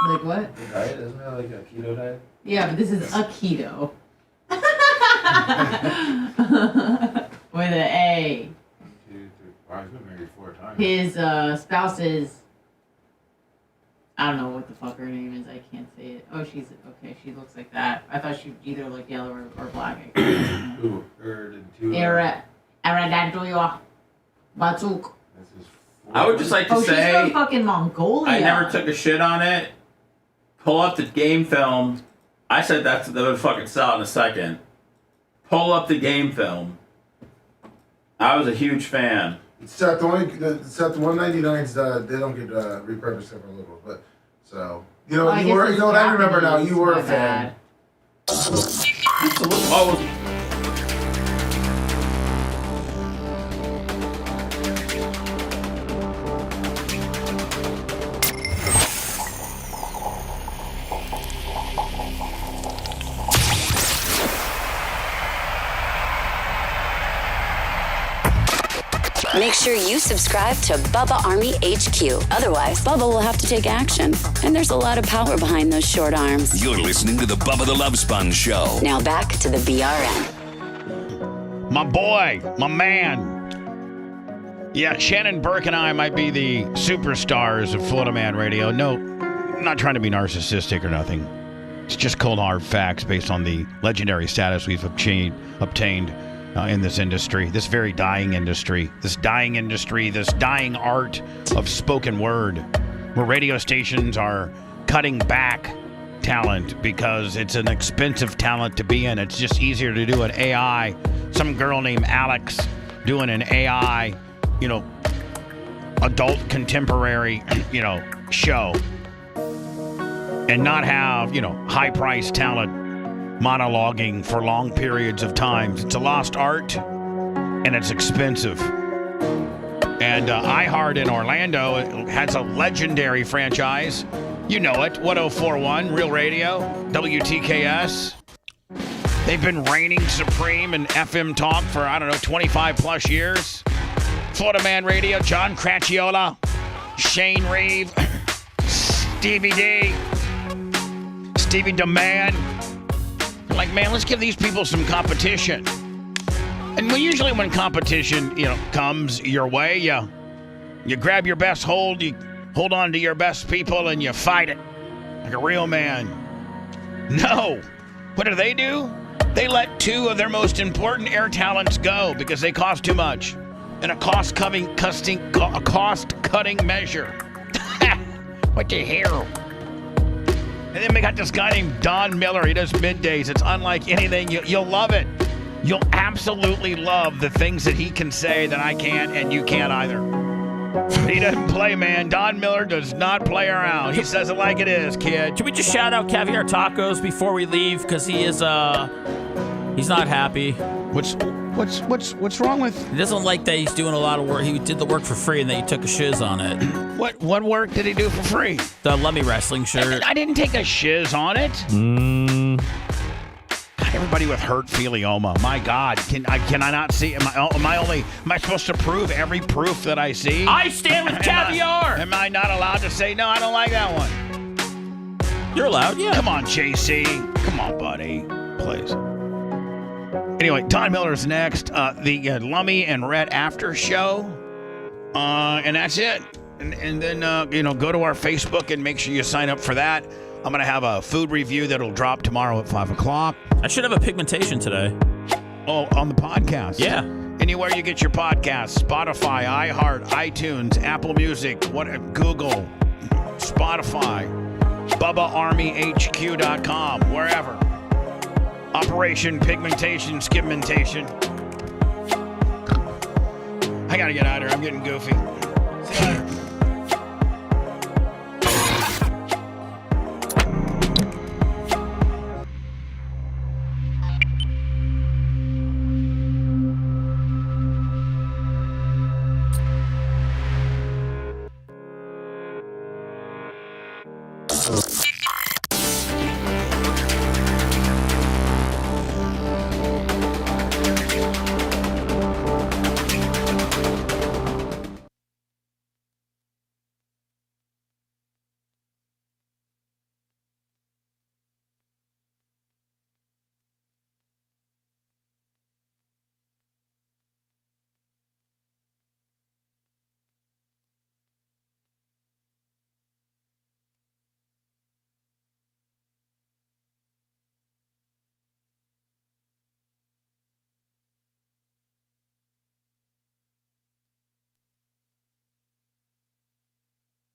Like what? The diet, isn't that like a keto diet? Yeah, but this is Aikido. With an A. 1, 2, 3. Wow, he's been married 4 times. His spouse is. I don't know what the fuck her name is. I can't say it. Oh, she's okay. She looks like that. I thought she'd either look yellow or black. Ooh, Aradantuyo. Batsuk. I would just like to say, she's from fucking Mongolia. I never took a shit on it. Pull up the game film. I said that would fucking sell in a second. Pull up the game film. I was a huge fan. Seth, the 199s, they don't get repurposed ever little, but so you know Well, you were, you know what I remember now. You were a My fan. Oh. Make sure you subscribe to Bubba Army HQ. Otherwise, Bubba will have to take action. And there's a lot of power behind those short arms. You're listening to the Bubba the Love Sponge Show. Now back to the BRN. My boy, my man. Yeah, Shannon Burke and I might be the superstars of Florida Man Radio. No, I'm not trying to be narcissistic or nothing. It's just cold hard facts based on the legendary status we've obtained in this industry, this very dying industry, this dying art of spoken word, where radio stations are cutting back talent because it's an expensive talent to be in. It's just easier to do an AI, some girl named Alex doing an AI, adult contemporary, show, and not have, high priced talent monologuing for long periods of time. It's a lost art, and it's expensive. And iHeart in Orlando has a legendary franchise. You know it, 1041 Real Radio, WTKS. They've been reigning supreme in FM talk for, 25 plus years. Florida Man Radio, John Cracciola, Shane Reeve, Stevie D, Stevie DeMann. Like, man, let's give these people some competition. And usually when competition, comes your way, you grab your best hold, you hold on to your best people, and you fight it like a real man. No. What do? They let 2 of their most important air talents go because they cost too much. In a cost-cutting measure. What the hell? And then we got this guy named Don Miller. He does middays. It's unlike anything. You'll love it. You'll absolutely love the things that he can say that I can't and you can't either. He doesn't play, man. Don Miller does not play around. He says it like it is, kid. Can we just shout out Caviar Tacos before we leave? Because he is, he's not happy. What's wrong with? He doesn't like that he's doing a lot of work. He did the work for free and then he took a shiz on it. What work did he do for free? The Lummy Wrestling shirt. I didn't take a shiz on it. God, everybody with hurtfilioma. My God, can I not see? Am I supposed to prove every proof that I see? I stand with Caviar. Am I not allowed to say no? I don't like that one. You're allowed, yeah. Come on, JC. Come on, buddy. Please. Anyway, Don Miller's next. The Lummy and Red After Show. And that's it. And then, go to our Facebook and make sure you sign up for that. I'm going to have a food review that'll drop tomorrow at 5 o'clock. I should have a pigmentation today. Oh, on the podcast? Yeah. Anywhere you get your podcasts, Spotify, iHeart, iTunes, Apple Music, Google, Spotify, BubbaArmyHQ.com, wherever. Operation Pigmentation Skimmentation. I gotta get out of here. I'm getting goofy. See you later.